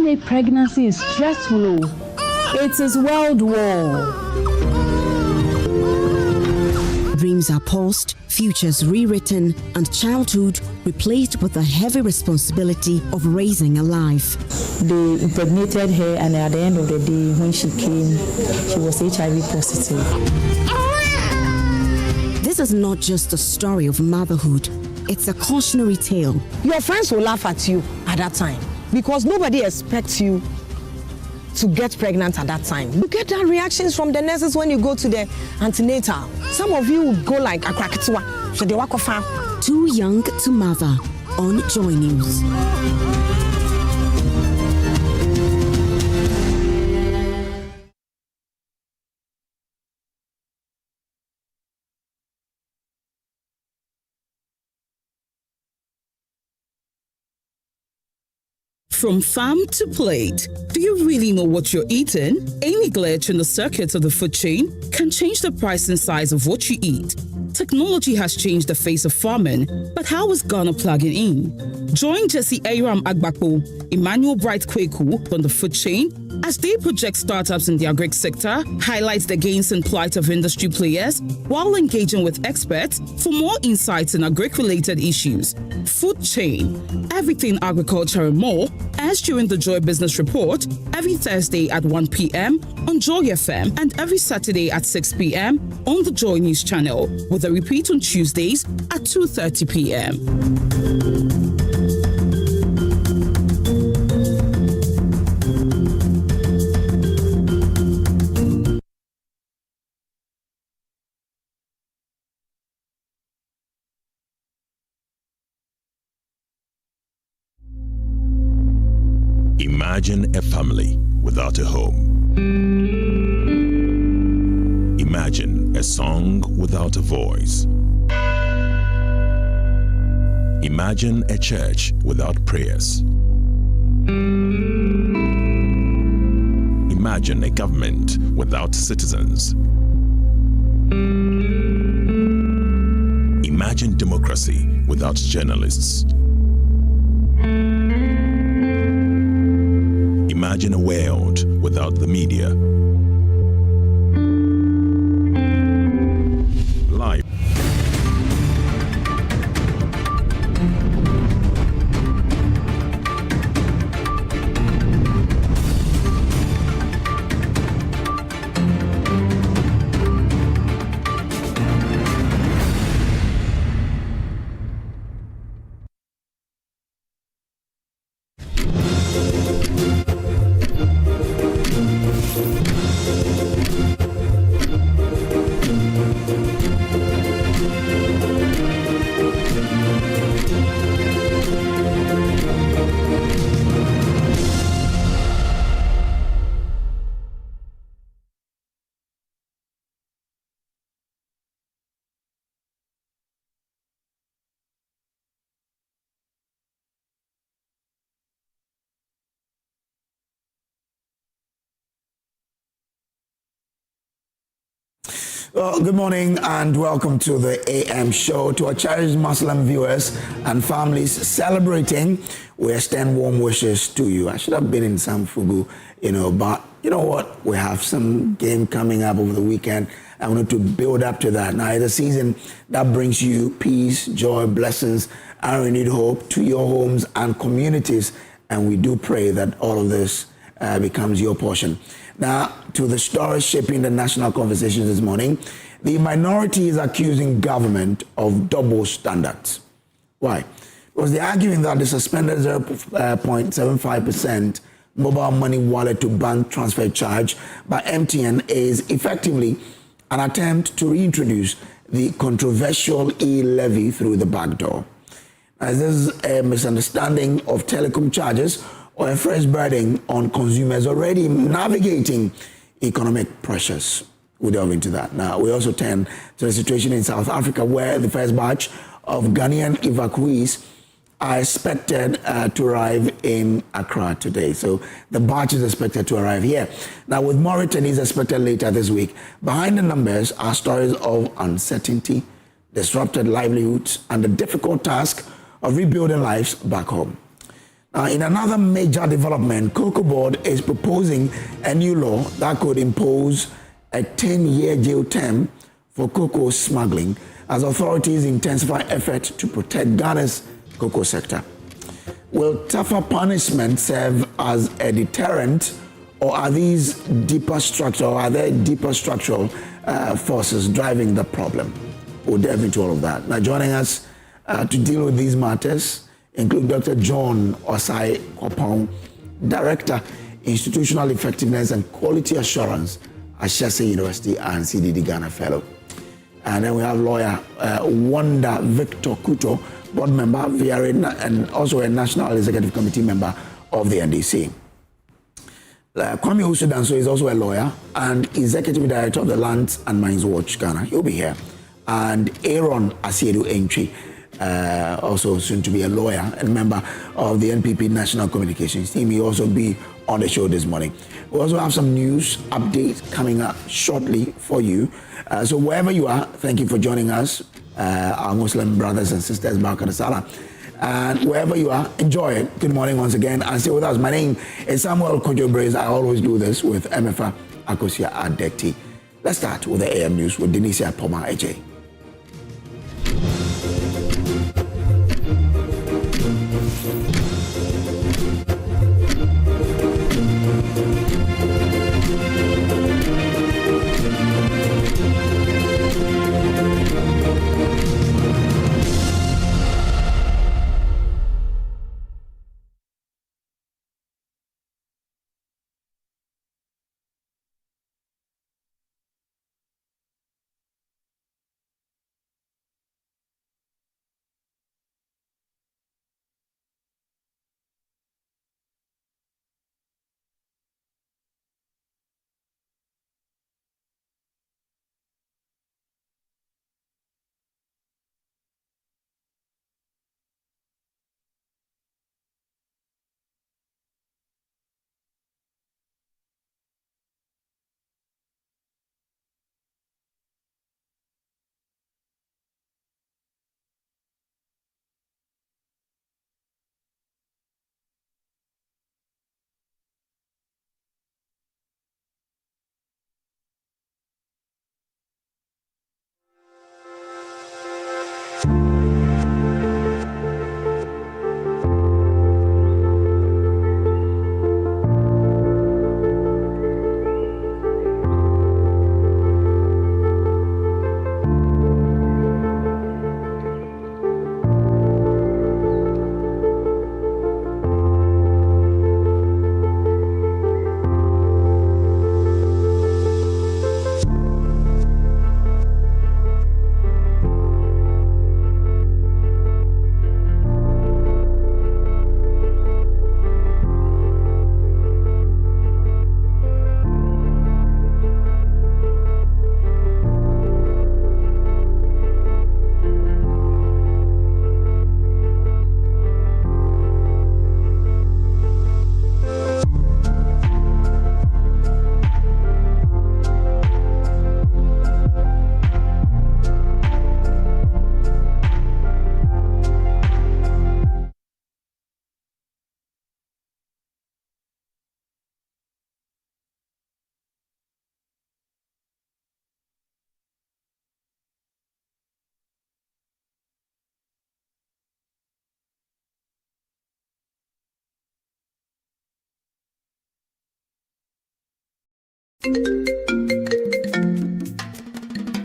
make pregnancy stressful. It is World War. Dreams are paused, futures rewritten, and childhood replaced with the heavy responsibility of raising a life. They impregnated her, and at the end of the day, when she came, she was HIV positive. This is not just a story of motherhood, it's a cautionary tale. Your friends will laugh at you at that time because nobody expects you to get pregnant at that time. You get that reactions from the nurses when you go to the antenatal. Some of you would go like a krakatiwa, so they walk off. Too Young to Mother on Joy News. From farm to plate, do you really know what you're eating? Any glitch in the circuits of the food chain can change the price and size of what you eat. Technology has changed the face of farming, but how is Ghana plugging in? Join Jesse Aram Agbakpo, Emmanuel Bright Kweku on the food chain as they project startups in the agri sector, highlights the gains and plight of industry players while engaging with experts for more insights in agri-related issues. Food chain, everything agriculture and more, as during the Joy Business Report every Thursday at 1 p.m. on Joy FM and every Saturday at 6 p.m. on the Joy News channel, with a repeat on Tuesdays at 2:30 p.m. Imagine a family without a home. Imagine a song without a voice. Imagine a church without prayers. Imagine a government without citizens. Imagine democracy without journalists. Imagine a world without the media. Life. Well, good morning and welcome to the AM show. To our cherished Muslim viewers and families celebrating, we extend warm wishes to you. I should have been in some fugu, but you know what? We have some game coming up over the weekend. I wanted to build up to that. Now, it's a season that brings you peace, joy, blessings, and renewed hope to your homes and communities. And we do pray that all of this becomes your portion. Now, to the story shaping the national conversation this morning, the minority is accusing government of double standards. Why? Because they're arguing that the suspended 0.75% mobile money wallet to bank transfer charge by MTN is effectively an attempt to reintroduce the controversial E-levy through the backdoor. As this is a misunderstanding of telecom charges or a fresh burden on consumers already navigating economic pressures. We'll delve into that. Now, we also turn to the situation in South Africa, where the first batch of Ghanaian evacuees are expected to arrive in Accra today. So the batch is expected to arrive here. Now, with more returnees expected later this week, behind the numbers are stories of uncertainty, disrupted livelihoods, and the difficult task of rebuilding lives back home. In another major development, Cocoa Board is proposing a new law that could impose a 10-year jail term for cocoa smuggling as authorities intensify effort to protect Ghana's cocoa sector. Will tougher punishment serve as a deterrent, or are there deeper structural forces driving the problem? We'll delve into all of that. Now, joining us to deal with these matters include Dr. John Osai Kopong, Director, Institutional Effectiveness and Quality Assurance at Shase University and CDD Ghana Fellow. And then we have lawyer Wanda Victor Kuto, board member, VRA, and also a National Executive Committee member of the NDC. Kwame Usudanso is also a lawyer and Executive Director of the Lands and Mines Watch Ghana. He'll be here. And Aaron Asiedu Entry, also soon to be a lawyer and member of the NPP National Communications Team. He'll also be on the show this morning. We also have some news updates coming up shortly for you. So wherever you are, thank you for joining us, our Muslim brothers and sisters, Barakah Salah. And wherever you are, enjoy it. Good morning once again, and stay with us. My name is Samuel Kojo Braze. I always do this with MFA Akufo-Addo. Let's start with the AM News with Denisia Poma AJ.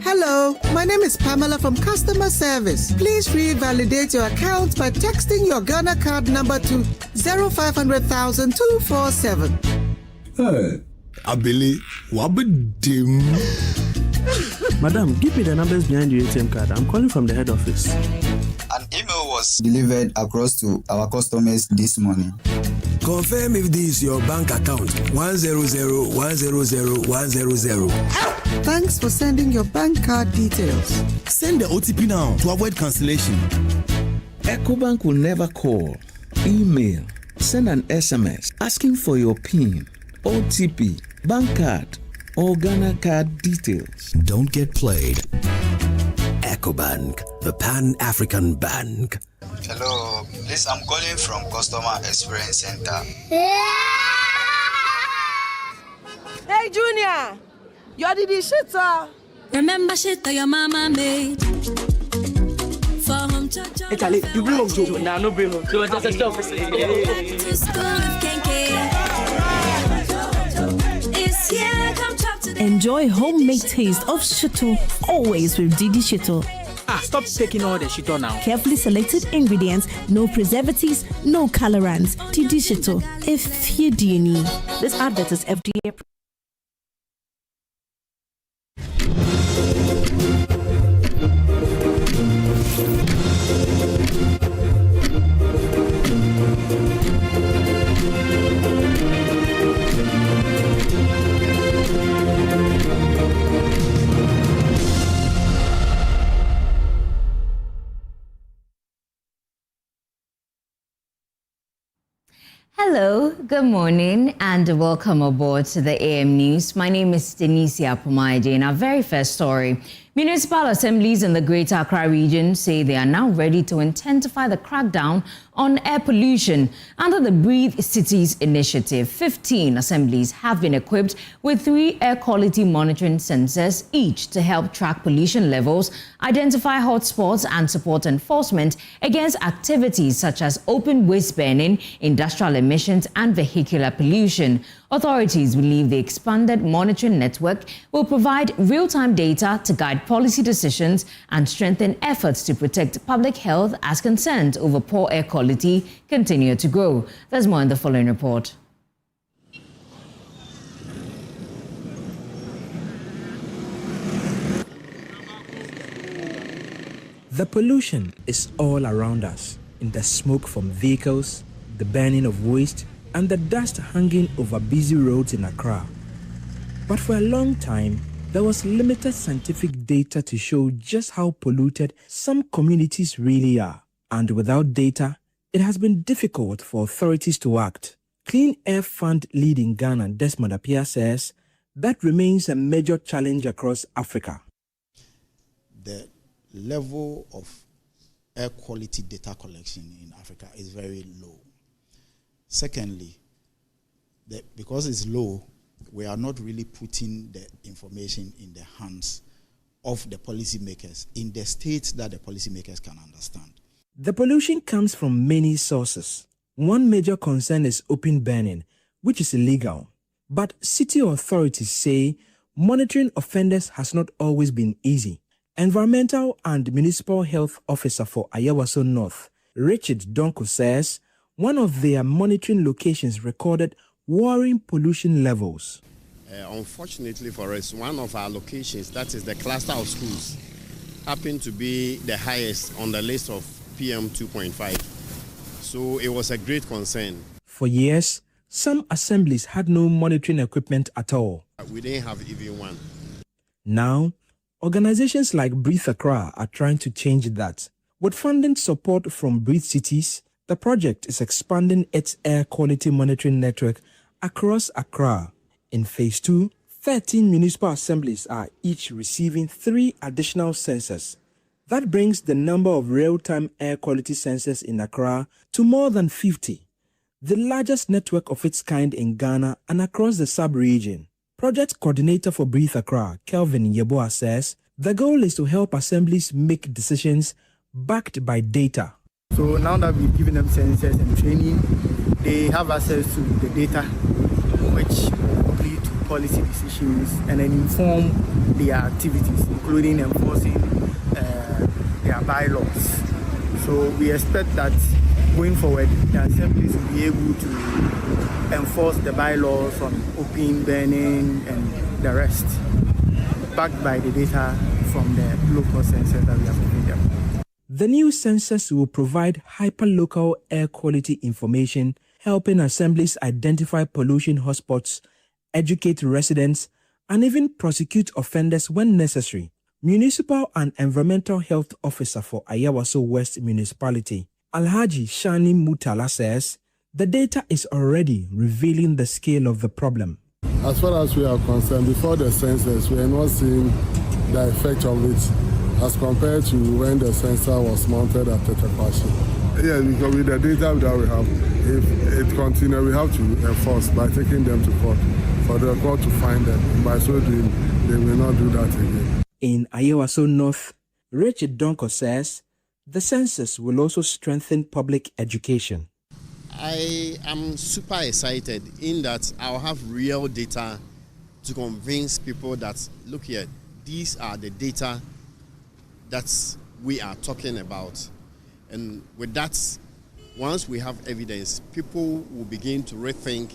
Hello, my name is Pamela from Customer Service. Please revalidate your account by texting your Ghana card number to 0500,000 247. Hey, Abili, wabedim. Madam, give me the numbers behind your ATM card. I'm calling from the head office. An email was delivered across to our customers this morning. Confirm if this is your bank account 100,100,100. Thanks for sending your bank card details. Send the OTP now to avoid cancellation. EcoBank will never call, email, send an SMS asking for your PIN, OTP, bank card, or Ghana card details. Don't get played. EcoBank, the Pan-African Bank. Hello, please, I'm calling from Customer Experience Center. Hey, Junior, you're the shitter. Remember shit that your mama made. For home cha-cha. Hey, Charlie, you bring home Joe. Nah, no bring home. So just a stop. Back to school with Kenke. It's here, come talk to them. Enjoy homemade taste of shito, always with Didi Shito. Stop taking all the shito now. Carefully selected ingredients, no preservatives, no colorants. Didi Shito, if you do need. This advert is FDA. Hello, good morning, and welcome aboard to the AM News. My name is Denise Apomaide, and our very first story. Municipal assemblies in the Greater Accra region say they are now ready to intensify the crackdown on air pollution. Under the Breathe Cities initiative, 15 assemblies have been equipped with 3 air quality monitoring sensors each to help track pollution levels, identify hotspots, and support enforcement against activities such as open waste burning, industrial emissions, and vehicular pollution. Authorities believe the expanded monitoring network will provide real-time data to guide policy decisions and strengthen efforts to protect public health as concerns over poor air quality continue to grow. There's more in the following report. The pollution is all around us, in the smoke from vehicles, the burning of waste, and the dust hanging over busy roads in Accra. But for a long time, there was limited scientific data to show just how polluted some communities really are. And without data, it has been difficult for authorities to act. Clean Air Fund lead in Ghana, Desmond Appiah, says that remains a major challenge across Africa. The level of air quality data collection in Africa is very low. Secondly, because it's low, we are not really putting the information in the hands of the policymakers in the states that the policymakers can understand. The pollution comes from many sources. One major concern is open burning, which is illegal. But city authorities say monitoring offenders has not always been easy. Environmental and Municipal Health Officer for Ayawaso North, Richard Donko, says one of their monitoring locations recorded worrying pollution levels. Unfortunately for us, one of our locations, that is the cluster of schools, happened to be the highest on the list of PM 2.5. So it was a great concern. For years, some assemblies had no monitoring equipment at all. We didn't have even one. Now, organizations like Breathe Accra are trying to change that. With funding support from Breathe Cities, the project is expanding its air quality monitoring network across Accra. In Phase 2, 13 municipal assemblies are each receiving 3 additional sensors. That brings the number of real-time air quality sensors in Accra to more than 50, the largest network of its kind in Ghana and across the sub-region. Project coordinator for Breathe Accra, Kelvin Yeboah, says the goal is to help assemblies make decisions backed by data. So now that we've given them sensors and training, they have access to the data which lead to policy decisions and then inform their activities, including enforcing their bylaws. So we expect that going forward, the assemblies will be able to enforce the bylaws on open burning and the rest, backed by the data from the local sensors that we have given them. The new sensors will provide hyperlocal air quality information, helping assemblies identify pollution hotspots, educate residents, and even prosecute offenders when necessary. Municipal and Environmental Health Officer for Ayawaso West Municipality, Alhaji Shani Mutala, says the data is already revealing the scale of the problem. As far as we are concerned, before the sensors, we are not seeing the effect of it as compared to when the sensor was mounted at Tetekwashi. Yeah, because with the data that we have, if it continues, we have to enforce by taking them to court for the court to find them. By so doing, they will not do that again. In Ayawaso North, Richard Donko says the census will also strengthen public education. I am super excited in that I'll have real data to convince people that, look here, these are the data that we are talking about. And with that, once we have evidence, people will begin to rethink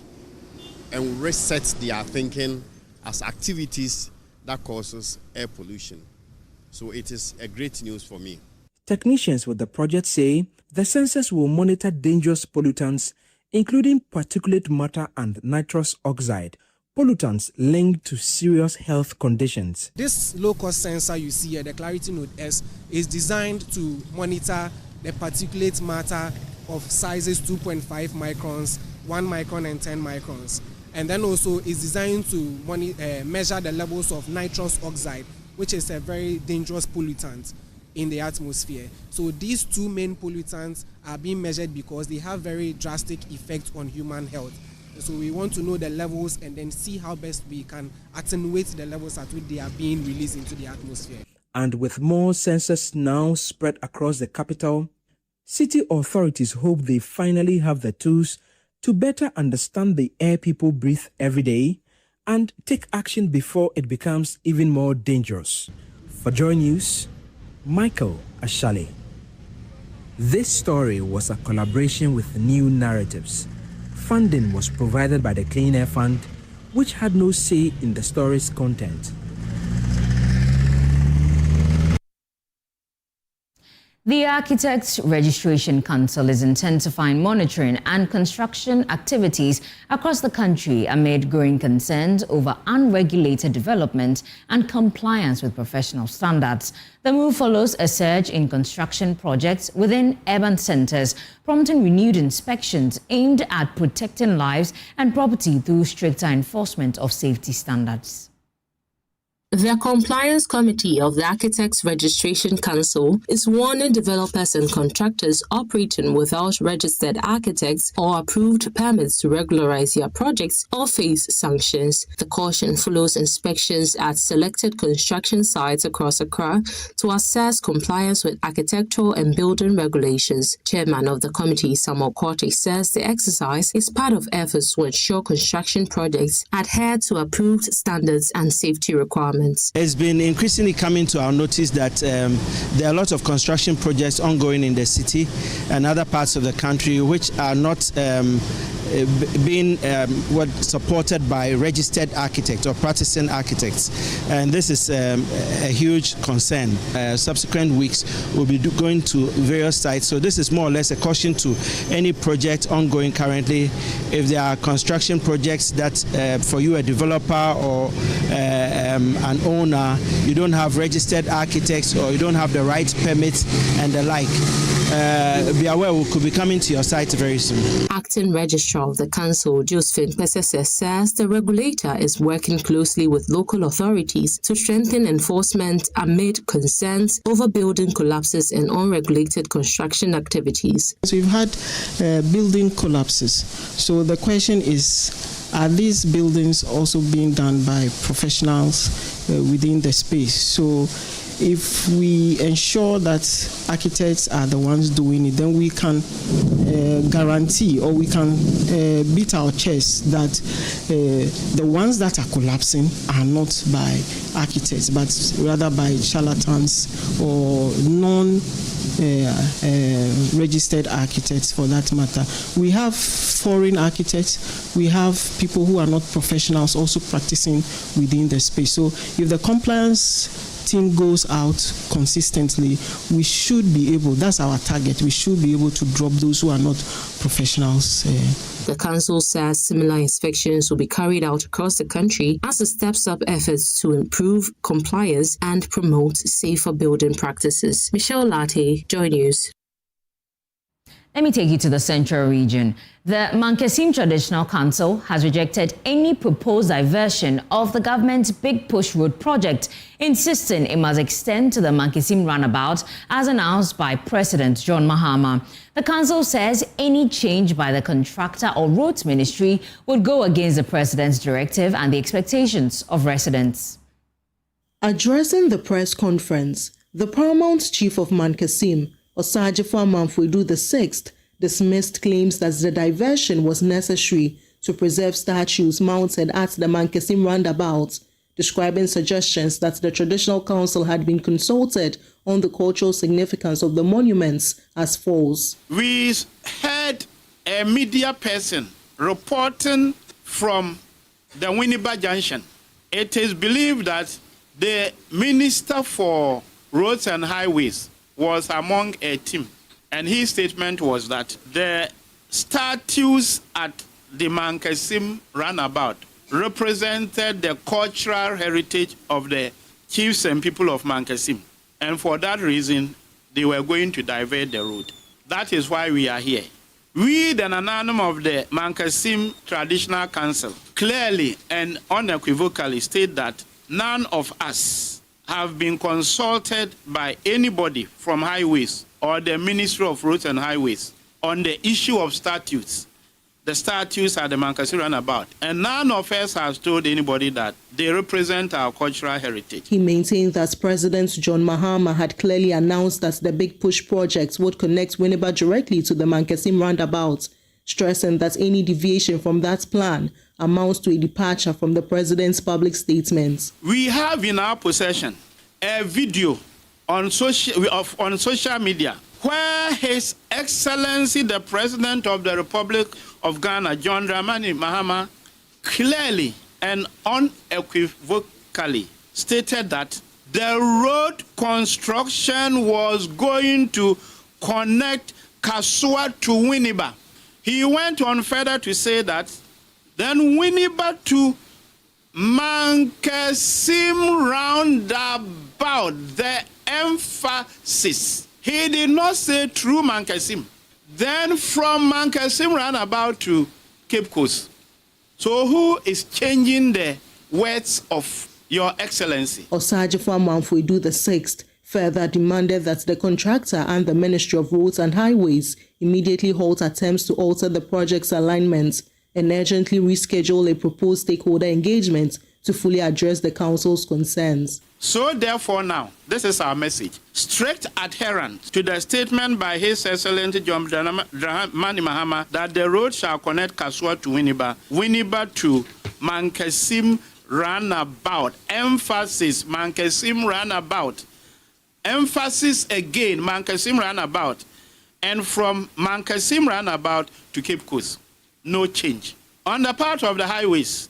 and reset their thinking as activities that causes air pollution. So it is a great news for me. Technicians with the project say the census will monitor dangerous pollutants, including particulate matter and nitrous oxide, pollutants linked to serious health conditions. This low-cost sensor you see here, the Clarity Node S, is designed to monitor the particulate matter of sizes 2.5 microns, 1 micron and 10 microns. And then also is designed to measure the levels of nitrous oxide, which is a very dangerous pollutant in the atmosphere. So these two main pollutants are being measured because they have very drastic effects on human health. So we want to know the levels and then see how best we can attenuate the levels at which they are being released into the atmosphere. And with more sensors now spread across the capital, city authorities hope they finally have the tools to better understand the air people breathe every day and take action before it becomes even more dangerous. For Joy News, Michael Ashale. This story was a collaboration with New Narratives. Funding was provided by the Clean Air Fund, which had no say in the story's content. The Architects Registration Council is intensifying monitoring and construction activities across the country amid growing concerns over unregulated development and compliance with professional standards. The move follows a surge in construction projects within urban centers, prompting renewed inspections aimed at protecting lives and property through stricter enforcement of safety standards. The Compliance Committee of the Architects Registration Council is warning developers and contractors operating without registered architects or approved permits to regularize their projects or face sanctions. The caution follows inspections at selected construction sites across Accra to assess compliance with architectural and building regulations. Chairman of the committee, Samuel Korte, says the exercise is part of efforts to ensure construction projects adhere to approved standards and safety requirements. It's been increasingly coming to our notice that there are a lot of construction projects ongoing in the city and other parts of the country which are not being supported by registered architects or practicing architects, and this is a huge concern. Subsequent weeks we'll be going to various sites, so this is more or less a caution to any project ongoing currently. If there are construction projects that for you, a developer or an owner, you don't have registered architects or you don't have the right permits and the like, be aware we could be coming to your site very soon. Acting Registrar of the Council, Josephine Pesese, says the regulator is working closely with local authorities to strengthen enforcement amid concerns over building collapses and unregulated construction activities. So we've had building collapses. So the question is, are these buildings also being done by professionals within the space? So if we ensure that architects are the ones doing it, then we can guarantee, or we can beat our chest that the ones that are collapsing are not by architects, but rather by charlatans or non-registered architects for that matter. We have foreign architects, we have people who are not professionals also practicing within the space. So if the compliance team goes out consistently, we should be able, that's our target, we should be able to drop those who are not professionals. The council says similar inspections will be carried out across the country as it steps up efforts to improve compliance and promote safer building practices. Michelle Latte, Joy News. Let me take you to the Central Region. The Mankesim Traditional Council has rejected any proposed diversion of the government's Big Push Road project, insisting it must extend to the Mankesim roundabout, as announced by President John Mahama. The council says any change by the contractor or roads ministry would go against the president's directive and the expectations of residents. Addressing the press conference, the paramount chief of Mankesim, Osajifo Amanfo-Addo VI, dismissed claims that the diversion was necessary to preserve statues mounted at the Mankesim roundabout, describing suggestions that the Traditional Council had been consulted on the cultural significance of the monuments as false. We heard a media person reporting from the Winneba Junction. It is believed that the Minister for Roads and Highways was among a team, and his statement was that the statues at the Mankesim roundabout represented the cultural heritage of the chiefs and people of Mankesim, and for that reason they were going to divert the road. That is why we are here. We, the Nananum of the Mankesim Traditional Council, clearly and unequivocally state that none of us have been consulted by anybody from Highways or the Ministry of Roads and Highways on the issue of statutes. The statutes at the Mankesim roundabout. And none of us has told anybody that they represent our cultural heritage. He maintained that President John Mahama had clearly announced that the Big Push project would connect Winneba directly to the Mankesim roundabout, stressing that any deviation from that plan amounts to a departure from the president's public statements. We have in our possession a video on social media where His Excellency the President of the Republic of Ghana, John Dramani Mahama, clearly and unequivocally stated that the road construction was going to connect Kasua to Winneba. He went on further to say that then Winneba to Mankesim roundabout, the emphasis. He did not say through Mankesim. Then from Mankesim roundabout to Cape Coast. So who is changing the words of Your Excellency? Osajifo Amanfo-Addo VI further demanded that the contractor and the Ministry of Roads and Highways immediately halt attempts to alter the project's alignment and urgently reschedule a proposed stakeholder engagement to fully address the council's concerns. So therefore now, this is our message. Strict adherence to the statement by His Excellency John Dramani Mahama that the road shall connect Kasua to Winneba, Winneba to Mankesim roundabout. Emphasis, Mankesim roundabout. Emphasis again, Mankesim roundabout. And from Mankesim roundabout to Cape Coast. No change. On the part of the highways,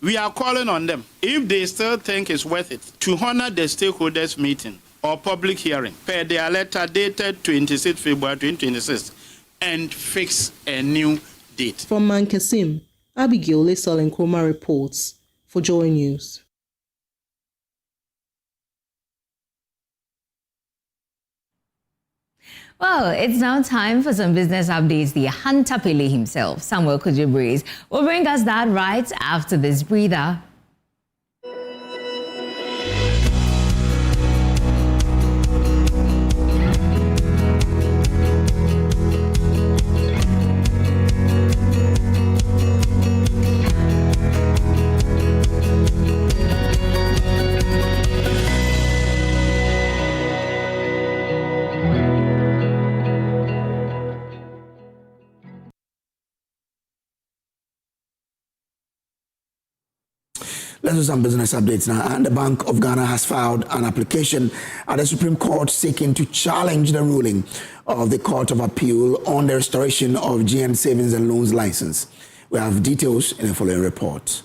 we are calling on them, if they still think it's worth it, to honor the stakeholders meeting or public hearing per their letter dated 26 February 2026 and fix a new date. From Mankesim, Abigail Lesol reports for Joy News. Well, it's now time for some business updates. The Hunter Pele himself, Samuel Kojo, will bring us that right after this breather. Let's do some business updates now. And the Bank of Ghana has filed an application at the Supreme Court seeking to challenge the ruling of the Court of Appeal on the restoration of GN Savings and Loans license. We have details in the following report.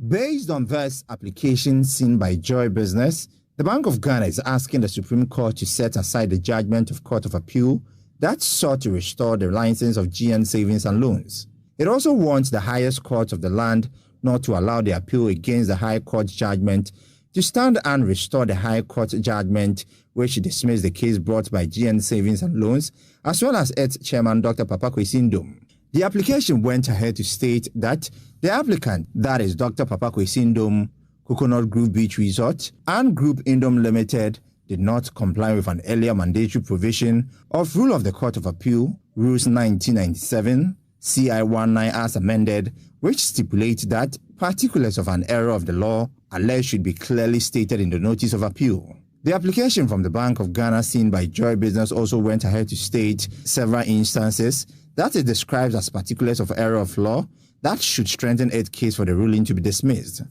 Based on this application seen by Joy Business, the Bank of Ghana is asking the Supreme Court to set aside the judgment of Court of Appeal that sought to restore the license of GN Savings and Loans. It also wants the highest court of the land not to allow the appeal against the High Court judgment to stand and restore the High Court judgment which dismissed the case brought by GN Savings and Loans, as well as its chairman, Dr. Papa Kwesi Ndom. The application went ahead to state that the applicant, that is Dr. Papa Kwesi Ndom, Coconut Grove Beach Resort, and Group Indom Limited, did not comply with an earlier mandatory provision of Rule of the Court of Appeal, Rules 1997, CI 19 as amended, which stipulates that particulars of an error of the law alleged should be clearly stated in the notice of appeal. The application from the Bank of Ghana seen by Joy Business also went ahead to state several instances that it describes as particulars of error of law that should strengthen its case for the ruling to be dismissed.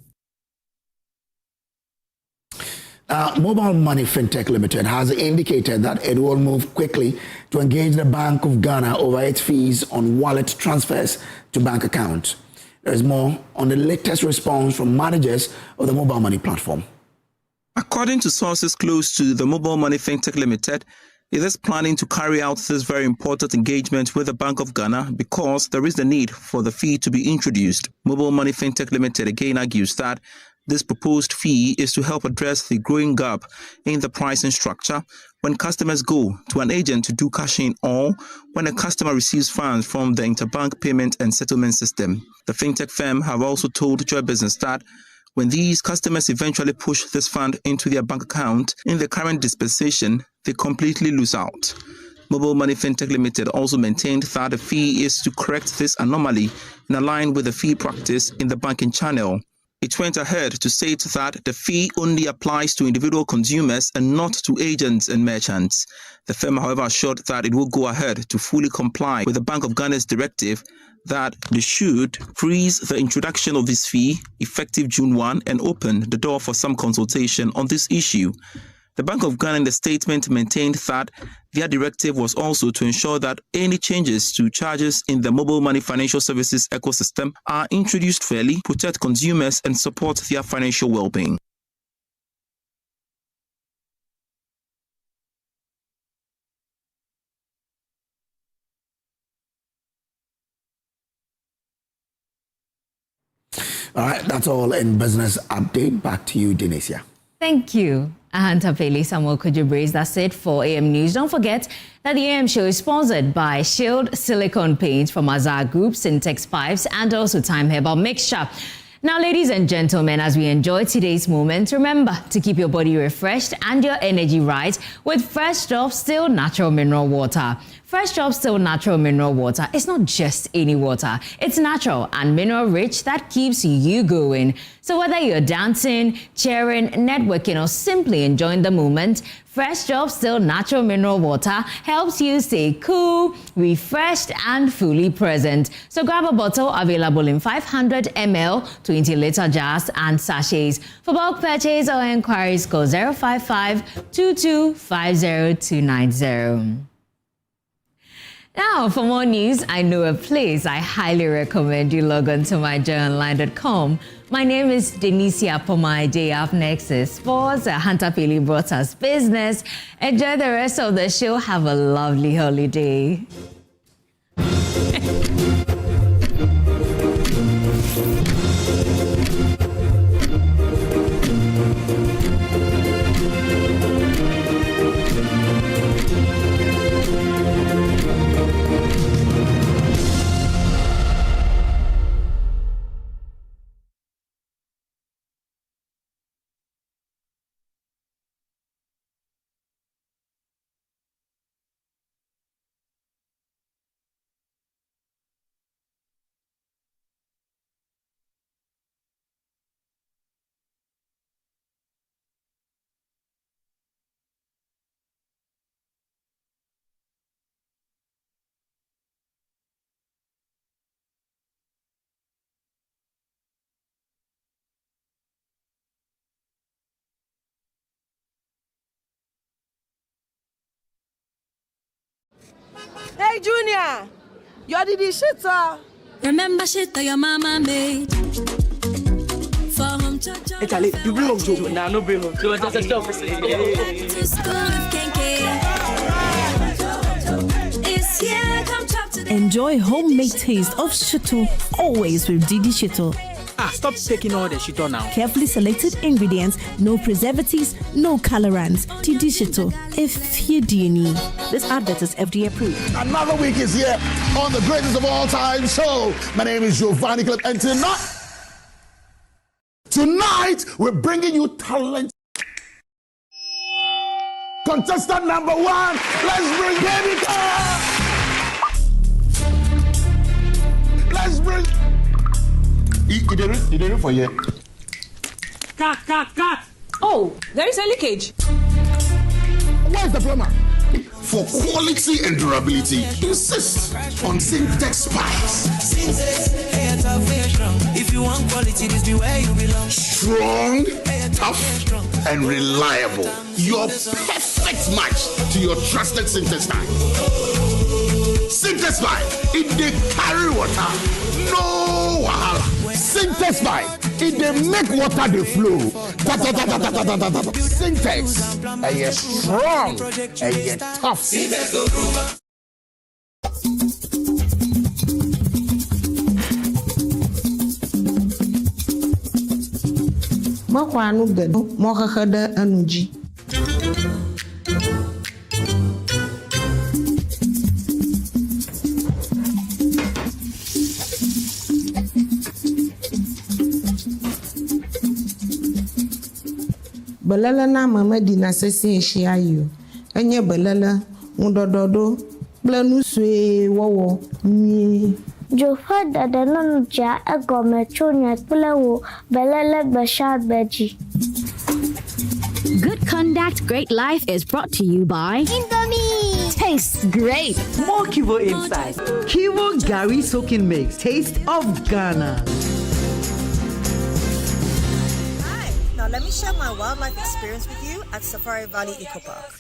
Mobile Money Fintech Limited has indicated that it will move quickly to engage the Bank of Ghana over its fees on wallet transfers to bank accounts. There is more on the latest response from managers of the mobile money platform. According to sources close to the Mobile Money Fintech Limited, it is planning to carry out this very important engagement with the Bank of Ghana because there is the need for the fee to be introduced. Mobile Money Fintech Limited again argues that this proposed fee is to help address the growing gap in the pricing structure when customers go to an agent to do cash-in or when a customer receives funds from the interbank payment and settlement system. The fintech firm have also told Joy Business that when these customers eventually push this fund into their bank account in the current dispensation, they completely lose out. Mobile Money Fintech Limited also maintained that the fee is to correct this anomaly in line with the fee practice in the banking channel. It went ahead to state that the fee only applies to individual consumers and not to agents and merchants. The firm, however, assured that it will go ahead to fully comply with the Bank of Ghana's directive that they should freeze the introduction of this fee effective June 1 and open the door for some consultation on this issue. The Bank of Ghana in the statement maintained that their directive was also to ensure that any changes to charges in the mobile money financial services ecosystem are introduced fairly, protect consumers, and support their financial well-being. All right, that's all in Business Update. Back to you, Denicia. Thank you. And Tapeli Samuel Kojo Brace. That's it for AM News. Don't forget that the AM show is sponsored by Shield Silicone Paint from Azar Group, Syntex Pipes, and also Time Herbal Mixture. Now, ladies and gentlemen, as we enjoy today's moment, remember to keep your body refreshed and your energy right with Fresh Drop Still Natural Mineral Water. Fresh Drop Still Natural Mineral Water is not just any water. It's natural and mineral rich that keeps you going. So whether you're dancing, cheering, networking, or simply enjoying the moment, Fresh Drop Still Natural Mineral Water helps you stay cool, refreshed, and fully present. So grab a bottle available in 500 ml, 20-liter jars, and sachets. For bulk purchase or inquiries, call 055-2250-290. Now, for more news, I know a place. I highly recommend you log on to myjoyonline.com. My name is Denicia Pomaide. Up next is sports. Hunter Pili brought us business. Enjoy the rest of the show. Have a lovely holiday. Hey, Junior, you did the shit, Remember shit that your mama made. For home Hey, Charlie, you bring home Joe. Nah, no bring home. So that's a stuff. to school with Kenke. It's here, come talk to them. Enjoy homemade taste of Shito, always with Didi Shito. Ah, stop taking all the shit on now. Carefully selected ingredients, no preservatives, no colorants. Tidishito, if you do need. This advert is FDA approved. Another week is here on the greatest of all time show. My name is Giovanni Clip, and tonight we're bringing you talent. Contestant number 1, let's bring Baby Girl. Let's bring. You did it for you. Cut. Oh, there is a leakage. Where's the plumber? For quality and durability, insist on Syntex pipes. If you want quality, this be where you belong. Strong, tough, and reliable. Your perfect match to your trusted Syntex pipe. Syntex pipe, it they carry water, no wahala. Syntex pipe, it they make water they flow. Syntex, and you're strong, and you're tough. Makwanu gado mokakada anuji. Balala na mama di na sesi eshi ayo. Enye balala mudododo blanu swe wowo ni. Jofa dada nanu ja egome chonya plewo balala basha beji. Good Conduct, Great Life is brought to you by Indomie. Tastes great. More Kivo inside. Kivo Gary Soaking Mix. Taste of Ghana. Now let me share my wildlife experience with you at Safari Valley Eco Park.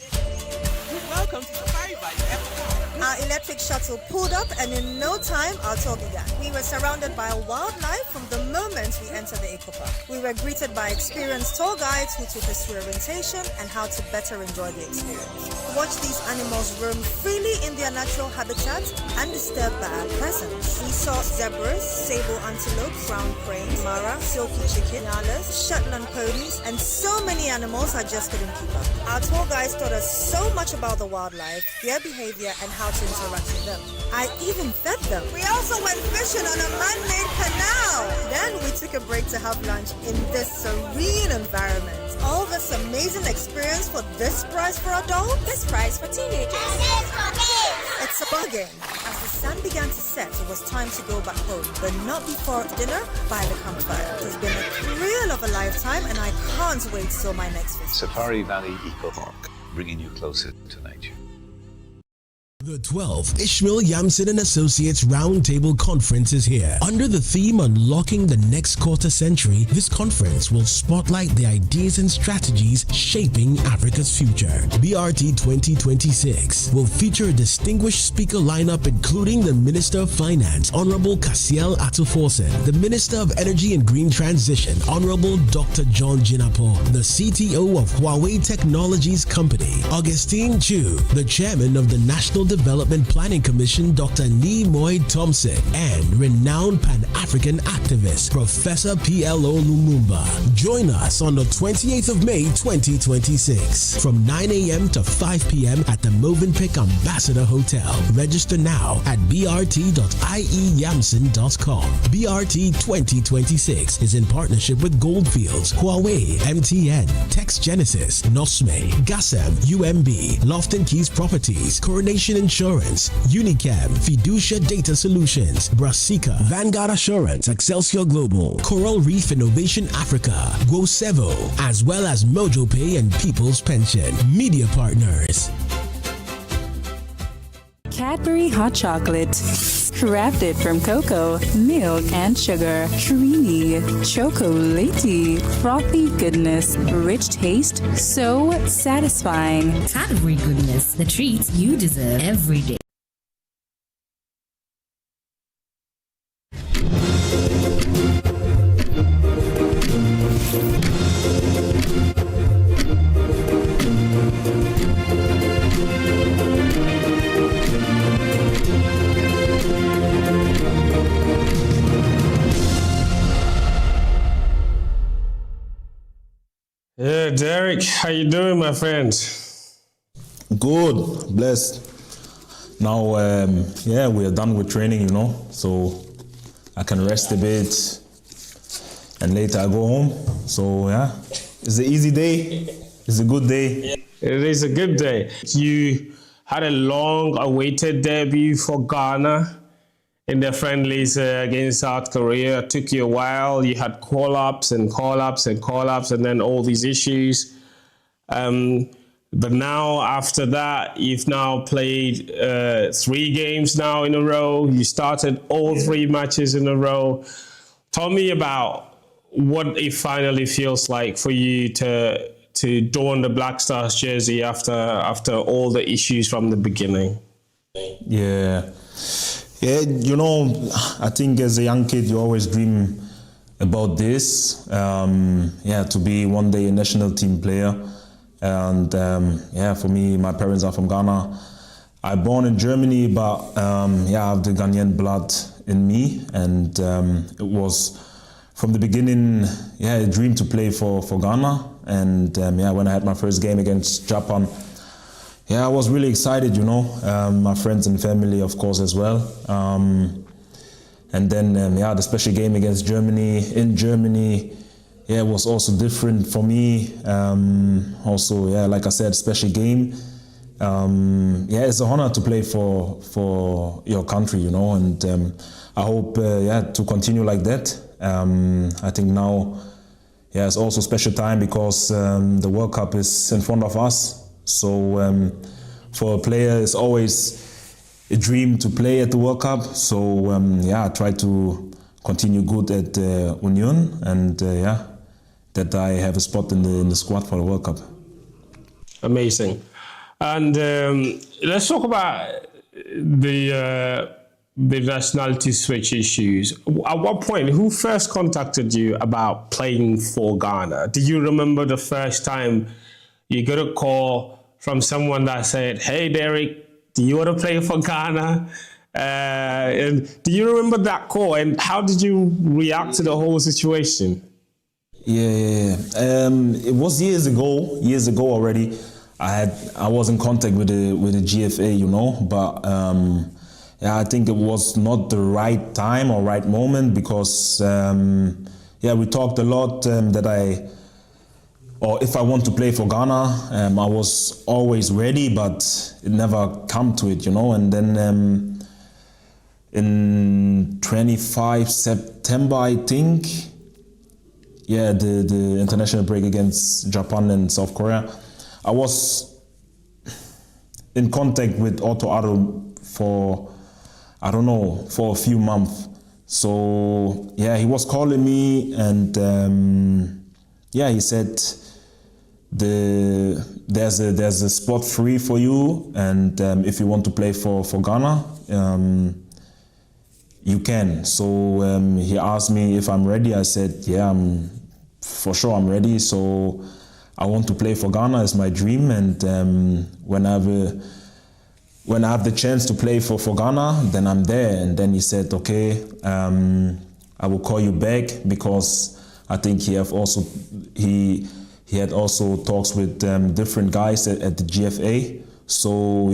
Welcome to Safari Valley Eco Park. Our electric shuttle pulled up, and in no time our tour began. We were surrounded by wildlife from the moment we entered the Eco Park. We were greeted by experienced tour guides who took us through orientation and how to better enjoy the experience. Watch these animals roam freely in their natural habitat undisturbed by our presence. We saw zebras, sable antelope, brown cranes, mara, silky chicken, nyalas, Shetland ponies, and so many animals I just couldn't keep up. Our tour guides taught us so much about the wildlife, their behavior, and how to interact with them. I even fed them. We also went fishing on a man-made canal. Then we took a break to have lunch in this serene environment. All this amazing experience for this price for adults? This price for teenagers. It's a bargain. As the sun began to set, it was time to go back home, but not before dinner by the campfire. It's been a thrill of a lifetime, and I can't wait till my next visit. Safari Valley Eco Park, bringing you closer to nature. The 12th Ishmael Yamson and Associates Roundtable Conference is here. Under the theme Unlocking the Next Quarter Century, this conference will spotlight the ideas and strategies shaping Africa's future. BRT 2026 will feature a distinguished speaker lineup including the Minister of Finance, Honorable Kasiel Atuforsen, the Minister of Energy and Green Transition, Honorable Dr. John Jinapo, the CTO of Huawei Technologies Company, Augustine Chu, the Chairman of the National Development Planning Commission, Dr. Nee Moy Thompson, and renowned Pan-African activist, Professor P.L.O. Lumumba. Join us on the 28th of May 2026 from 9 a.m. to 5 p.m. at the Movenpick Ambassador Hotel. Register now at brt.ieyamson.com. BRT 2026 is in partnership with Goldfields, Huawei, MTN, Text Genesis, Nosme, Gasem, UMB, Lofton Keys Properties, Coronation Insurance, Unicam, Fiducia Data Solutions, Brasica, Vanguard Assurance, Excelsior Global, Coral Reef Innovation Africa, Guosevo, as well as Mojo Pay and People's Pension. Media partners. Cadbury Hot Chocolate. Crafted from cocoa, milk, and sugar. Creamy, chocolatey, frothy goodness, rich taste, so satisfying. Cadbury goodness, the treats you deserve every day. Derek, how you doing, my friend? Good, blessed. Now, we are done with training, so I can rest a bit, and later I go home. So it's an easy day. It's a good day. It is a good day. You had a long-awaited debut for Ghana in the friendlies against South Korea. It took you a while. You had call-ups, and then all these issues. But now, after that, you've now played 3 games now in a row. You started all 3 matches in a row. Tell me about what it finally feels like for you to don the Black Stars jersey after all the issues from the beginning. Yeah, I think as a young kid, you always dream about this. To be one day a national team player. And for me, my parents are from Ghana. I'm born in Germany, but I have the Ghanaian blood in me. And it was from the beginning, a dream to play for Ghana. And when I had my first game against Japan, I was really excited, my friends and family, of course, as well. And then, the special game against Germany, in Germany, it was also different for me. Like I said, special game. It's an honor to play for your country, and I hope to continue like that. I think now, it's also special time because the World Cup is in front of us. So for a player, it's always a dream to play at the World Cup. So I try to continue good at Union, and that I have a spot in the squad for the World Cup. Amazing. And let's talk about the nationality switch issues. At what point, who first contacted you about playing for Ghana? Do you remember the first time you got a call from someone that said, "Hey, Derek, do you want to play for Ghana?" And do you remember that call? And how did you react to the whole situation? It was years ago already. I was in contact with the GFA, but I think it was not the right time or right moment because we talked a lot if I want to play for Ghana, I was always ready, but it never come to it, And then in 25 September, I think, the international break against Japan and South Korea, I was in contact with Akufo-Addo for a few months. So he was calling me, and he said there's a spot free for you, and if you want to play for Ghana, you can. So he asked me if I'm ready. I said, I'm ready. So I want to play for Ghana. It's my dream, and when I have the chance to play for Ghana, then I'm there. And then he said, okay, I will call you back, because I think he had also talks with different guys at the GFA. So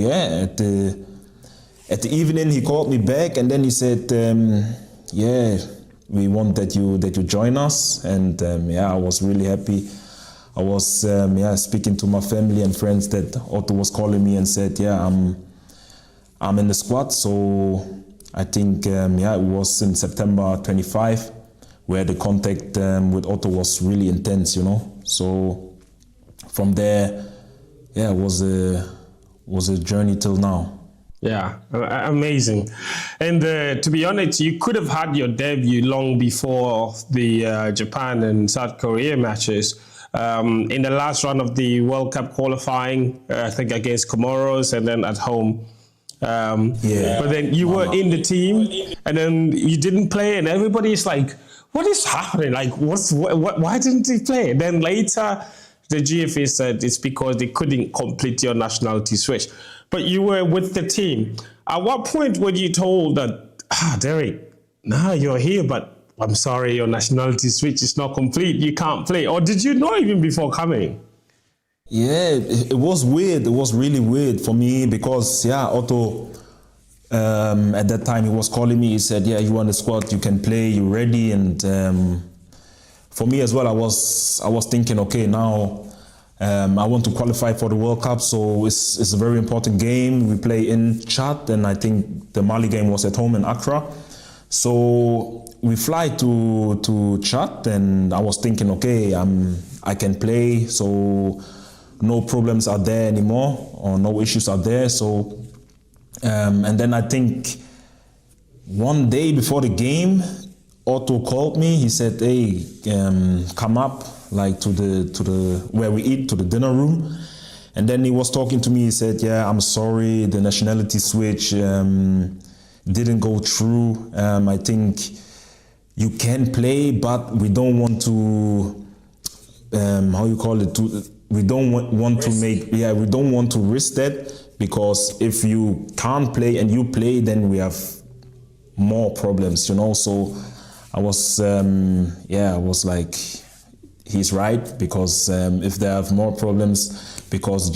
at the evening he called me back, and then he said, we want that you join us. And I was really happy. I was speaking to my family and friends that Otto was calling me and said, I'm in the squad. So I think it was in September 25 where the contact with Otto was really intense, So from there, it was a journey till now. Yeah, amazing. And to be honest, you could have had your debut long before the Japan and South Korea matches. In the last round of the World Cup qualifying, I think against Comoros, and then at home. But then you were in the team, and then you didn't play, and everybody's like, what is happening? Like, why didn't he play? And then later, the GFA said it's because they couldn't complete your nationality switch. But you were with the team. At what point were you told that, Derek, now you're here, but I'm sorry, your nationality switch is not complete, you can't play? Or did you know even before coming? Yeah, it was weird. It was really weird for me because, Otto, at that time he was calling me. He said, "Yeah, you on the squad. You can play. You ready?" And for me as well, I was thinking, okay, now I want to qualify for the World Cup. So it's a very important game. We play in Chad, and I think the Mali game was at home in Accra. So we fly to Chad, and I was thinking, okay, I can play. So no problems are there anymore, or no issues are there. So, and then I think one day before the game, Otto called me. He said, "Hey, come up like to the where we eat, to the dinner room." And then he was talking to me. He said, "Yeah, I'm sorry, the nationality switch didn't go through. I think you can play, but we don't want to how you call it to." We don't want to make, we don't want to risk that, because if you can't play and you play, then we have more problems, So I was, I was like, he's right, because if they have more problems, because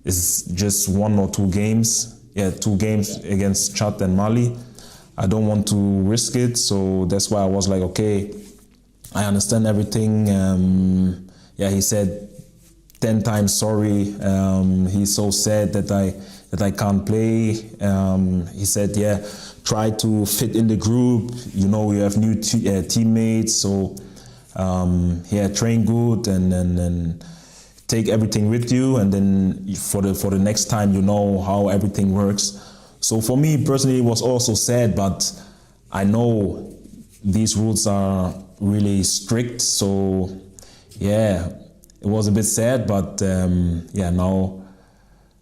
it's just 1 or 2 games, 2 games against Chad and Mali, I don't want to risk it. So that's why I was like, okay, I understand everything. He said 10 times sorry. He's so sad that I can't play. He said, try to fit in the group. You have new teammates, so train good and take everything with you, and then for the next time you know how everything works. So for me personally, it was also sad, but I know these rules are really strict. So it was a bit sad, but now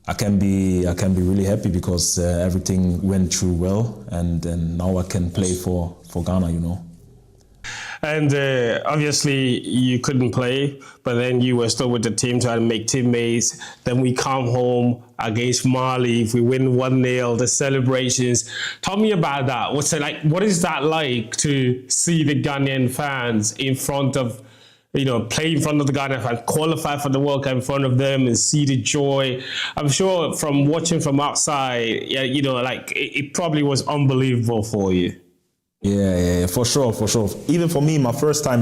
I can be really happy because everything went through well, and now I can play for Ghana, And obviously you couldn't play, but then you were still with the team trying to make teammates. Then we come home against Mali. If we win 1-0, the celebrations. Tell me about that. What's it like? What is that like to see the Ghanaian fans in front of, play in front of the Ghanaian fans, qualify for the World Cup in front of them, and see the joy? I'm sure from watching from outside, it probably was unbelievable for you. Yeah, for sure. Even for me, my first time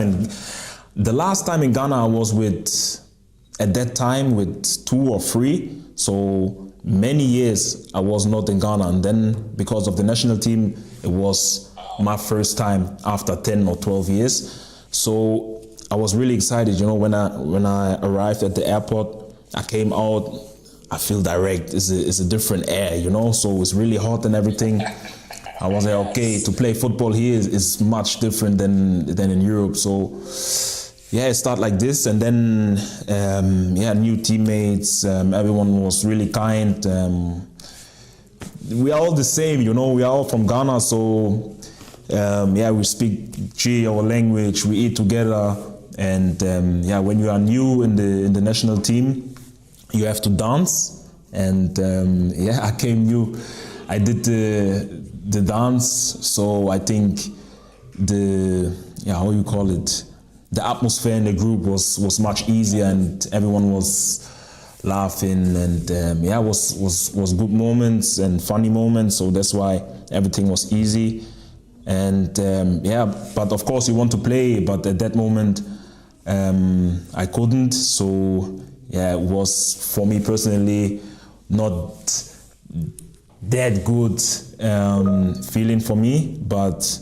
the last time in Ghana I was at that time with 2 or 3. So many years I was not in Ghana, and then because of the national team, it was my first time after 10 or 12 years. So I was really excited, when I arrived at the airport, I came out, I feel direct. It's a different air, so it's really hot and everything. I was like, okay, to play football here is much different than in Europe. So it started like this, and then new teammates. Everyone was really kind. We are all the same, we are all from Ghana, so we speak G, our language. We eat together, and when you are new in the national team, you have to dance. And I came new. I did the dance, so I think the atmosphere in the group was much easier, and everyone was laughing, and it was good moments and funny moments. So that's why everything was easy. And but of course you want to play, but at that moment I couldn't. So it was for me personally not that good feeling for me, but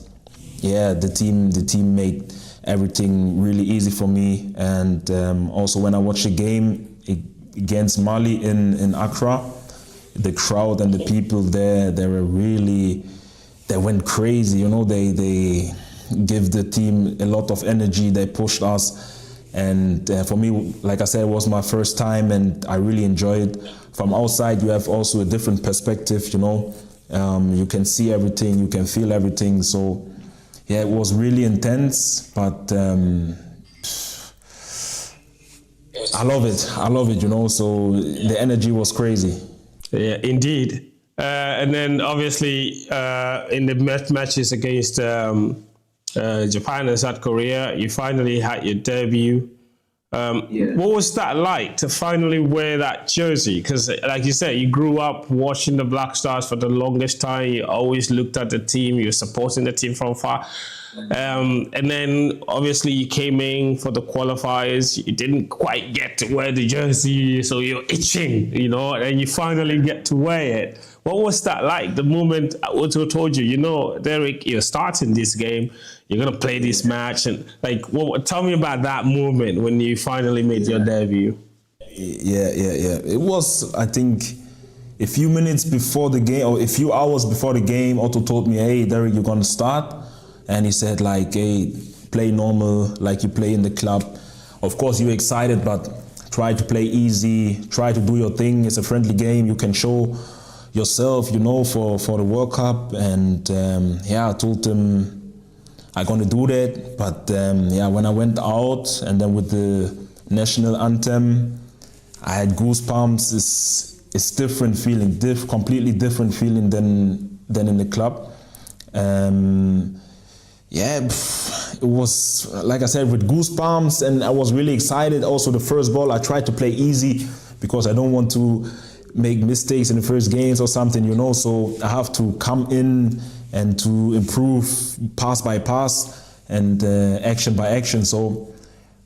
the team made everything really easy for me. And also when I watched the game against Mali in Accra, the crowd and the people there, they went crazy. They give the team a lot of energy. They pushed us. And for me, like I said, it was my first time, and I really enjoyed it. From outside, you have also a different perspective, you can see everything, you can feel everything. So, it was really intense, but I love it, so the energy was crazy. Yeah, indeed. And then obviously in the matches against Japan and South Korea, you finally had your debut. What was that like to finally wear that jersey? Because, like you said, you grew up watching the Black Stars for the longest time. You always looked at the team. You were supporting the team from far. And then, obviously, you came in for the qualifiers. You didn't quite get to wear the jersey, so you're itching, and you finally get to wear it. What was that like? The moment Otto told you, Derek, you're starting this game. You're going to play this match. And tell me about that moment when you finally made your debut. Yeah. It was, I think, a few minutes before the game, or a few hours before the game, Otto told me, hey, Derek, you're going to start. And he said, hey, play normal, like you play in the club. Of course, you're excited, but try to play easy, try to do your thing. It's a friendly game. You can show yourself, for the World Cup. And I told him, I'm going to do that, but when I went out and then with the national anthem, I had goosebumps. It's different feeling, completely different feeling than in the club. It was, like I said, with goosebumps, and I was really excited. Also, the first ball, I tried to play easy because I don't want to make mistakes in the first games or something, so I have to come in and to improve pass by pass and action by action. So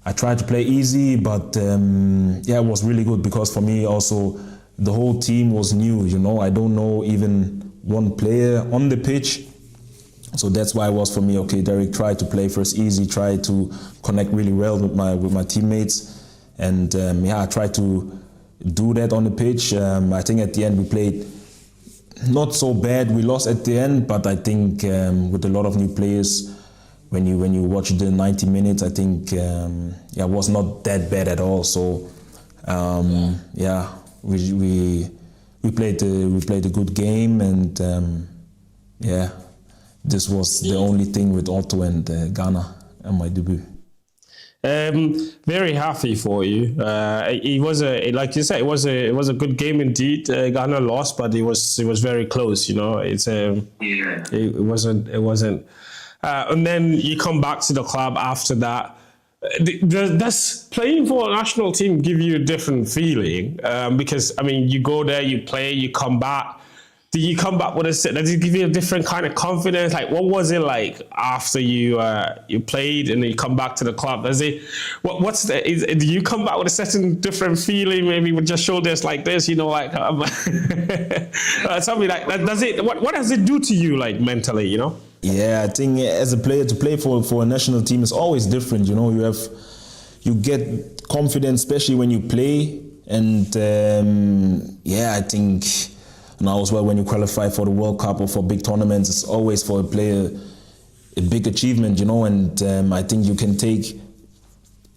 I tried to play easy, but it was really good because for me also the whole team was new. I don't know even one player on the pitch. So that's why it was for me, okay, Derek, try to play first easy, try to connect really well with my teammates. And I tried to do that on the pitch. I think at the end we played not so bad. We lost at the end, but I think with a lot of new players, when you watch the 90 minutes, I think it was not that bad at all. So we played a good game, and this was the only thing with Otto and Ghana and my debut. Very happy for you. It was like you said, it was a good game indeed. Ghana lost, but it was very close. It wasn't. And then you come back to the club after that. Does playing for a national team give you a different feeling? Because you go there, you play, you come back. Do you come back with does it give you a different kind of confidence? Like, what was it like after you played and then you come back to the club? Do you come back with a certain different feeling, maybe with your shoulders like this, something like that? What does it do to you, like, mentally, Yeah, I think as a player to play for a national team is always different. You get confidence, especially when you play, and I think. Now as well, when you qualify for the World Cup or for big tournaments, it's always for a player a big achievement, and I think you can take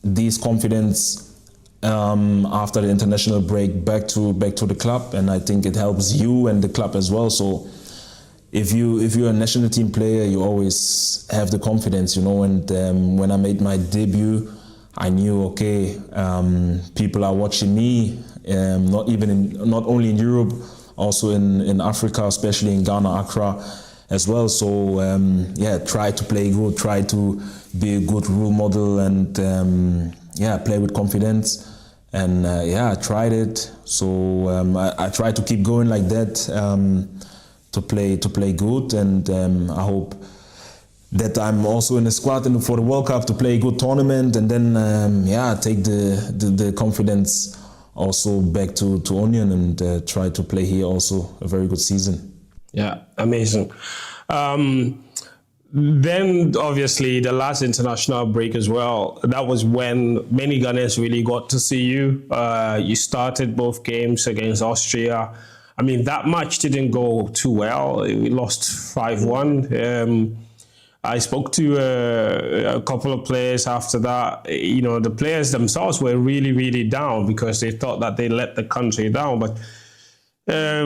this confidence after the international break back to the club, and I think it helps you and the club as well. So if you're a national team player, you always have the confidence, and when I made my debut, I knew, okay, people are watching me, not only in Europe, also in Africa, especially in Ghana, Accra as well. So try to play good, try to be a good role model, and play with confidence. And I tried it. So I try to keep going like that to play good, and I hope that I'm also in the squad for the World Cup to play a good tournament, and then take the confidence also back to Onion and try to play here also a very good season. Yeah, amazing. Then obviously the last international break as well, that was when many Ghanaians really got to see you. You started both games against Austria. That match didn't go too well. We lost 5-1. I spoke to a couple of players after that. The players themselves were really, really down because they thought that they let the country down. But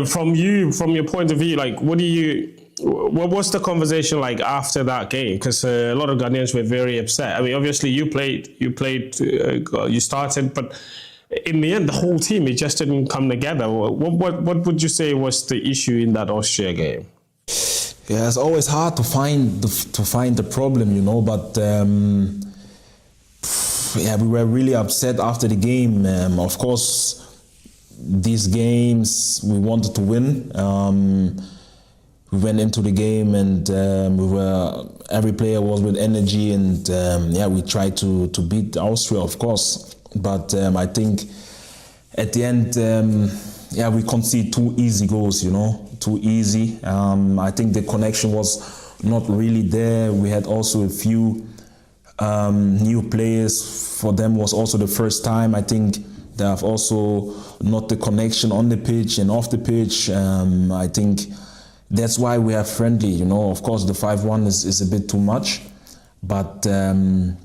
from your point of view, like, what was the conversation like after that game? Because a lot of Ghanaians were very upset. Obviously you started, but in the end, the whole team, it just didn't come together. What would you say was the issue in that Austria game? Yeah, it's always hard to find the problem, but we were really upset after the game. Of course, these games we wanted to win. We went into the game and every player was with energy, and we tried to beat Austria, of course. But I think at the end, we conceded 2 easy goals, too easy. I think the connection was not really there. We had also a few new players. For them was also the first time. I think they have also not the connection on the pitch and off the pitch. I think that's why we are friendly, Of course, the 5-1 is a bit too much, but I'm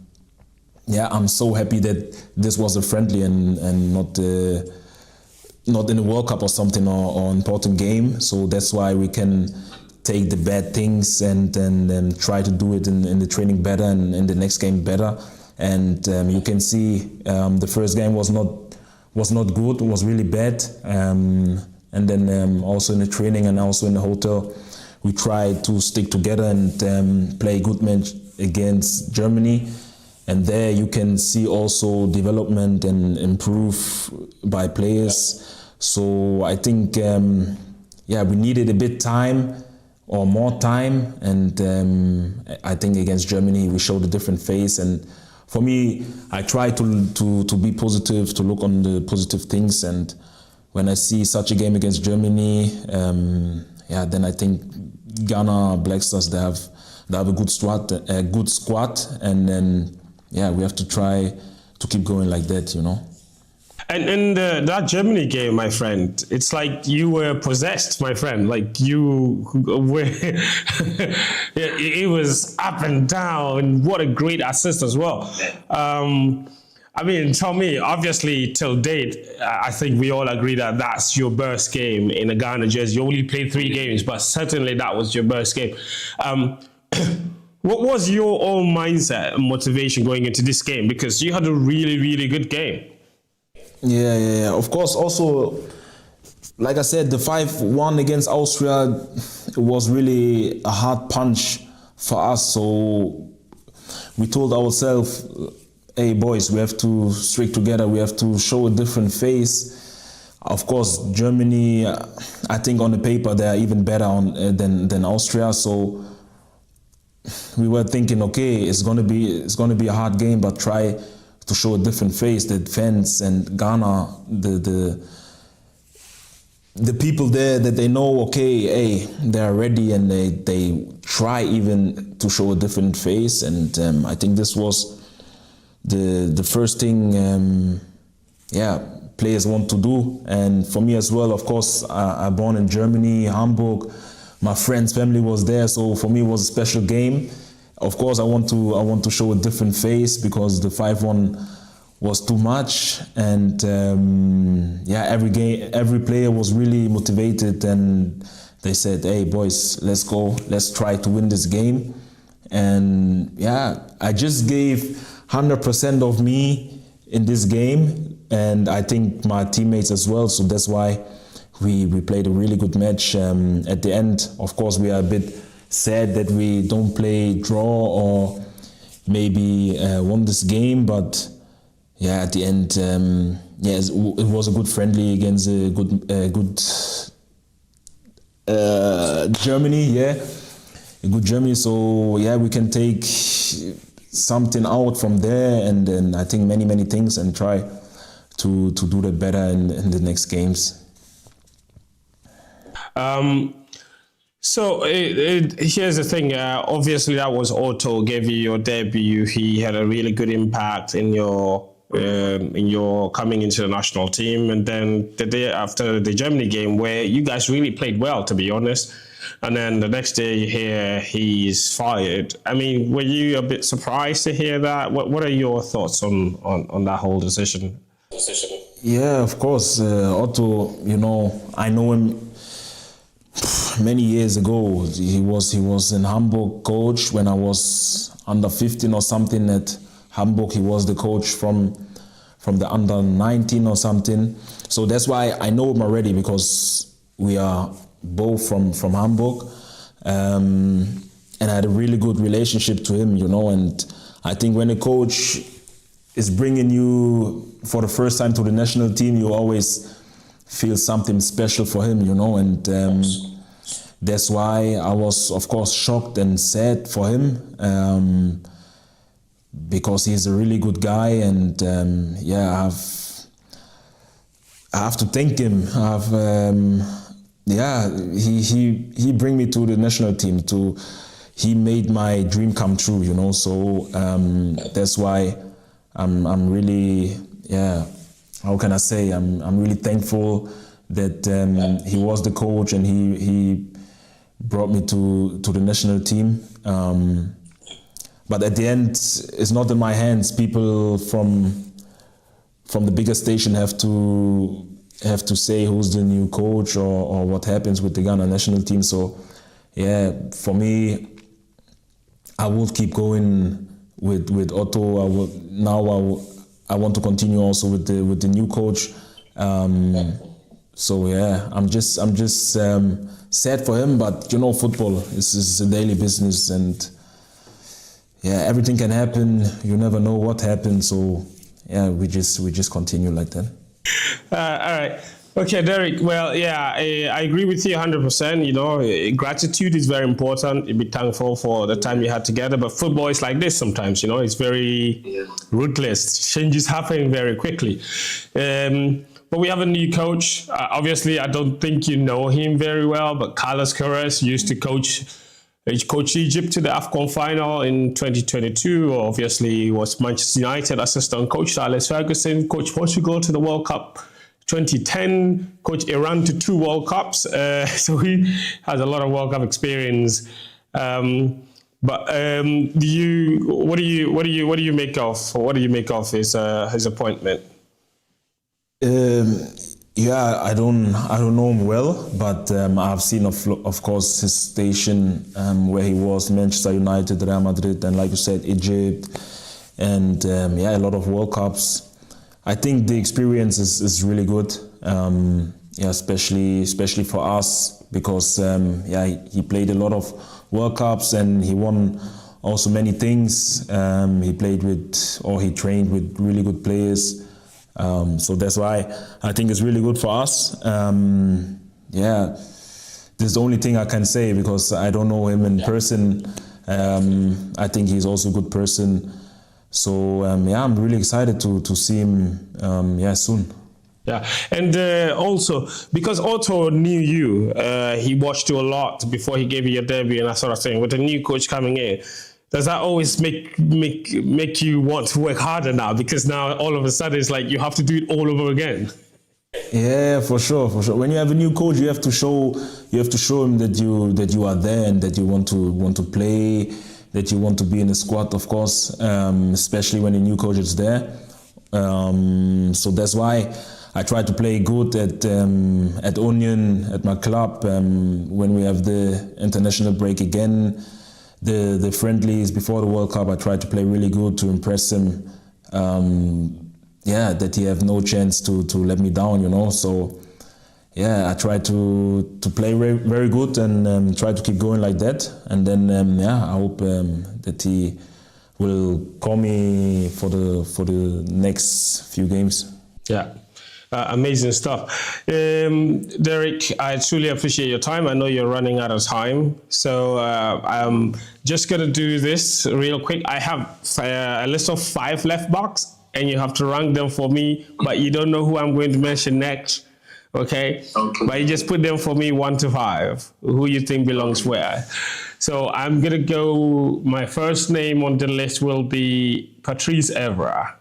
so happy that this was a friendly and not in a World Cup or something or important game. So that's why we can take the bad things and try to do it in the training better and in the next game better. And you can see the first game was not good. It was really bad. And then also in the training and also in the hotel, we tried to stick together and play a good match against Germany. And there you can see also development and improve by players. So I think, we needed a bit time or more time. And I think against Germany, we showed a different face. And for me, I try to be positive, to look on the positive things. And when I see such a game against Germany, then I think Ghana, Black Stars, they have a good squad, and then we have to try to keep going like that, And in that Germany game, my friend, it's like you were possessed, my friend. Like you were, it was up and down. What a great assist as well. Tell me, obviously, till date, I think we all agree that that's your best game in a Ghana jersey. You only played 3 games, but certainly that was your best game. What was your own mindset and motivation going into this game? Because you had a really, really good game. Yeah. Of course, also, like I said, the 5-1 against Austria, it was really a hard punch for us. So we told ourselves, hey boys, we have to stick together. We have to show a different face. Of course, Germany, I think on the paper they are even better than Austria. So we were thinking, okay, it's gonna be a hard game, but try to show a different face. The defense and Ghana, the people there that they know, okay, hey, they are ready, and they try even to show a different face. And I think this was the first thing players want to do. And for me as well, of course, I born in Germany, Hamburg. My friend's family was there, so for me it was a special game. Of course, I want to show a different face because the 5-1 was too much, and every player was really motivated, and they said, hey boys, let's go, let's try to win this game. And I just gave 100% of me in this game, and I think my teammates as well. So that's why we played a really good match. At the end, of course, we are a bit sad that we don't play draw or maybe won this game, but at the end, it was a good friendly against a good Germany, a good Germany. So we can take something out from there, and then I think many things, and try to do that better in the next games. So here's the thing. Obviously, that was Otto gave you your debut. He had a really good impact in your coming into the national team. And then the day after the Germany game, where you guys really played well, to be honest. And then the next day you hear he's fired. I mean, were you a bit surprised to hear that? What are your thoughts on that whole decision? Yeah, of course. Otto, I know him many years ago. He was in Hamburg coach when I was under 15 or something at Hamburg. He was the coach from the under 19 or something. So that's why I know him already, because we are both from Hamburg. And I had a really good relationship to him, and I think when a coach is bringing you for the first time to the national team, you always feel something special for him, you know, and that's why I was, of course, shocked and sad for him, because he's a really good guy, and I have to thank him. He bring me to the national team. He made my dream come true, you know. So that's why I'm really, how can I say? I'm really thankful that he was the coach and he brought me to the national team. But at the end, it's not in my hands. People from the bigger station have to say who's the new coach or what happens with the Ghana national team. So for me, I would keep going with Otto. I want to continue also with the new coach. I'm just sad for him, but you know, football is a daily business, and everything can happen. You never know what happens. So we just continue like that. All right. Okay, Derek. Well, I agree with you 100%. You know, gratitude is very important. Be thankful for the time you had together. But football is like this sometimes. You know, it's very ruthless. Changes happen very quickly. But we have a new coach. Obviously, I don't think you know him very well. But Carlos Queiroz used to coach Egypt to the AFCON final in 2022. Obviously, he was Manchester United assistant coach. Alex Ferguson coached Portugal to the World Cup 2010, coached Iran to 2 World Cups. So he has a lot of World Cup experience. What do you make of his appointment? I don't know him well, but I've seen of course his station where he was, Manchester United, Real Madrid, and like you said, Egypt, and a lot of World Cups. I think the experience is really good, especially for us, because he played a lot of World Cups and he won also many things. He trained with really good players. So that's why I think it's really good for us. This is the only thing I can say, because I don't know him in person. I think he's also a good person. So I'm really excited to see him soon. Yeah, and also because Otto knew you, he watched you a lot before he gave you your debut and that sort of thing. With the new coach coming in, does that always make you want to work harder now? Because now all of a sudden it's like you have to do it all over again. Yeah, for sure. When you have a new coach, you have to show him that you are there and that you want to play, that you want to be in the squad, of course, especially when a new coach is there. So that's why I try to play good at Union, at my club. When we have the international break again, the friendlies before the World Cup, I try to play really good to impress him. That he have no chance to let me down, you know. So I try to play very good and try to keep going like that. And then I hope that he will call me for the next few games. Yeah. Amazing stuff. Derek, I truly appreciate your time. I know you're running out of time. So I'm just going to do this real quick. I have a list of 5 left backs, and you have to rank them for me, but you don't know who I'm going to mention next. Okay? But you just put them for me 1 to 5, who you think belongs where. So I'm going to go, my first name on the list will be Patrice Evra.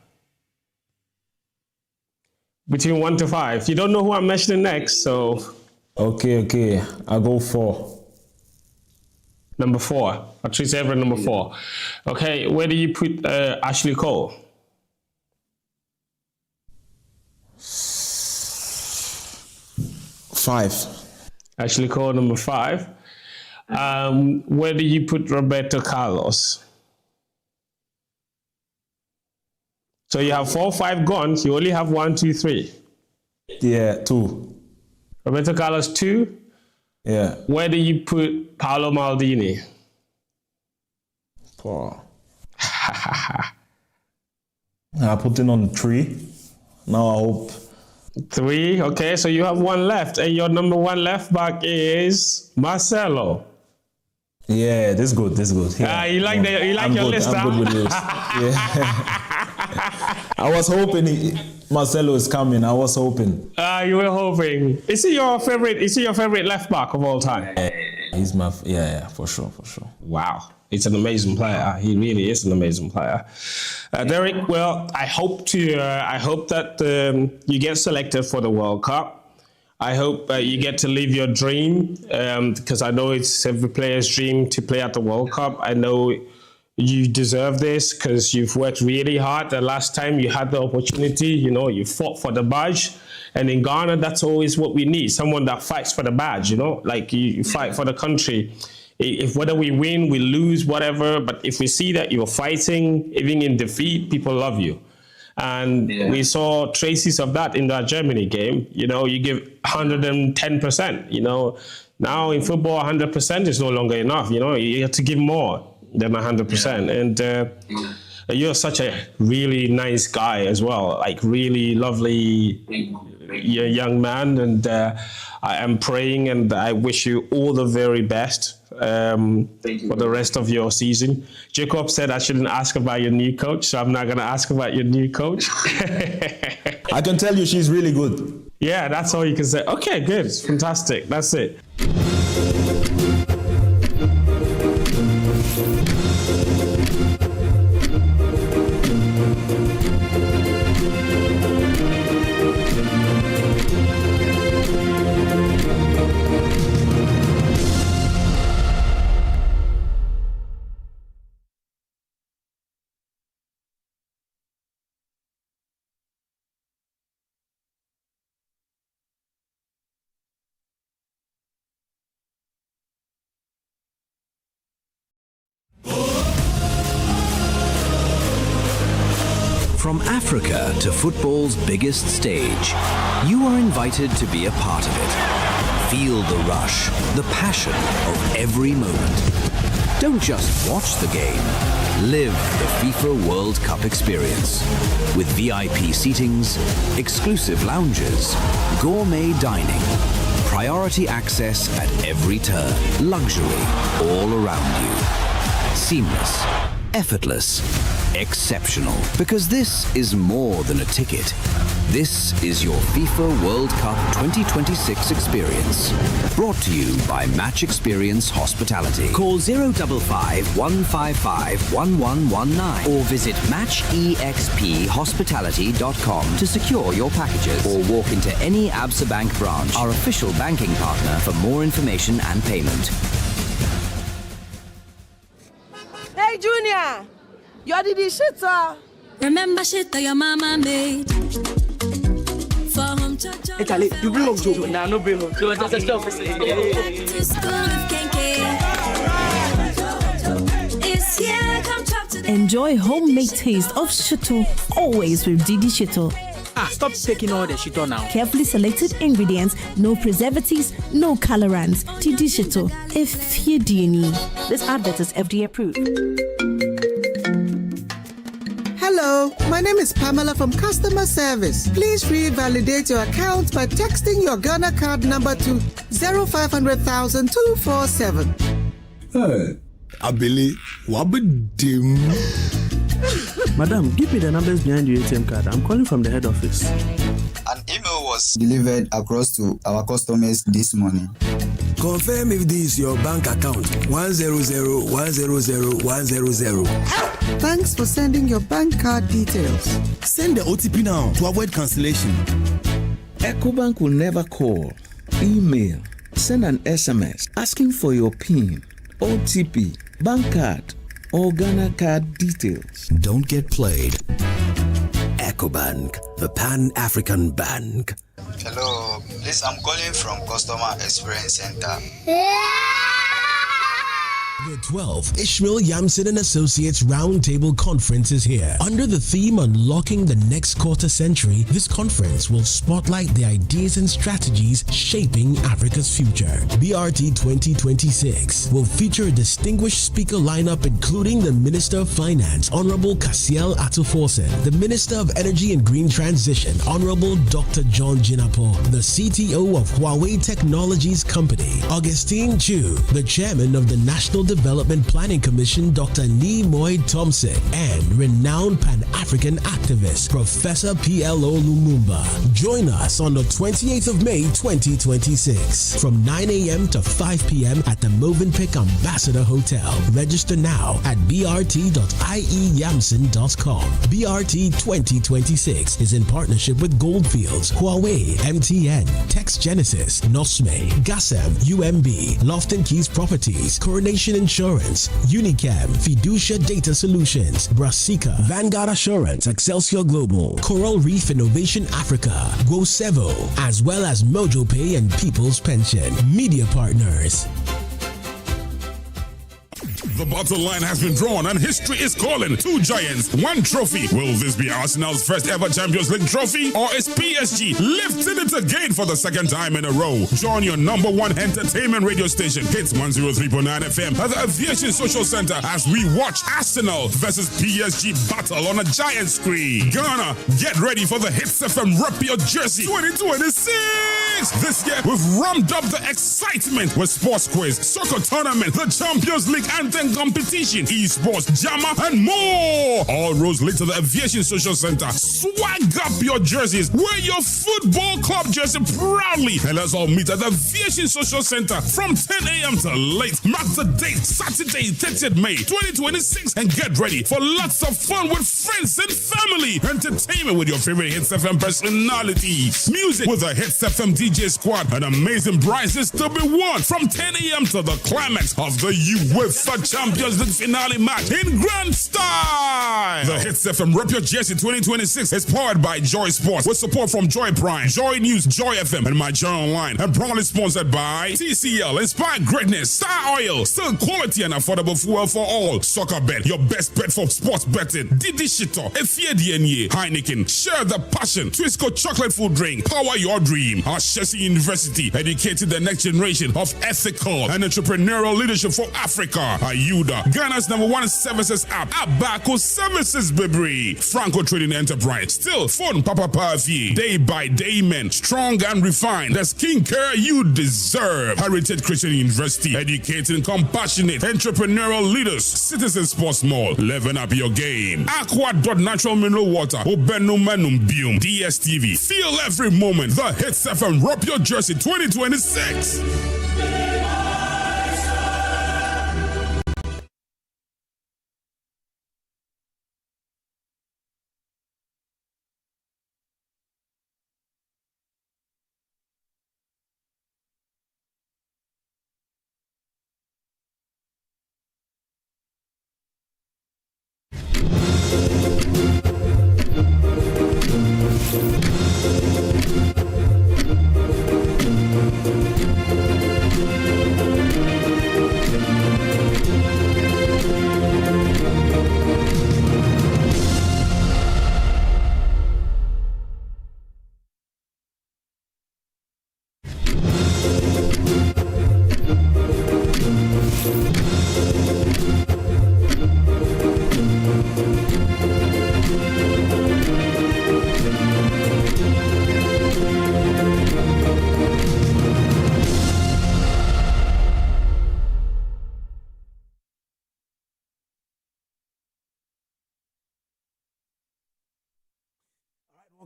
Between 1 to 5. You don't know who I'm mentioning next, so... Okay. I'll go 4. Number 4. Patrice Evra, number 4. Okay, where do you put Ashley Cole? 5. Ashley Cole, number 5. Where do you put Roberto Carlos? So you have 4, 5 guns. You only have 1, 2, 3. Yeah, 2. Roberto Carlos 2. Yeah. Where do you put Paolo Maldini? 4. I put in on 3. Now I hope. 3, okay, so you have 1 left, and your number 1 left back is Marcelo. Yeah, this is good. Yeah, you like your list, I'm good with this. Yeah. I was hoping Marcelo is coming. I was hoping. You were hoping. Is he your favorite left back of all time? He's my for sure. Wow, it's an amazing player. He really is an amazing player. Derek, well, I hope that you get selected for the World Cup. I hope you get to live your dream, because I know it's every player's dream to play at the World Cup. I know you deserve this because you've worked really hard. The last time you had the opportunity, you fought for the badge. And in Ghana, that's always what we need, someone that fights for the badge, like you fight for the country. If whether we win, we lose, whatever, but if we see that you're fighting, even in defeat, people love you. And we saw traces of that in that Germany game. You give 110%. Now in football, 100% is no longer enough. You have to give more than 100%. And you're such a really nice guy as well, like really lovely young man. And I am praying and I wish you all the very best for the rest of your season. Jacob said I shouldn't ask about your new coach, so I'm not going to ask about your new coach. I can tell you she's really good. Yeah, that's all you can say. Okay, good. Fantastic. That's it. From Africa to football's biggest stage, you are invited to be a part of it. Feel the rush, the passion of every moment. Don't just watch the game, live the FIFA World Cup experience. With VIP seatings, exclusive lounges, gourmet dining, priority access at every turn, luxury all around you. Seamless, effortless, exceptional, because this is more than a ticket. This is your FIFA World Cup 2026 experience. Brought to you by Match Experience Hospitality. Call 055 155 1119 or visit matchexphospitality.com to secure your packages or walk into any Absa Bank branch, our official banking partner, for more information and payment. Hey, Junior! You did the shit, sir. Remember shit that your mama made. Hey, Charlie, you bring up Joe. Nah, no bring up. So that's a stuff. Back to school with Kenke. It's here, come talk to them. Enjoy homemade taste of Shito, always with Didi Shito. Stop taking all the shit on now. Carefully selected ingredients, no preservatives, no colorants. Didi Shito, if you do need. This advert is FDA approved. Hello, my name is Pamela from Customer Service. Please revalidate your account by texting your Ghana card number to 0500,000 247. Hey, Abili, wabidim. Madam, give me the numbers behind your ATM card. I'm calling from the head office. An email was delivered across to our customers this morning. Confirm if this is your bank account 100,100,100. Thanks for sending your bank card details. Send the OTP now to avoid cancellation. EcoBank will never call, email, send an SMS asking for your PIN, OTP, bank card, or Ghana card details. Don't get played. EcoBank, the Pan-African Bank. Hello, please, I'm calling from Customer Experience Center. The 12th Ishmael Yamson and Associates Roundtable Conference is here. Under the theme Unlocking the Next Quarter Century, this conference will spotlight the ideas and strategies shaping Africa's future. BRT 2026 will feature a distinguished speaker lineup including the Minister of Finance, Honorable Kasiel Atuforsen, the Minister of Energy and Green Transition, Honorable Dr. John Jinapo, the CTO of Huawei Technologies Company, Augustine Chu, the Chairman of the National Development Planning Commission, Dr. Nimoy Thompson, and renowned Pan-African activist, Professor PLO Lumumba. Join us on the 28th of May 2026 from 9 a.m. to 5 p.m. at the Movenpick Ambassador Hotel. Register now at brt.ieyamson.com. BRT 2026 is in partnership with Goldfields, Huawei, MTN, Text Genesis, Nosme, Gasem, UMB, Lofton Keys Properties, Coronation Insurance, Unicam, Fiducia Data Solutions, Brasica, Vanguard Assurance, Excelsior Global, Coral Reef Innovation Africa, Guosevo, as well as Mojo Pay and People's Pension. Media partners. The battle line has been drawn and history is calling. 2 giants, 1 trophy. Will this be Arsenal's first ever Champions League trophy? Or is PSG lifting it again for the 2nd time in a row? Join your number 1 entertainment radio station, Hits 103.9 FM, at the Aviation Social Center as we watch Arsenal versus PSG battle on a giant screen. Ghana, get ready for the Hits FM Rep Your Jersey 2026. This year, we've ramped up the excitement with sports quiz, soccer tournament, the Champions League anthem competition, esports, JAMA, and more. All roads lead to the Aviation Social Center. Swag up your jerseys. Wear your football club jersey proudly. And let's all meet at the Aviation Social Center from 10 a.m. to late. Mark the date, Saturday, 30th May 2026, and get ready for lots of fun with friends and family. Entertainment with your favorite Hits FM personalities. Music with a Hits FM DJ squad. And amazing prizes to be won from 10 a.m. to the climax of the UEFA Champions League finale match in grand style. The Hits FM Rep Your Jersey 2026 is powered by Joy Sports with support from Joy Prime, Joy News, Joy FM, and My Journal Online, and proudly sponsored by TCL, Inspire Greatness, Star Oil, still quality and affordable fuel for all. Soccer Bet, your best bet for sports betting. Didi Shito, Efiedienye, Heineken, share the passion. Twisco chocolate food drink, power your dream. Ashesi University, educating the next generation of ethical and entrepreneurial leadership for Africa. Ayuda, Ghana's number 1 services app, Abaco Services, baby. Franco Trading Enterprise, still phone Papa Pavi. Day by day men, strong and refined. The skincare you deserve. Heritage Christian University, educating compassionate entrepreneurial leaders. Citizen Sports Mall, level up your game. Aqua.natural mineral water, Obenum Manum Bium, DSTV. Feel every moment. The Hits FM Rep Your Jersey 2026.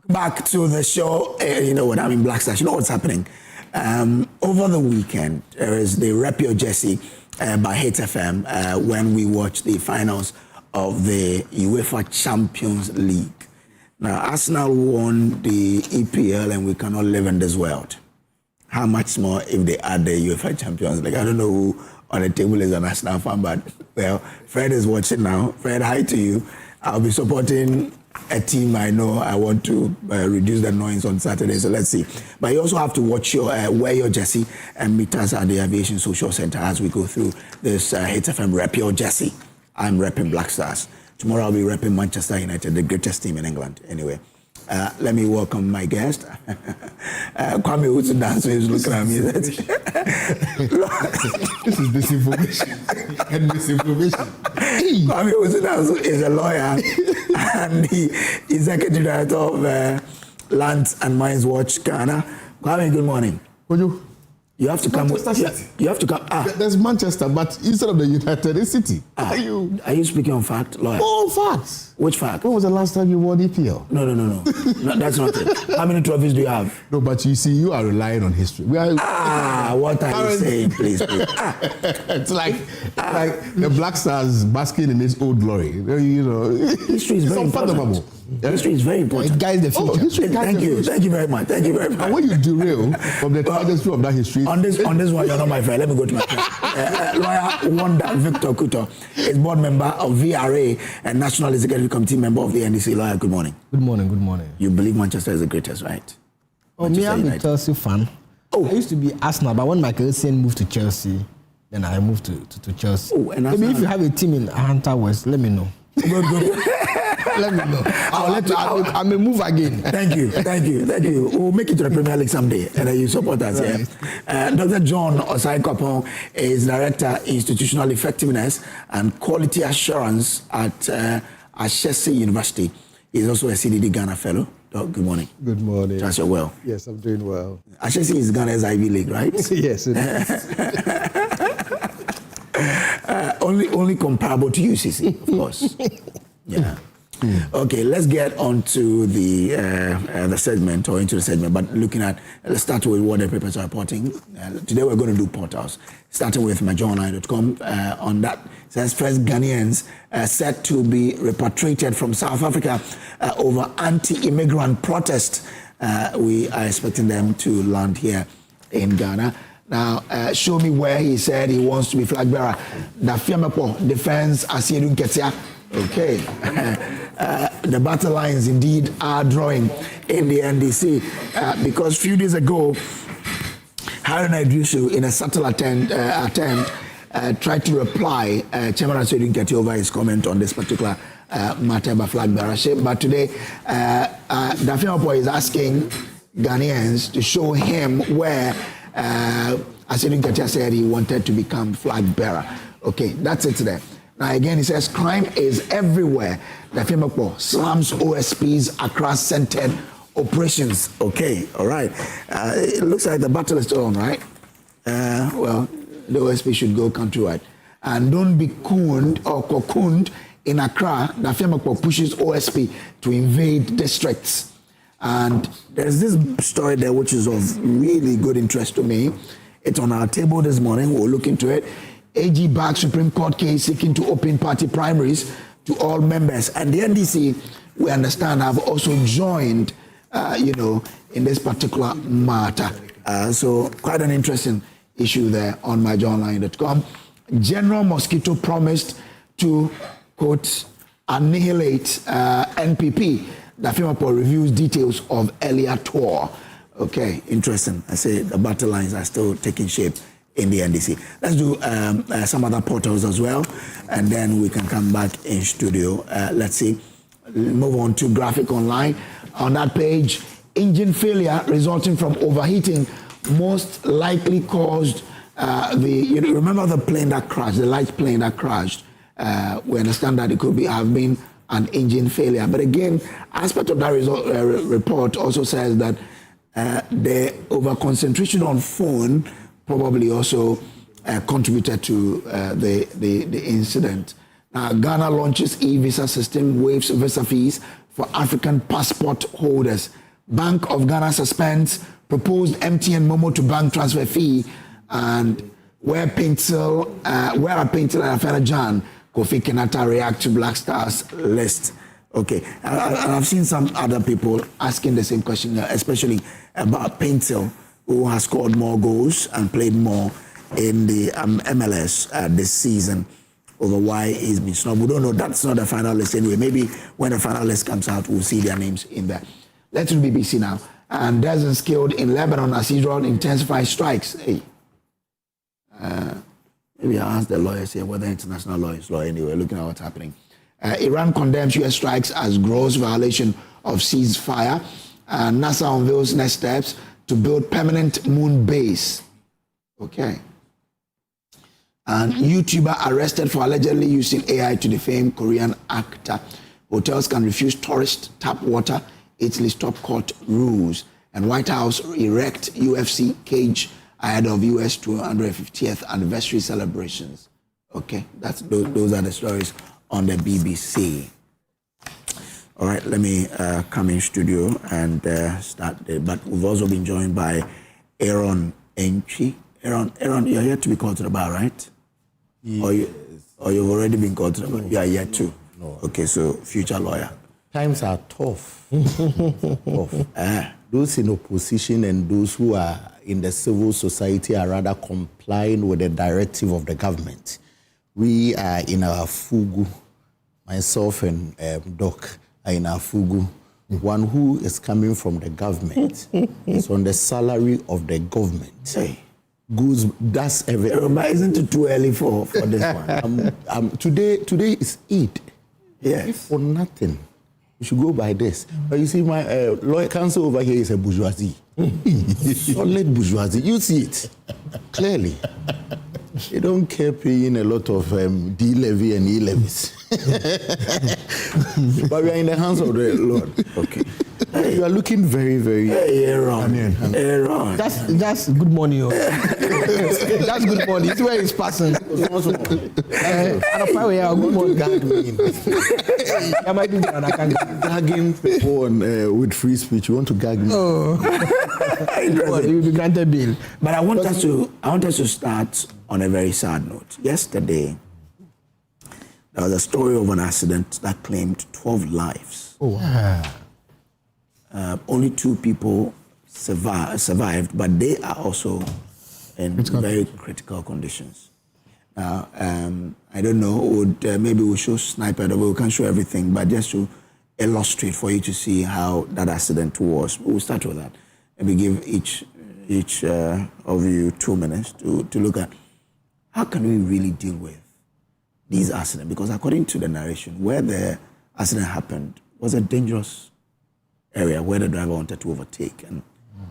Back to the show. You know what, I'm in Black Stars. You know what's happening. Over the weekend, there is the Rep Your Jersey by Hits FM when we watch the finals of the UEFA Champions League. Now, Arsenal won the EPL and we cannot live in this world. How much more if they add the UEFA Champions League? I don't know who on the table is an Arsenal fan, but, well, Fred is watching now. Fred, hi to you. I'll be supporting a team I know I want to reduce the noise on Saturday, so let's see. But you also have to watch your wear your jersey and meet us at the Aviation Social Center as we go through this Hit FM Rep Your Jersey. I'm repping Black Stars. Tomorrow I'll be repping Manchester United, the greatest team in England. Anyway, let me welcome my guest. Kwame Uzudanso is looking at me. This is disinformation. And misinformation. Kwame Uzudanso is a lawyer and the executive director of Lands and Mines Watch Ghana. Kwame, good morning. Kojo. You have to come. You have to come. There's Manchester, but instead of the United, it's City. Are you speaking on fact, lawyer? Oh, facts. Which fact? When was the last time you won EPL? No. No, that's not it. How many trophies do you have? No, but you see, you are relying on history. What are you saying, please? It's like the Black Stars basking in its old glory. You know, history is very important. History is very important. It guides the future. Thank you very much. And when you derail from the trajectory of that history, on this one, you're not my friend. Let me go to my friend. Lawyer Wanda Victor Kuto is board member of VRA and National Executive Committee member of the NDC. Lawyer, good morning. Good morning. You believe Manchester is the greatest, right? Me, I'm a Chelsea fan. I used to be Arsenal, but when Michael Essien moved to Chelsea, then I moved to Chelsea. Maybe if you have a team in Hunter West, let me know. Good. Let me know. I may move again. Thank you. We'll make it to the Premier League someday, and you support us. Right. Dr. John Osai-Kopong is Director Institutional Effectiveness and Quality Assurance at Ashesi University. He's also a CDD Ghana Fellow. Good morning. Good morning. Trust you're well. Yes, I'm doing well. Ashesi is Ghana's Ivy League, right? Yes, it is. Only comparable to UCC, of course. Yeah. Okay, let's get on to the segment or into the segment. But let's start with what the papers are reporting. Today we're going to do portals, starting with myjournal.com. On that, it says first Ghanaians set to be repatriated from South Africa over anti-immigrant protest. We are expecting them to land here in Ghana. Now, show me where he said he wants to be flag bearer. Dafiamepo defends Asiedu Nketia. Okay. The battle lines indeed are drawing in the NDC because a few days ago, Harun Idrisu, in a subtle attempt, tried to reply Chairman Asiedu Nketia over his comment on this particular matter about flag bearership. But today, Dafiamepo is asking Ghanaians to show him where Asiedu Nketia said he wanted to become flag bearer. Okay, that's it there. Now again, he says crime is everywhere. Dafiamepo slams OSPs across centered operations. Okay, all right. It looks like the battle is still on, right? Well, the OSP should go countrywide. And don't be cooned or cocooned in Accra. Dafiamepo pushes OSP to invade districts. And there's this story there which is of really good interest to me. It's on our table this morning. We'll look into it. AG back Supreme Court case seeking to open party primaries to all members. And the NDC, we understand, have also joined, in this particular matter. So quite an interesting issue there on myjournal.com. General Mosquito promised to, quote, annihilate NPP. Dafiamepo reviews details of earlier tour. Okay, interesting. I say the battle lines are still taking shape in the NDC. Let's do some other portals as well, and then we can come back in studio. Let's see. Move on to Graphic Online. On that page, engine failure resulting from overheating most likely caused remember the plane that crashed, the light plane that crashed. We understand that it could have been an engine failure. But again, aspect of that report also says that the over-concentration on phone probably also contributed to the incident. Ghana launches e-visa system, waives visa fees for African passport holders. Bank of Ghana suspends proposed MTN MoMo to bank transfer fee, and where Paintil and Afena Jan, Kofi Kenata react to Black Stars list. Okay, and I've seen some other people asking the same question, especially about Paintil, who has scored more goals and played more in the MLS this season. over why he's been snubbed. We don't know. That's not the final list anyway. Maybe when the final list comes out, we'll see their names in there. Let's do BBC now. Dozens killed in Lebanon as Israel intensifies strikes. Hey. Maybe I'll ask the lawyers here whether international law is law anyway, looking at what's happening. Iran condemns U.S. strikes as gross violation of ceasefire. NASA unveils next steps to build permanent moon base. Okay. And YouTuber arrested for allegedly using AI to defame Korean actor. Hotels can refuse tourist tap water. Italy's top court rules. And White House erect UFC cage ahead of US 250th anniversary celebrations. Okay, those are the stories on the BBC. All right, let me come in studio and start there. But we've also been joined by Aaron Enchi. Aaron, you're here to be called to the bar, right? Yes. Or you've already been called to the bar? You are here too? No. Okay, so future lawyer. Times are tough. Those in opposition and those who are in the civil society are rather complying with the directive of the government. We are in our fugu. Myself and Doc are in our fugu. One who is coming from the government is on the salary of the government. Hey. That's everything. But isn't it too early for this one? Today is Eid. Yes. If for nothing, we should go by this. But you see, my lawyer counsel over here is a bourgeoisie. Solid bourgeoisie. You see it clearly. They don't care paying a lot of D-levy and E-levies. But we are in the hands of the Lord. Okay. You are looking very, very... Hey, Aaron. That's good morning. That's good morning. It's where it's passing. Good morning. I might be gagging people with free speech. You want to gag me? Oh. You will be granted bail. But I want us to start on a very sad note. Yesterday, there was a story of an accident that claimed 12 lives. Oh, wow. Only 2 people survived, but they are also in very critical conditions. Now, I don't know, maybe we'll show sniper, we can't show everything, but just to illustrate for you to see how that accident was. We'll start with that. And we give each of you 2 minutes to look at how can we really deal with these accidents? Because according to the narration, where the accident happened was a dangerous area where the driver wanted to overtake, and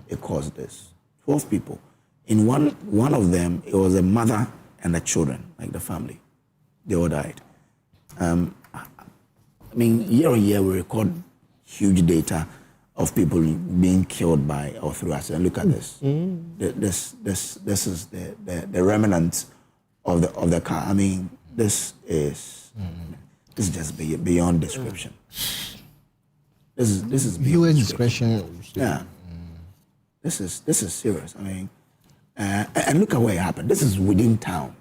it caused this. 12 people. In one of them, it was a mother and the children, like the family. They all died. I mean, year on year, we record huge data of people being killed by or through accident. Look at this. This is the remnants of the car. I mean, this is just beyond description. This is beyond description. Yeah. This is serious. I mean, and look at where it happened. This is within town.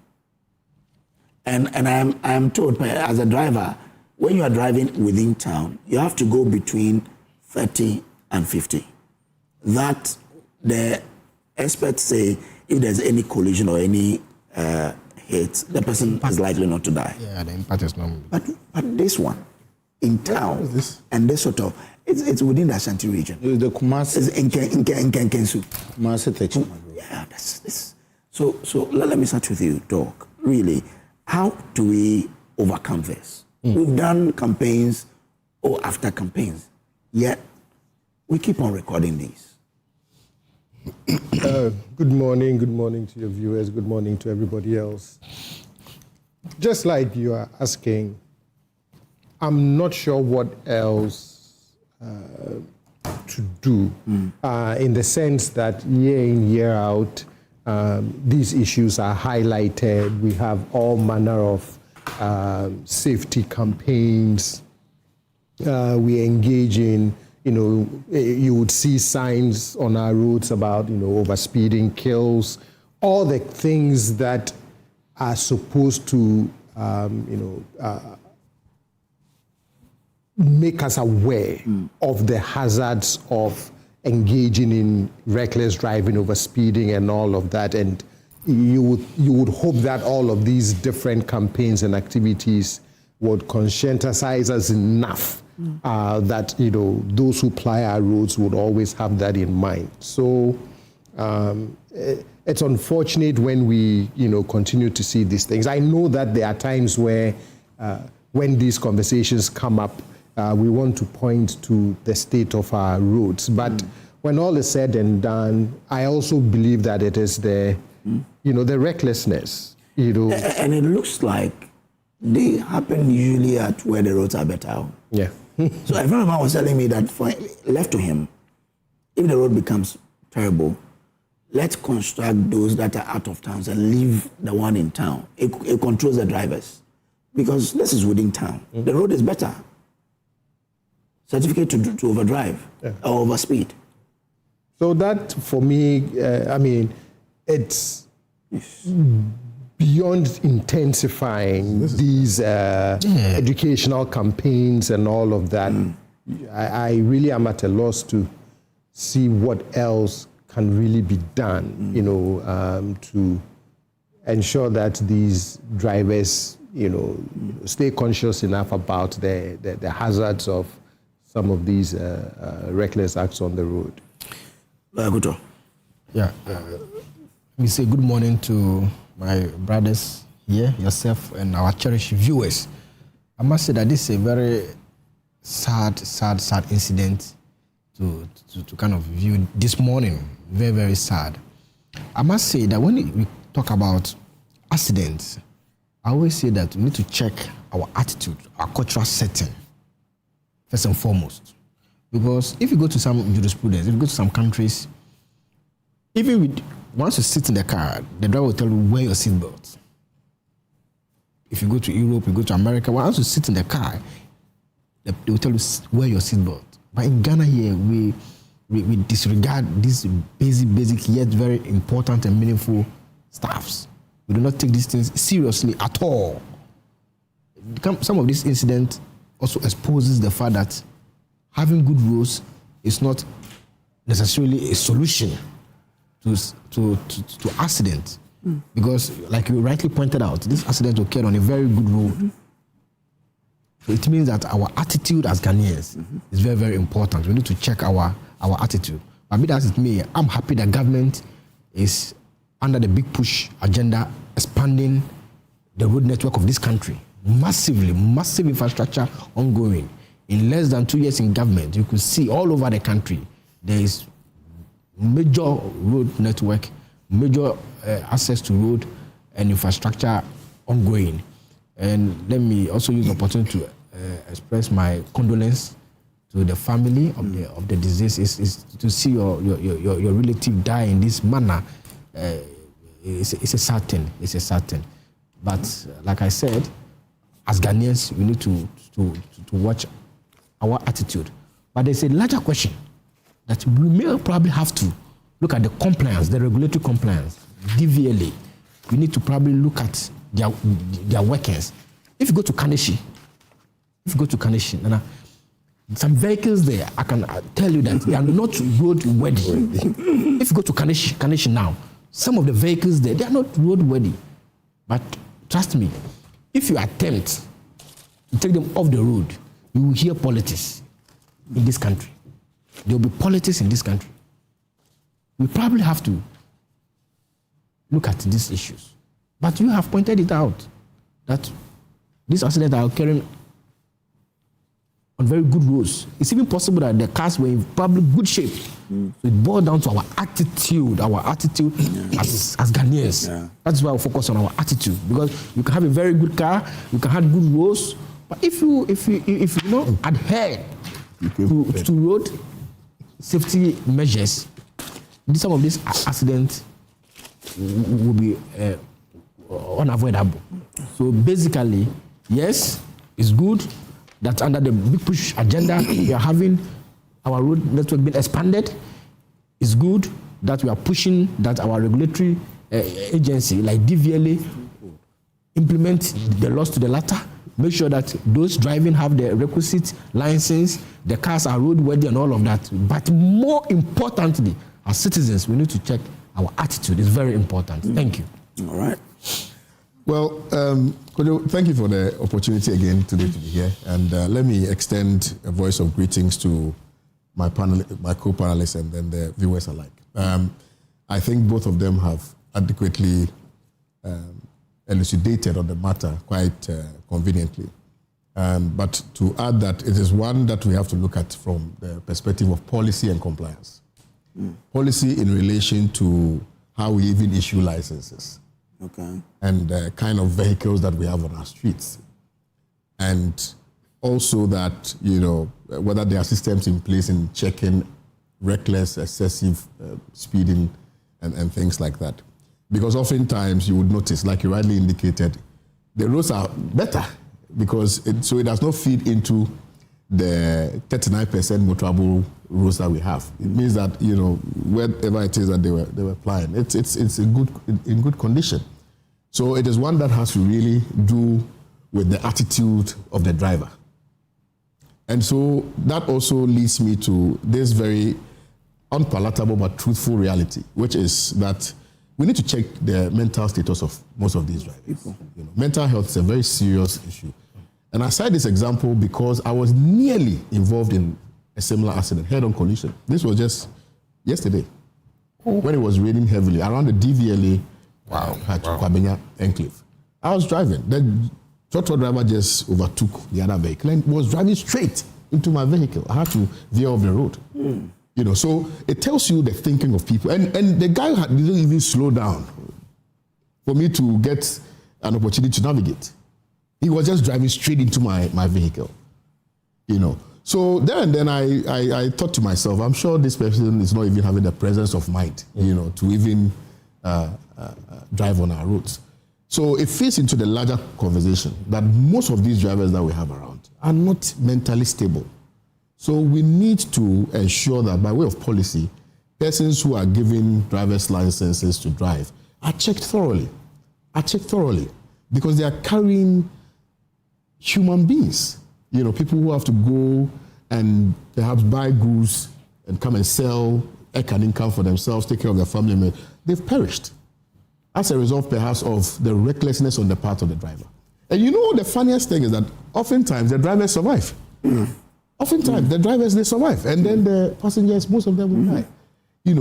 And I'm told as a driver, when you are driving within town, you have to go between 30 and 50. That the experts say if there's any collision or any hit, the person is likely not to die. Yeah, the impact is not. But this one in town and this sort of it's within the Ashanti region. The Kumasi is in Kensu. Kumasi. Yeah, that's this. So let me start with you, Doc. Really, how do we overcome this? We've done campaigns after campaigns, yet we keep on recording these. Good morning to your viewers. Good morning to everybody else. Just like you are asking, I'm not sure what else to do in the sense that year in, year out, these issues are highlighted. We have all manner of safety campaigns. We engage in, you would see signs on our roads about, overspeeding kills, all the things that are supposed to, make us aware of the hazards of engaging in reckless driving, overspeeding, and all of that. And you would hope that all of these different campaigns and activities would conscientize us enough that those who ply our roads would always have that in mind. So it's unfortunate when we continue to see these things. I know that there are times where when these conversations come up, we want to point to the state of our roads, but when all is said and done, I also believe that it is the recklessness, And it looks like they happen usually at where the roads are better. Yeah. So a friend of mine was telling me that left to him, if the road becomes terrible, let's construct those that are out of towns and leave the one in town. It controls the drivers. Because this is within town. The road is better. Certificate to overdrive or overspeed. So that, for me, it's beyond intensifying these educational campaigns and all of that. I really am at a loss to see what else can really be done, to ensure that these drivers, stay conscious enough about the hazards of some of these reckless acts on the road. Kojo. Yeah. We say good morning to my brothers here, yourself, and our cherished viewers. I must say that this is a very sad incident to kind of view this morning. Very, very sad. I must say that when we talk about accidents, I always say that we need to check our attitude, our cultural setting, first and foremost. Because if you go to some jurisprudence, if you go to some countries, even once you sit in the car, the driver will tell you, wear your seatbelt. If you go to Europe, you go to America, once you sit in the car, they will tell you, wear your seatbelt. But in Ghana here, we disregard these basic yet very important and meaningful stuffs. We do not take these things seriously at all. Some of these incidents also exposes the fact that having good rules is not necessarily a solution to accident. Because, like you rightly pointed out, this accident occurred on a very good road. So it means that our attitude as Ghanaians is very, very important. We need to check our attitude. But be that as it may, I'm happy that government is under the big push agenda, expanding the road network of this country. Massive infrastructure ongoing. In less than 2 years in government, you could see all over the country, there is major road network, major access to road and infrastructure ongoing. And let me also use the opportunity to express my condolence to the family of the deceased. Is to see your relative die in this manner. It's a sad thing. It's a sad thing. But like I said, as Ghanaians, we need to watch our attitude. But there's a larger question that we may probably have to look at the compliance, the regulatory compliance, DVLA. We need to probably look at their workings. If you go to Kaneshi, Nana, some vehicles there, I can tell you that they are not road worthy. If you go to Kaneshi now, some of the vehicles there, they are not road worthy. But trust me, if you attempt to take them off the road, you will hear politics in this country. There will be politics in this country. We probably have to look at these issues. But you have pointed it out that these accidents are occurring on very good roads. It's even possible that the cars were in probably good shape. So it boils down to our attitude as Ghanaians. Yeah. That's why we focus on our attitude, because you can have a very good car, you can have good roads, but if you not adhere to road safety measures, some of these accidents will be unavoidable. So basically, yes, it's good that under the big push agenda, we are having our road network being expanded. It's good that we are pushing that our regulatory agency, like DVLA, implement the laws to the latter, make sure that those driving have the requisite license, the cars are roadworthy and all of that. But more importantly, as citizens, we need to check our attitude is very important. Thank you. All right. Well, Kojo, thank you for the opportunity again today to be here. And let me extend a voice of greetings to my co-panelists and then the viewers alike. I think both of them have adequately elucidated on the matter quite conveniently. But to add that it is one that we have to look at from the perspective of policy and compliance. Policy in relation to how we even issue licenses. Okay. And the kind of vehicles that we have on our streets. And also that, whether there are systems in place in checking reckless, excessive speeding and things like that. Because oftentimes you would notice, like you rightly indicated, the roads are better because it does not feed into the 39% motorable roads that we have. It means that, wherever it is that they were plying, it's in good condition. So it is one that has to really do with the attitude of the driver. And so that also leads me to this very unpalatable but truthful reality, which is that we need to check the mental status of most of these drivers. Mental health is a very serious issue. And I cite this example because I was nearly involved in a similar accident, head-on collision. This was just yesterday, when it was raining heavily around the DVLA Kwabenya enclave. I was driving. The truck driver just overtook the other vehicle and was driving straight into my vehicle. I had to veer off the road. So it tells you the thinking of people. And the guy didn't even slow down for me to get an opportunity to navigate. He was just driving straight into my vehicle. So then I thought to myself, I'm sure this person is not even having the presence of mind, to even drive on our roads. So it fits into the larger conversation that most of these drivers that we have around are not mentally stable. So we need to ensure that by way of policy, persons who are given driver's licenses to drive are checked thoroughly. Because they are carrying human beings. People who have to go and perhaps buy goods and come and sell, earn an income for themselves, take care of their family. They've perished as a result perhaps of the recklessness on the part of the driver. And the funniest thing is that oftentimes the drivers survive. Oftentimes the drivers, they survive. And then the passengers, most of them will die.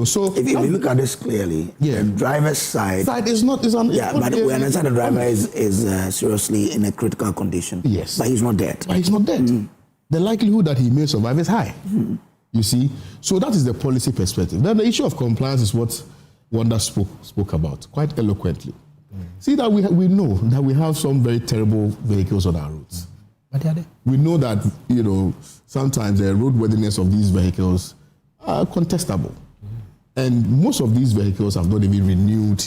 So if you look at this clearly, the driver's side is not. But we understand the driver is seriously in a critical condition. Yes, but he's not dead. The likelihood that he may survive is high. You see, so that is the policy perspective. Then the issue of compliance is what Wanda spoke about quite eloquently. See that we know that we have some very terrible vehicles on our roads. What are they? We know that sometimes the roadworthiness of these vehicles are contestable. And most of these vehicles have not even renewed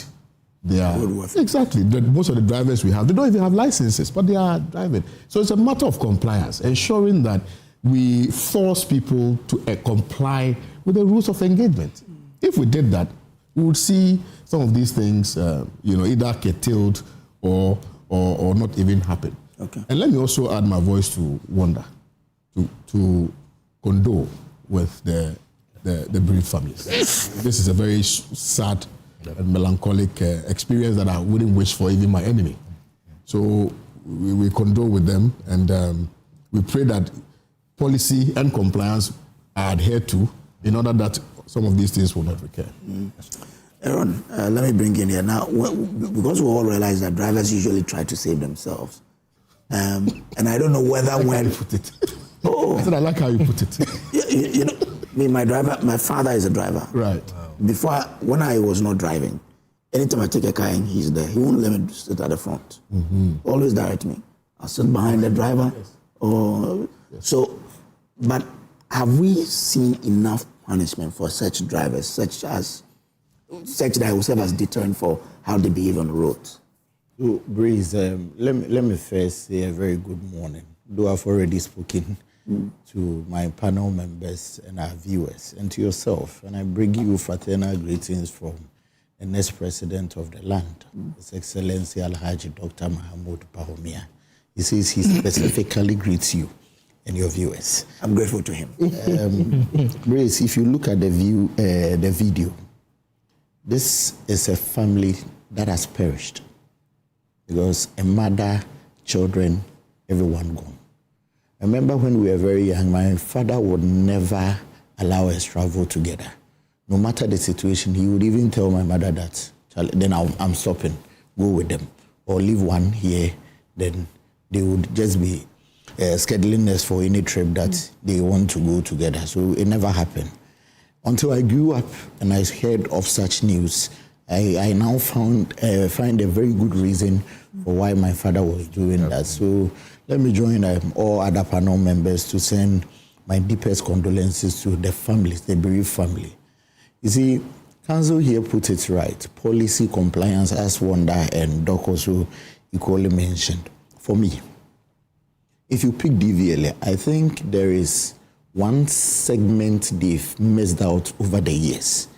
their... Exactly. Most of the drivers we have, they don't even have licenses, but they are driving. So it's a matter of compliance, ensuring that we force people to comply with the rules of engagement. If we did that, we would see some of these things, either curtailed or not even happen. Okay. And let me also add my voice to Wanda, to condole with the bereaved families. This is a very sad and melancholic experience that I wouldn't wish for even my enemy. So we condole with them, and we pray that policy and compliance are adhered to in order that some of these things will not recur. Aaron, let me bring in here now, because we all realize that drivers usually try to save themselves. And I don't know whether when you put it. I said I like how you put it. My father is a driver. Right. Before, when I was not driving, anytime I take a car and he's there, he won't let me sit at the front. Always direct me. I'll sit behind the driver. So, but have we seen enough punishment for such drivers, such that will serve as deterrent for how they behave on the roads? Breeze, let me first say a very good morning. Though I've already spoken to my panel members and our viewers, and to yourself. And I bring you fraternal greetings from the next president of the land, His Excellency Alhaji Dr. Mahmoud Bawumia. He says he specifically greets you and your viewers. I'm grateful to him. Grace, if you look at the video, This is a family that has perished because a mother, children, everyone gone. I remember when we were very young, my father would never allow us travel together. No matter the situation, he would even tell my mother that, then I'm stopping, go with them. Or leave one here, then they would just be scheduling us for any trip that they want to go together. So it never happened. Until I grew up and I heard of such news, I now find a very good reason for why my father was doing that. So let me join all other panel members to send my deepest condolences to the families, the bereaved family. You see, Council here put it right. Policy compliance, as Wanda and Doc also equally mentioned. For me, if you pick DVLA, I think there is one segment they've missed out over the years.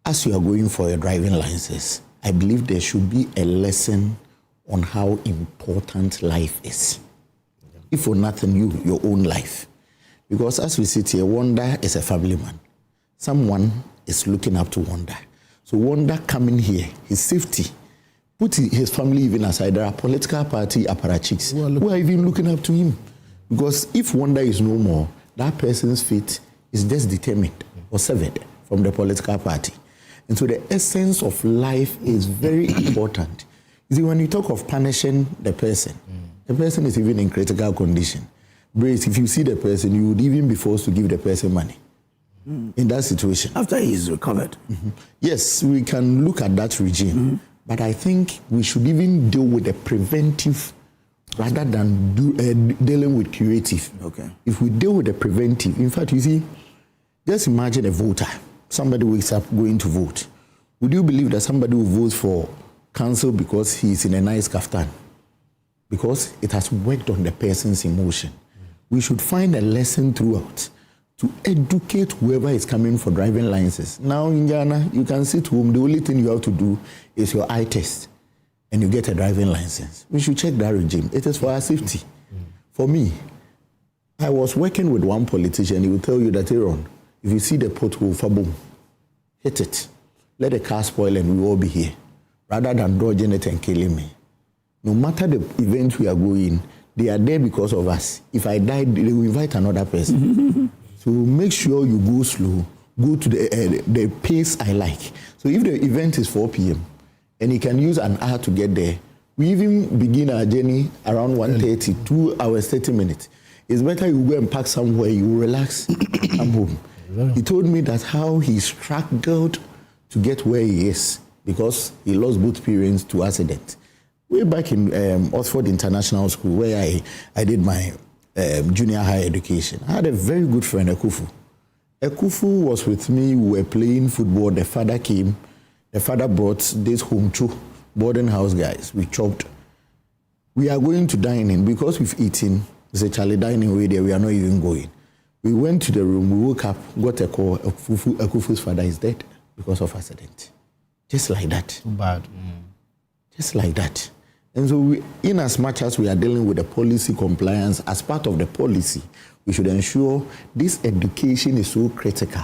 As you are going for your driving license, I believe there should be a lesson on how important life is. If for nothing, your own life. Because as we sit here, Wanda is a family man. Someone is looking up to Wanda. So Wanda coming here, his safety, put his family even aside. There are political party apparatchiks who are even looking up to him. Because if Wanda is no more, that person's fate is just determined or severed from the political party. And so the essence of life is very important. You see, when you talk of punishing the person is even in critical condition. Brace, if you see the person, you would even be forced to give the person money. In that situation. After he's recovered. Yes, we can look at that regime. But I think we should even deal with the preventive rather than dealing with curative. Okay. If we deal with the preventive, in fact, you see, just imagine a voter. Somebody wakes up going to vote. Would you believe that somebody will vote for council because he's in a nice kaftan? Because it has worked on the person's emotion. We should find a lesson throughout to educate whoever is coming for driving licenses. Now in Ghana, you can sit home. The only thing you have to do is your eye test and you get a driving license. We should check that regime. It is for our safety. For me, I was working with one politician. He will tell you that, Aaron, if you see the pothole, faboom, hit it. Let the car spoil and we will all be here. Rather than dodging it and killing me. No matter the event we are going, they are there because of us. If I die, they will invite another person. So make sure you go slow, go to the pace I like. So if the event is 4 p.m. and you can use an hour to get there, we even begin our journey around 1:30, 2 hours, 30 minutes. It's better you go and park somewhere, you relax, come home. He told me that how he struggled to get where he is because he lost both parents to accident. Way back in Oxford International School, where I did my junior high education, I had a very good friend, Akufo. Akufo was with me, we were playing football, the father came, the father brought this home to boarding house guys, we chopped. We are going to dine in, because we've eaten, it's a Charlie dining way there, we are not even going. We went to the room, we woke up, got a call, Akufo's father is dead because of accident. Just like that. Too bad. Just like that. And so in as much as we are dealing with the policy compliance, as part of the policy, we should ensure this education is so critical.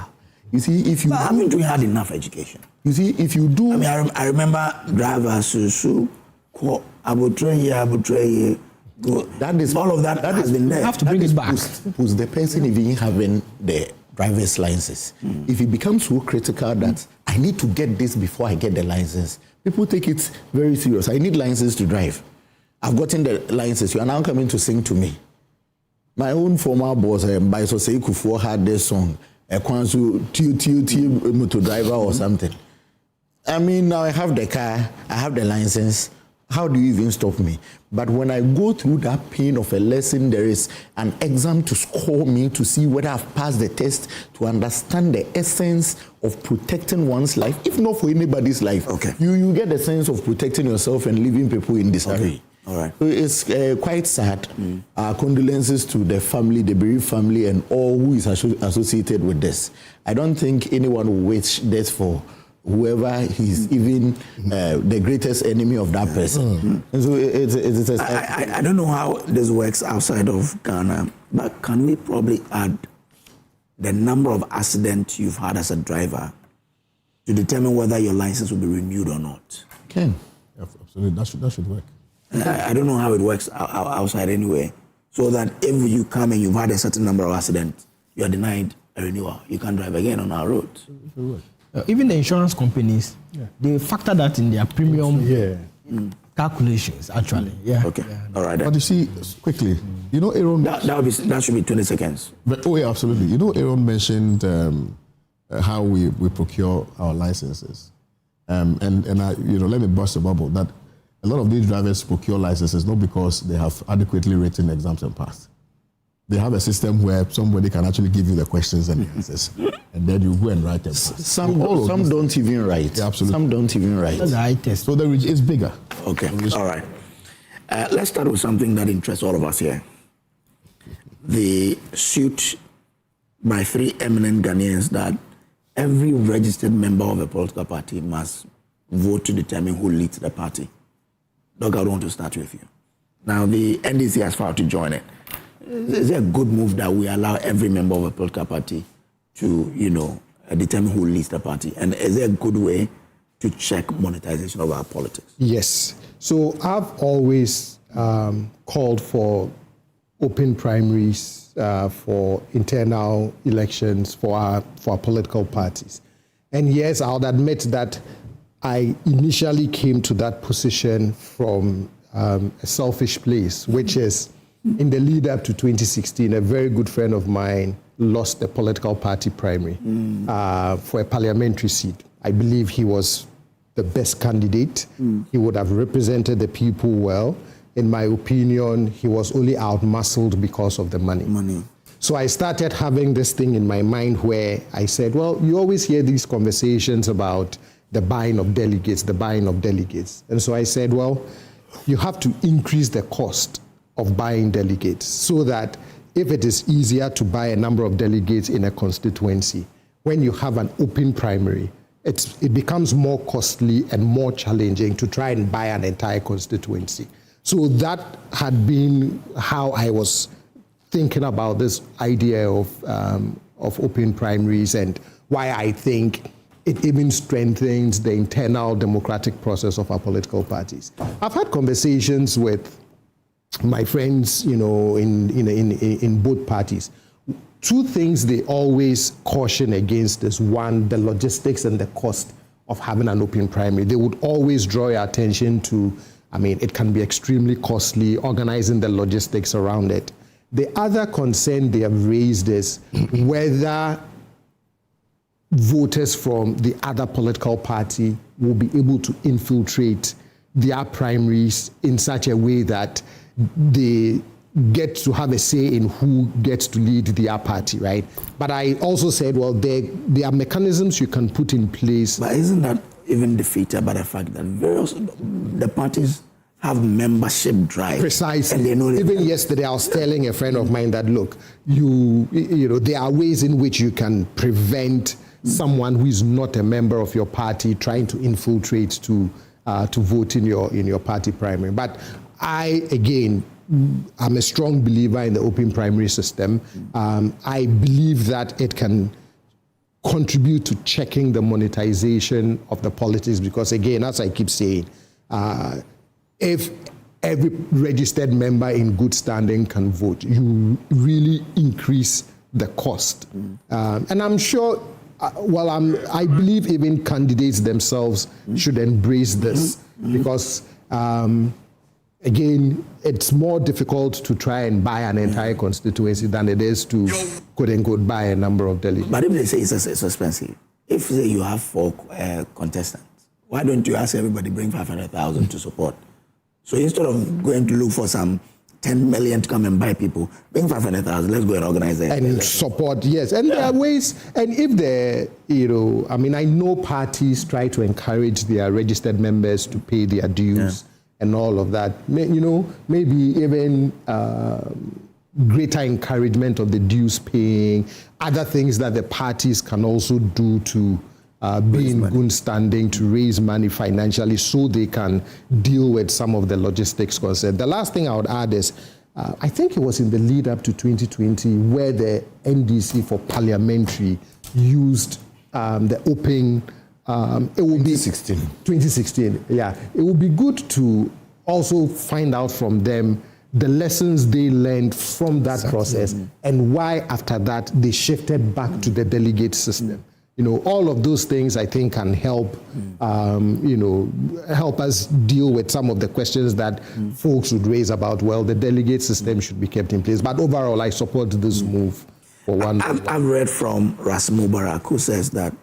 You see, if you... But haven't we had enough education? You see, if you do... I mean, I remember drivers who call Abutreye, that is all of that has been there. You have to bring it back. Who's the person even having the driver's license? If it becomes so critical that I need to get this before I get the license, people take it very serious. I need license to drive. I've gotten the license. You are now coming to sing to me. My own former boss, Baisose Akufo, had this song, Kwanzu motor driver or something. I mean, now I have the car, I have the license. How do you even stop me? But when I go through that pain of a lesson, there is an exam to score me to see whether I've passed the test, to understand the essence of protecting one's life, if not for anybody's life. Okay. You get the sense of protecting yourself and leaving people in disarray. Okay. All right. So it's quite sad. Our condolences to the family, the bereaved family, and all who is associated with this. I don't think anyone will wish this for whoever he's even the greatest enemy of that person. And so I don't know how this works outside of Ghana, but can we probably add the number of accidents you've had as a driver to determine whether your license will be renewed or not? Can. Absolutely. That should work. I don't know how it works outside anyway. So that if you come and you've had a certain number of accidents, you are denied a renewal. You can't drive again on our roads. Even the insurance companies, they factor that in their premium calculations, actually. Okay. All right. But you see, quickly, you know, Aaron... That should be 20 seconds. But, absolutely. You know, Aaron mentioned how we procure our licenses. And I, let me burst a bubble that a lot of these drivers procure licenses not because they have adequately written exams and passed. They have a system where somebody can actually give you the questions and the answers, and then you go and write them. Some don't even write. Yeah, absolutely. Some don't even write. So it's bigger. Okay. All right. Let's start with something that interests all of us here. The suit by 3 eminent Ghanaians that every registered member of a political party must vote to determine who leads the party. Doug, I want to start with you. Now, the NDC has filed to join it. Is it a good move that we allow every member of a political party to, determine who leads the party? And is it a good way to check monetization of our politics? Yes. So I've always called for open primaries for internal elections for our political parties. And yes, I'll admit that I initially came to that position from a selfish place, which is in the lead up to 2016, a very good friend of mine lost the political party primary for a parliamentary seat. I believe he was the best candidate. He would have represented the people well. In my opinion, he was only outmuscled because of the money. So I started having this thing in my mind where I said, well, you always hear these conversations about the buying of delegates. And so I said, well, you have to increase the cost of buying delegates so that if it is easier to buy a number of delegates in a constituency, when you have an open primary, it becomes more costly and more challenging to try and buy an entire constituency. So that had been how I was thinking about this idea of open primaries and why I think it even strengthens the internal democratic process of our political parties. I've had conversations with my friends, in both parties. Two things they always caution against is one, the logistics and the cost of having an open primary. They would always draw your attention to, it can be extremely costly, organizing the logistics around it. The other concern they have raised is whether voters from the other political party will be able to infiltrate their primaries in such a way that they get to have a say in who gets to lead their party, right? But I also said, well, there are mechanisms you can put in place. But isn't that even defeated by the fact that the parties have membership drive? Precisely. And they know even yesterday, I was telling a friend of mine that, look, there are ways in which you can prevent someone who is not a member of your party trying to infiltrate to vote in your party primary. But I'm a strong believer in the open primary system. I believe that it can contribute to checking the monetization of the politics because, again, as I keep saying, if every registered member in good standing can vote, you really increase the cost. And I'm sure, I believe even candidates themselves should embrace this because again, it's more difficult to try and buy an entire constituency than it is to, quote unquote, buy a number of delegates. But if they say it's expensive, if say you have 4 contestants, why don't you ask everybody bring 500,000 to support? So instead of going to look for some 10 million to come and buy people, bring 500,000, let's go and organize it. And support, yes. And there are ways, and if I know parties try to encourage their registered members to pay their dues. And all of that, maybe even greater encouragement of the dues paying, other things that the parties can also do to be in good standing, to raise money financially so they can deal with some of the logistics concerns. The last thing I would add is, I think it was in the lead up to 2020 where the NDC for parliamentary used the open it will be 2016. Yeah, it will be good to also find out from them the lessons they learned from that process and why after that they shifted back to the delegate system. You know, all of those things I think can help, help us deal with some of the questions that folks would raise about, well, the delegate system should be kept in place. But overall, I support this move for one. I've read from Ras Mubarak, who says that,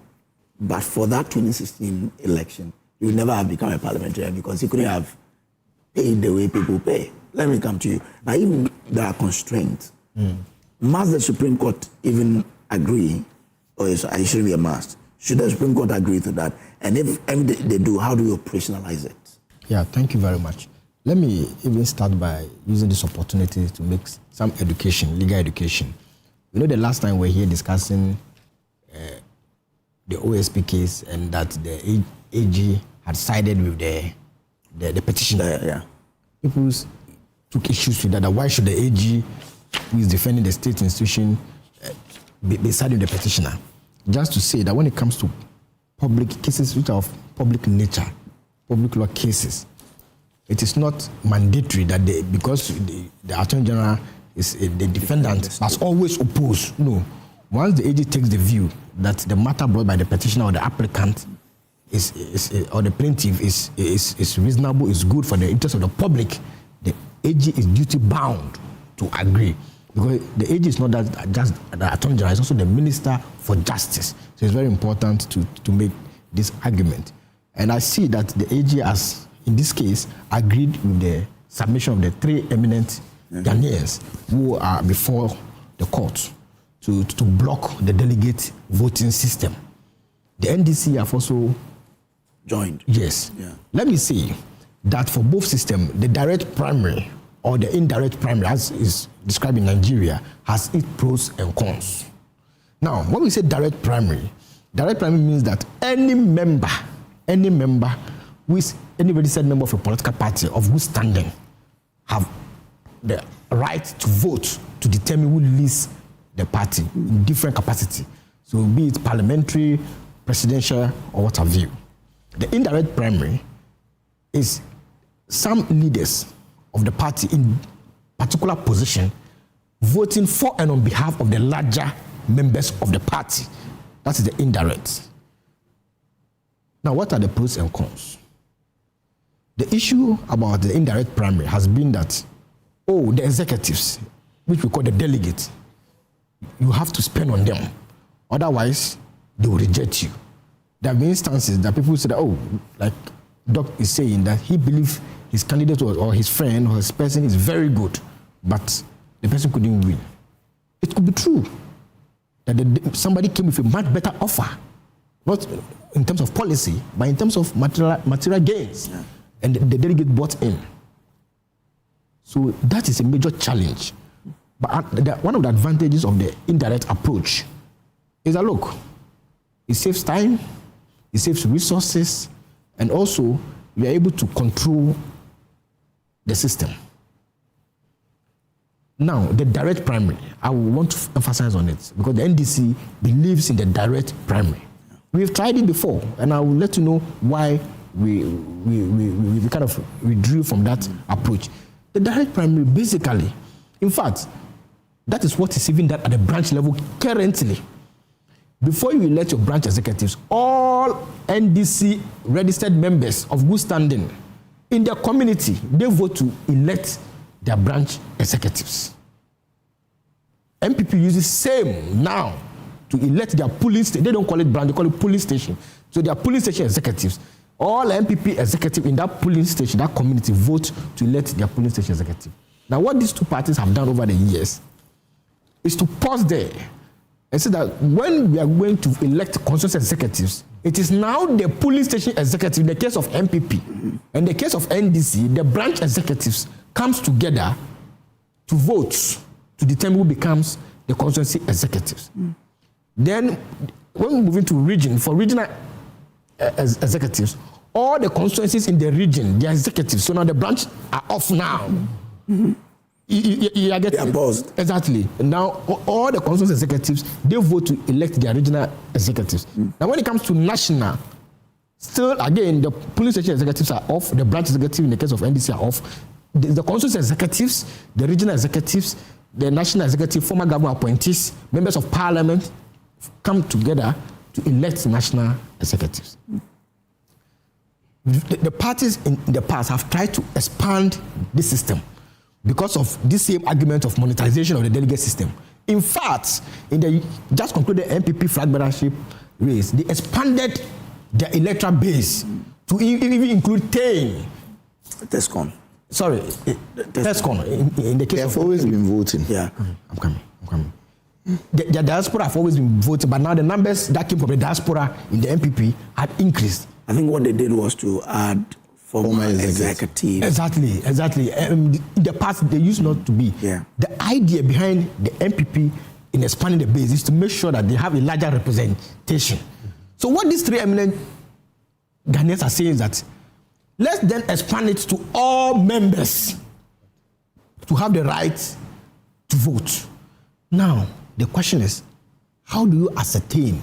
but for that 2016 election, he would never have become a parliamentarian because he couldn't have paid the way people pay. Let me come to you. Now, even there are constraints. Must the Supreme Court even agree, or it shouldn't be a must? Should the Supreme Court agree to that? And if they do, how do you operationalize it? Yeah, thank you very much. Let me even start by using this opportunity to make some education, legal education. You know, the last time we were here discussing the OSP case and that the AG had sided with the petitioner. People took issues with that. Why should the AG, who is defending the state institution, be siding with the petitioner? Just to say that when it comes to public cases which are of public nature, public law cases, it is not mandatory that because the Attorney General is the defendant must always oppose. No. Once the AG takes the view that the matter brought by the petitioner or the applicant or the plaintiff is reasonable, is good for the interest of the public, the AG is duty bound to agree. Because the AG is not just the Attorney General, it's also the Minister for Justice. So it's very important to make this argument. And I see that the AG has, in this case, agreed with the submission of the three eminent Ghanaians who are before the court to block the delegate voting system. The NDC have also joined. Yes. Yeah. Let me say that for both systems, the direct primary or the indirect primary, as is described in Nigeria, has its pros and cons. Now, when we say direct primary means that any member who is any registered member of a political party of good standing have the right to vote to determine who leads the party in different capacity. So be it parliamentary, presidential, or what have you. The indirect primary is some leaders of the party in particular position voting for and on behalf of the larger members of the party. That is the indirect. Now, what are the pros and cons? The issue about the indirect primary has been that, the executives, which we call the delegates, you have to spend on them. Otherwise, they will reject you. There have been instances that people say that, like Doc is saying, that he believes his candidate or his friend or his person is very good, but the person couldn't win. It could be true that somebody came with a much better offer, not in terms of policy, but in terms of material gains, and the delegate bought in. So that is a major challenge. But one of the advantages of the indirect approach is that, look, it saves time, it saves resources, and also we are able to control the system. Now, the direct primary, I want to emphasize on it because the NDC believes in the direct primary. We've tried it before, and I will let you know why we kind of withdrew from that approach. The direct primary, basically, in fact, that is what is even done at the branch level currently. Before you elect your branch executives, all NDC registered members of good standing in their community, they vote to elect their branch executives. MPP uses same now to elect their police station. They don't call it branch, they call it police station. So their police station executives, all MPP executives in that police station, that community, vote to elect their police station executive. Now, what these two parties have done over the years is to pause there and say that when we are going to elect constituency executives, it is now the police station executive, in the case of MPP, and in the case of NDC, the branch executives comes together to vote to determine who becomes the constituency executives. Then, when we move into region, for regional executives, all the constituencies in the region, the executives, so now the branch are off now. You are getting paused. Exactly. Now, all the constituency executives, they vote to elect their regional executives. Now, when it comes to national, Still, again, the police station executives are off, the branch executive in the case of NDC are off, the constituency executives, the regional executives, the national executive, former government appointees, members of parliament come together to elect national executives. The parties in the past have tried to expand this system because of this same argument of monetization of the delegate system. In fact, in the just concluded MPP flag bearership race, they expanded their electoral base to even include 10. Tescon. Sorry, Tescon. In the case they have always been voting. Yeah. I'm coming. The diaspora have always been voting, but now the numbers that came from the diaspora in the MPP had increased. I think what they did was to add former executives. Exactly. In the past, they used not to be. Yeah. The idea behind the MPP in expanding the base is to make sure that they have a larger representation. So what these three eminent Ghanaians are saying is that let's then expand it to all members to have the right to vote. Now, the question is, how do you ascertain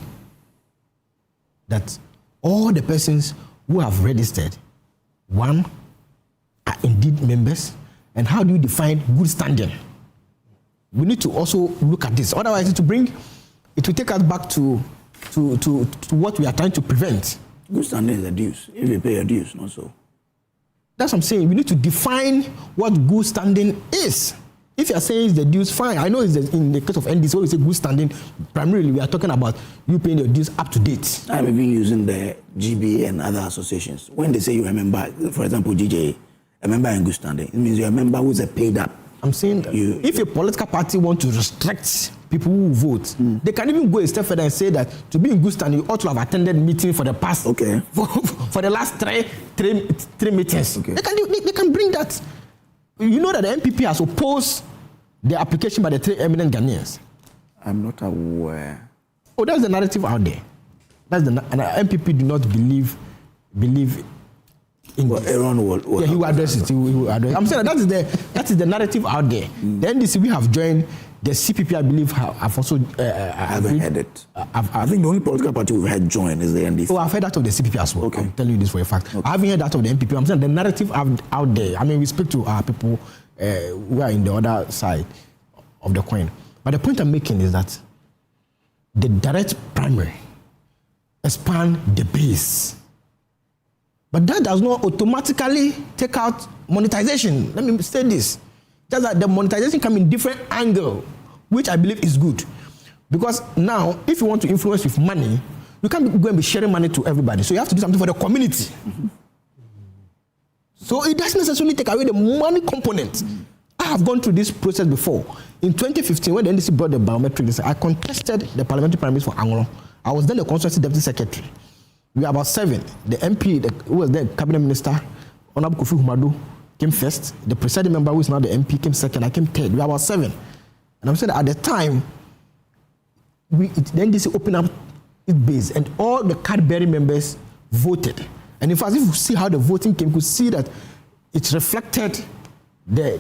that all the persons who have registered, one, are indeed members, and how do you define good standing? We need to also look at this. Otherwise, it will take us back to what we are trying to prevent. Good standing is a dues. If you pay your dues, not so. That's what I'm saying. We need to define what good standing is. If you are saying it's the dues, fine. I know it's in the case of NDC, when we say good standing, primarily we are talking about you paying your dues up to date. I'm even using the GB and other associations. When they say you're a member, for example, GJ, a member in good standing, it means you're a member who's a paid up. I'm saying that if a political party wants to restrict people who vote, they can even go a step further and say that to be in good standing, you ought to have attended meeting for the past, for the last three meetings. Okay. They can bring that. You know that the MPP has opposed the application by the three eminent Ghanaians. I'm not aware. Oh, that's the narrative out there. And the MPP do not believe in well, Aaron will he will address it. He will address it. I'm saying that is the narrative out there. The NDC we have joined, the CPP I believe have also I haven't heard it. I think the only political party we've had join is the NDC. Oh, I've heard that of the CPP as well. Okay. I'm telling you this for a fact. Okay. I haven't heard that of the MPP. I'm saying the narrative out there. I mean, we speak to our people who are in the other side of the coin. But the point I'm making is that the direct primary expand the base. But that does not automatically take out monetization. Let me say this. Just that the monetization comes in different angle, which I believe is good. Because now, if you want to influence with money, you can't go and be sharing money to everybody. So you have to do something for the community. Mm-hmm. So it doesn't necessarily take away the money component. I have gone through this process before. In 2015, when the NDC brought the biometric, I contested the parliamentary primaries for Anglo. I was then the constituency deputy secretary. We were about 7. The MP, who was the cabinet minister, Honorable Akufo-Addo, came first. The presiding member, who is now the MP, came second. I came third. We were about 7. And I'm saying that at the time, the NDC opened up its base, and all the card-bearing members voted. And in fact, if you see how the voting came, you could see that it reflected the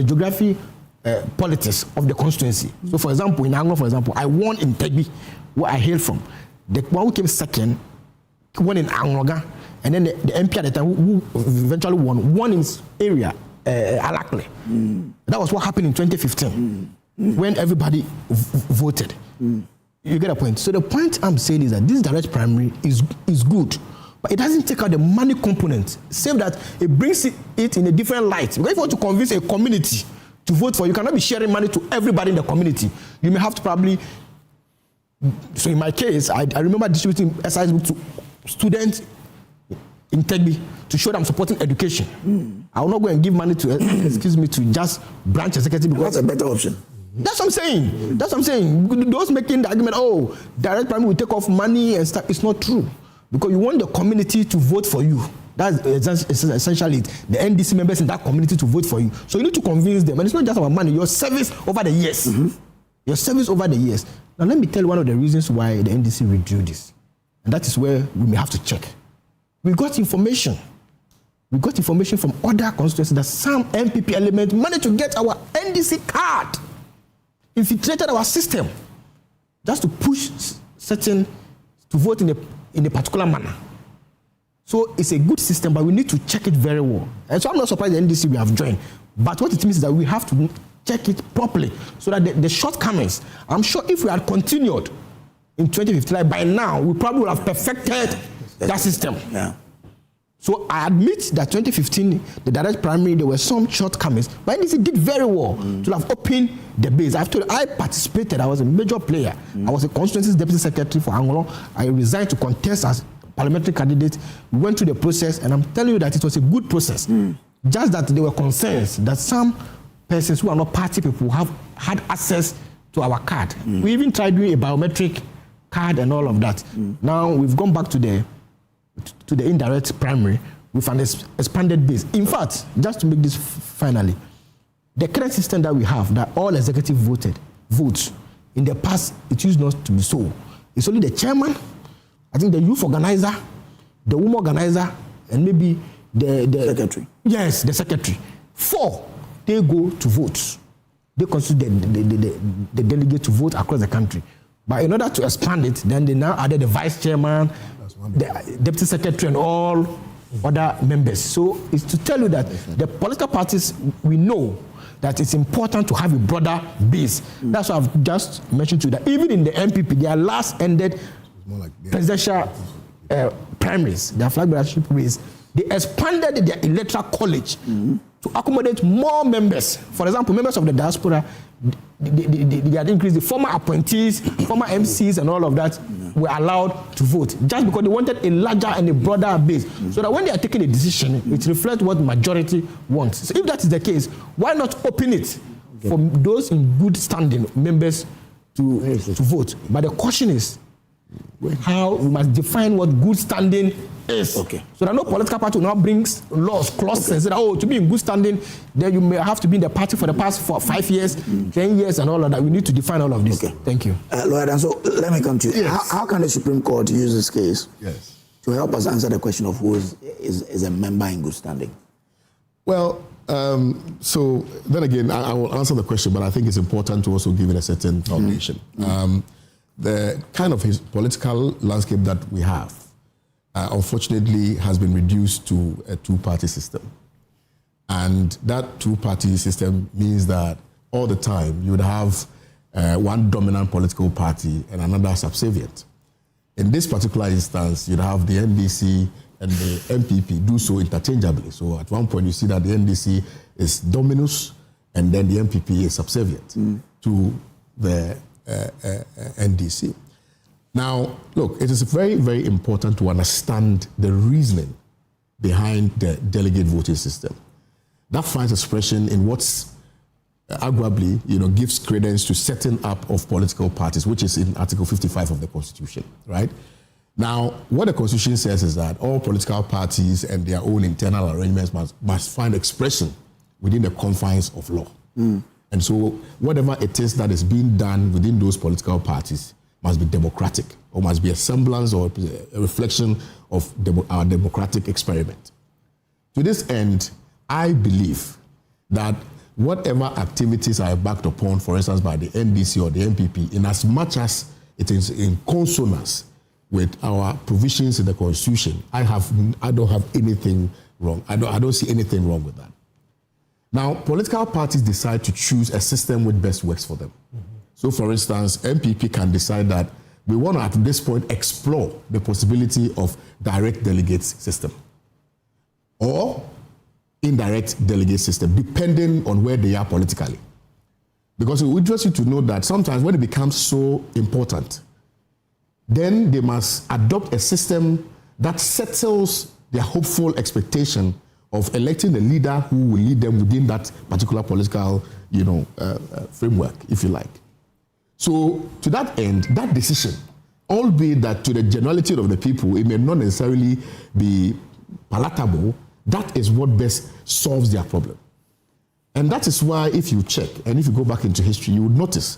geography politics of the constituency. So, for example, in Anglo, I won in Tegbi, where I hail from. The one who came second won in Angloga, and then the MP at the time who eventually won in his area, Alakle. That was what happened in 2015 when everybody voted. You get a point. So the point I'm saying is that this direct primary is good, but it doesn't take out the money component, save that it brings it in a different light. Because if you want to convince a community to vote for you, cannot be sharing money to everybody in the community. You may have to probably. So in my case, I remember distributing exercise book to students in Tegbi to show them supporting education. I will not go and give money to, to just branch executive. Because that's a better option. That's what I'm saying. Those making the argument, direct primary will take off money and stuff, it's not true. Because you want the community to vote for you. That's essentially it. The NDC members in that community to vote for you. So you need to convince them. And it's not just about money, your service over the years. Your service over the years. Now let me tell you one of the reasons why the NDC withdrew this. And that is where we may have to check. We got information from other constituencies that some MPP element managed to get our NDC card, infiltrated our system, just to push certain to vote in a particular manner. So it's a good system, but we need to check it very well. And so I'm not surprised the NDC we have joined. But what it means is that we have to check it properly so that the shortcomings, I'm sure if we had continued in 2015, like by now, we probably would have perfected that system. Yeah. So I admit that 2015, the direct primary, there were some shortcomings, but NDC did very well to have opened the base. After I participated, I was a major player. I was a constituency deputy secretary for Angolo. I resigned to contest as parliamentary candidate. We went through the process, and I'm telling you that it was a good process. Just that there were concerns that some persons who are not party people have had access to our card. We even tried doing a biometric card and all of that. Now we've gone back to the indirect primary with an expanded base. In fact, just to make this finally, the current system that we have, that all executive votes, in the past, it used not to be so. It's only the chairman, I think the youth organizer, the woman organizer, and maybe the secretary. Yes, the secretary. 4, they go to vote. They consider the delegate to vote across the country. But in order to expand it, then they now added the vice chairman, the deputy secretary, and all other members. So it's to tell you that the political parties, we know that it's important to have a broader base. That's why I've just mentioned to you that even in the MPP, their last ended presidential primaries, their flag bearership race, they expanded their electoral college to accommodate more members. For example, members of the diaspora, they had increased. The former appointees, former MCs, and all of that were allowed to vote just because they wanted a larger and a broader base, so that when they are taking a decision, it reflects what the majority wants. So if that is the case, why not open it for those in good standing members to vote? But the question is how we must define what good standing is. So that no political party will now bring laws, clauses, and say, oh, to be in good standing, then you may have to be in the party for the past 5 years, 10 years, and all of that. We need to define all of this. Thank you. Lawyer, and so let me come to you. Yes. How can the Supreme Court use this case to help us answer the question of who is a member in good standing? Well, so then again, I will answer the question, but I think it's important to also give it a certain foundation. The kind of political landscape that we have, unfortunately, has been reduced to a two-party system. And that two-party system means that all the time you would have one dominant political party and another subservient. In this particular instance, you'd have the NDC and the MPP do so interchangeably. So at one point you see that the NDC is dominus and then the MPP is subservient to the NDC. Now, look, it is very, very important to understand the reasoning behind the delegate voting system. That finds expression in what's arguably, gives credence to setting up of political parties, which is in Article 55 of the Constitution, right? Now, what the Constitution says is that all political parties and their own internal arrangements must find expression within the confines of law. And so whatever it is that is being done within those political parties must be democratic, or must be a semblance or a reflection of our democratic experiment. To this end, I believe that whatever activities are backed upon, for instance, by the NDC or the MPP, in as much as it is in consonance with our provisions in the Constitution, I don't have anything wrong. I don't see anything wrong with that. Now, political parties decide to choose a system which best works for them. So, for instance, MPP can decide that we want to, at this point, explore the possibility of direct delegate system or indirect delegate system, depending on where they are politically. Because it would interest you to know that sometimes when it becomes so important, then they must adopt a system that settles their hopeful expectation of electing the leader who will lead them within that particular political, framework, if you like. So to that end, that decision, albeit that to the generality of the people, it may not necessarily be palatable, that is what best solves their problem. And that is why if you check, and if you go back into history, you would notice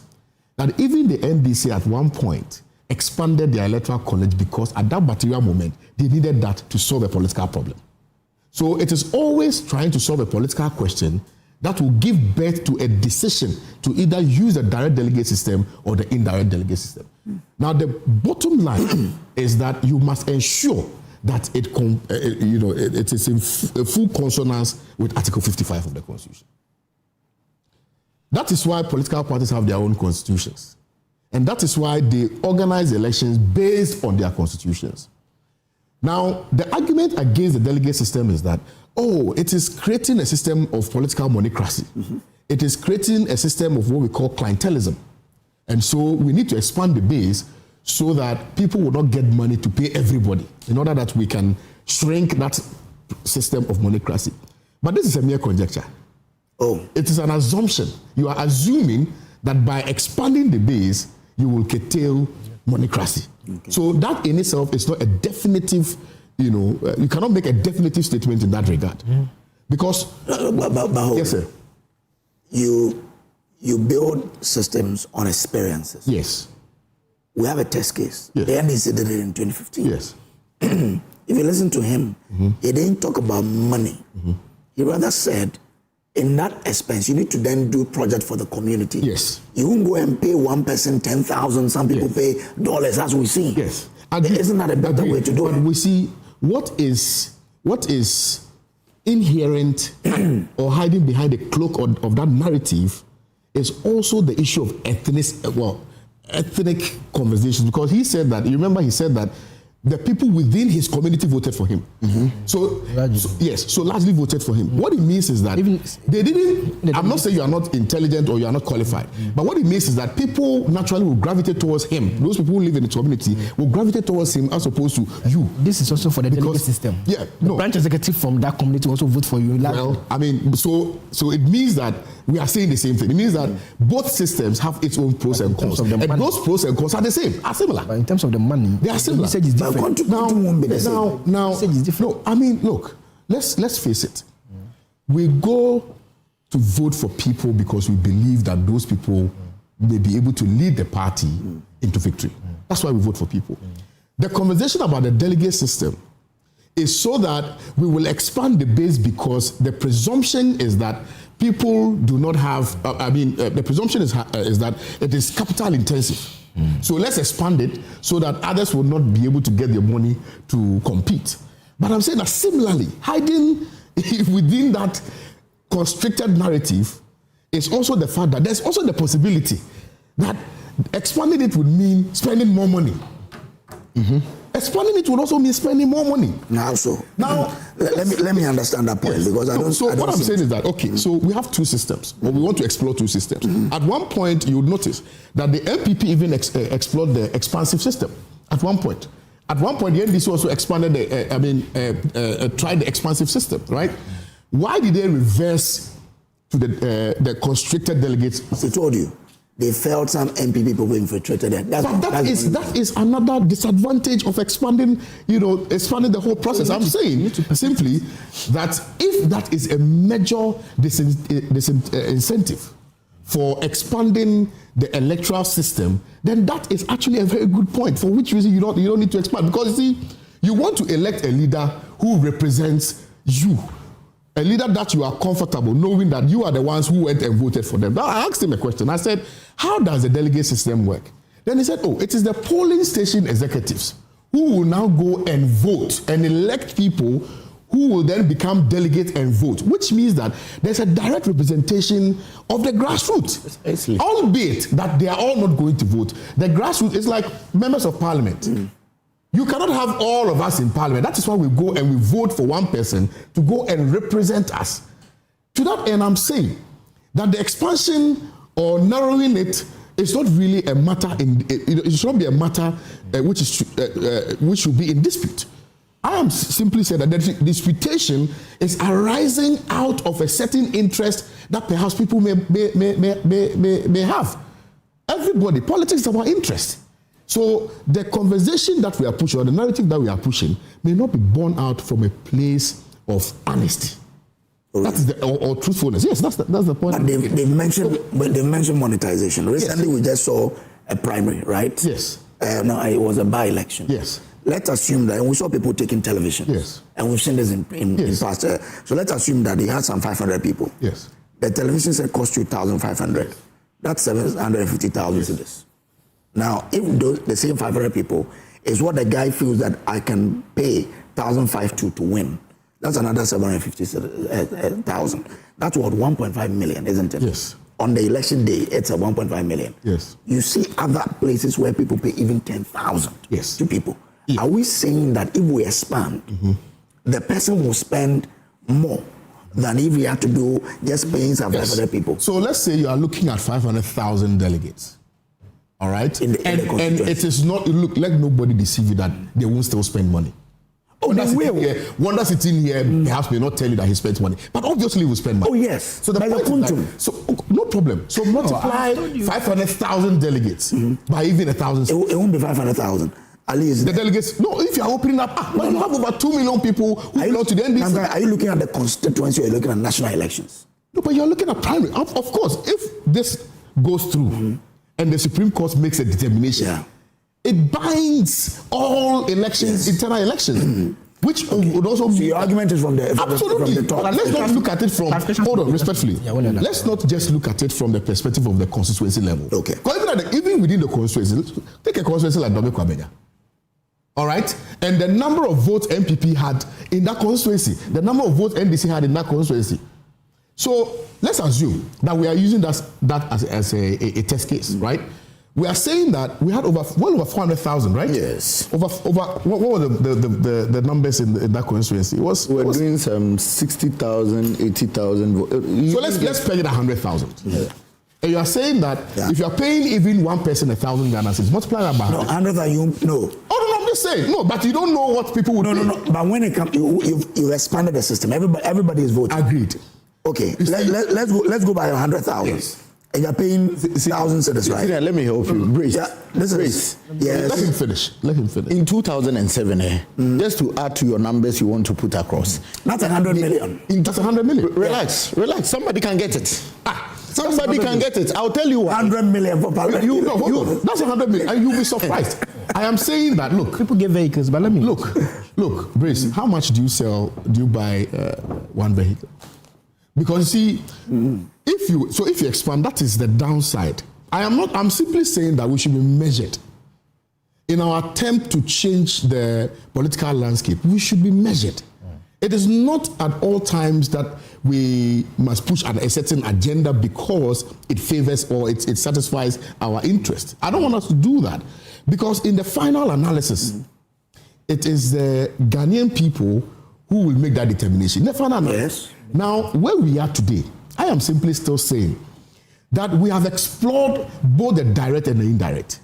that even the NDC at one point expanded their electoral college because at that material moment, they needed that to solve a political problem. So it is always trying to solve a political question that will give birth to a decision to either use the direct delegate system or the indirect delegate system. Now, the bottom line is that you must ensure that it is in full consonance with Article 55 of the Constitution. That is why political parties have their own constitutions. And that is why they organize elections based on their constitutions. Now, the argument against the delegate system is that, it is creating a system of political monocracy. It is creating a system of what we call clientelism. And so we need to expand the base so that people will not get money to pay everybody in order that we can shrink that system of monocracy. But this is a mere conjecture. It is an assumption. You are assuming that by expanding the base, you will curtail monocracy. Okay. So that in itself is not a definitive, you cannot make a definitive statement in that regard. Because, yes, sir. You build systems on experiences. Yes. We have a test case. Yes. The NDC did it in 2015. Yes. If you listen to him, he didn't talk about money. He rather said, in that expense, you need to then do project for the community. Yes. You won't go and pay one person 10,000. Some people pay dollars, as we see. Yes. Isn't that a better way to do it? We see what is inherent or hiding behind the cloak of that narrative is also the issue of ethnic conversations. Because he said that, you remember he said that the people within his community voted for him. So largely voted for him. What it means is that they didn't, I'm not saying you are not intelligent or you are not qualified, but what it means is that people naturally will gravitate towards him. Those people who live in the community will gravitate towards him as opposed to you. This is also for the delegate system. Yeah, the branch executive from that community also vote for you. Well, I mean, so it means that we are saying the same thing. It means that both systems have its own pros and cons. And those pros and cons are the same, are similar. But in terms of the money, they are similar. The message is different. I mean, look, let's face it. We go to vote for people because we believe that those people may be able to lead the party into victory. That's why we vote for people. The conversation about the delegate system is so that we will expand the base because the presumption is that people do not have, the presumption is that it is capital intensive. So let's expand it so that others will not be able to get their money to compete. But I'm saying that similarly, hiding within that constricted narrative is also the fact that there's also the possibility that expanding it would mean spending more money. Expanding it would also mean spending more money. Let me understand that point, because I don't. So what I'm saying is that so we have two systems, or we want to explore two systems. At one point, you would notice that the MPP even explored the expansive system. At one point, the NDC also expanded tried the expansive system, right? Why did they reverse to the constricted delegates? I told you. They felt some MPP people infiltrated it. That is another disadvantage of expanding the whole process. I'm saying simply that if that is a major incentive for expanding the electoral system, then that is actually a very good point. For which reason you don't need to expand, because you see, you want to elect a leader who represents you. A leader that you are comfortable knowing that you are the ones who went and voted for them. Now, I asked him a question. I said, how does the delegate system work? Then he said, it is the polling station executives who will now go and vote and elect people who will then become delegates and vote, which means that there's a direct representation of the grassroots. Albeit that they are all not going to vote. The grassroots is like members of parliament. You cannot have all of us in parliament. That is why we go and we vote for one person to go and represent us. To that end, I'm saying that the expansion or narrowing it is not really a matter it should not be a matter which should be in dispute. I am simply saying that the disputation is arising out of a certain interest that perhaps people may have. Everybody, politics is about interest. So the conversation that we are pushing, or the narrative that we are pushing, may not be born out from a place of honesty. That is or truthfulness. Yes, that's the point. But they've mentioned monetization. Recently, we just saw a primary, right? Yes. No, it was a by-election. Yes. Let's assume that, and we saw people taking television. Yes. And we've seen this in past. So let's assume that they had some 500 people. Yes. The television set cost you 1,500. That's 750,000 cedis. Now, if the same 500 people is what the guy feels that I can pay 1,500 to win, that's another 750,000. That's what 1.5 million, isn't it? Yes. On the election day, it's a 1.5 million. Yes. You see other places where people pay even 10,000 to people. Yeah. Are we saying that if we expand, the person will spend more than if we had to do just paying some 500 people? So let's say you are looking at 500,000 delegates. All right? And it is not, look, let nobody deceive you that they won't still spend money. Oh, that's it. Wonder sitting here perhaps may not tell you that he spent money, but obviously will spend money. Oh, yes. So the point is that, so no problem. So multiply 500,000 delegates by even 1,000. It won't be 500,000. At least the delegates. No, if you are opening up, you have over 2 million people who belong to the NDC. Are you looking at the constituency or are you looking at national elections? No, but you're looking at primary. Of course, if this goes through and the Supreme Court makes a determination, it binds all elections, internal elections, which would also. So your argument is from the absolutely. From the top. But let's not look at it from. Hold on, respectfully. Let's not just look at it from the perspective of the constituency level. Okay. Because even within the constituency, take a constituency like Dobe Kwabenya. All right, and the number of votes MPP had in that constituency, the number of votes NDC had in that constituency. So let's assume that we are using that as a test case, right? We are saying that we had over 400,000, right? Yes. Over what were the numbers in that constituency? We're doing some 60,000, 80,000. So let's peg it 100,000. Yeah. And you are saying that if you are paying even one person 1,000 Ghana cedis, multiply that by 100. No, 100,000 no. Oh no, I'm just saying no, but you don't know what people would. No. But when it comes, you expanded the system. Everybody is voting. Agreed. Okay, let's go by 100,000. Yes. And you're paying 1,000 cedis, right? Let me help you. Brace. Yeah, Brace. Yes. Let him finish. In 2007, just to add to your numbers you want to put across. That's 100 million. That's 100 million. Relax. Somebody can get it. Somebody can get it. I'll tell you what. 100 million for parliament. Hold on. That's 100 million. And you'll be surprised. I am saying that, look. People get vehicles, but let me. Look, Brace, how much do you buy one vehicle? Because you see, if you expand, that is the downside. I'm simply saying that we should be measured. In our attempt to change the political landscape, we should be measured. It is not at all times that we must push a certain agenda because it favors or it satisfies our interest. I don't want us to do that. Because in the final analysis, it is the Ghanaian people who will make that determination. The final analysis. Yes. Now, where we are today, I am simply still saying that we have explored both the direct and the indirect.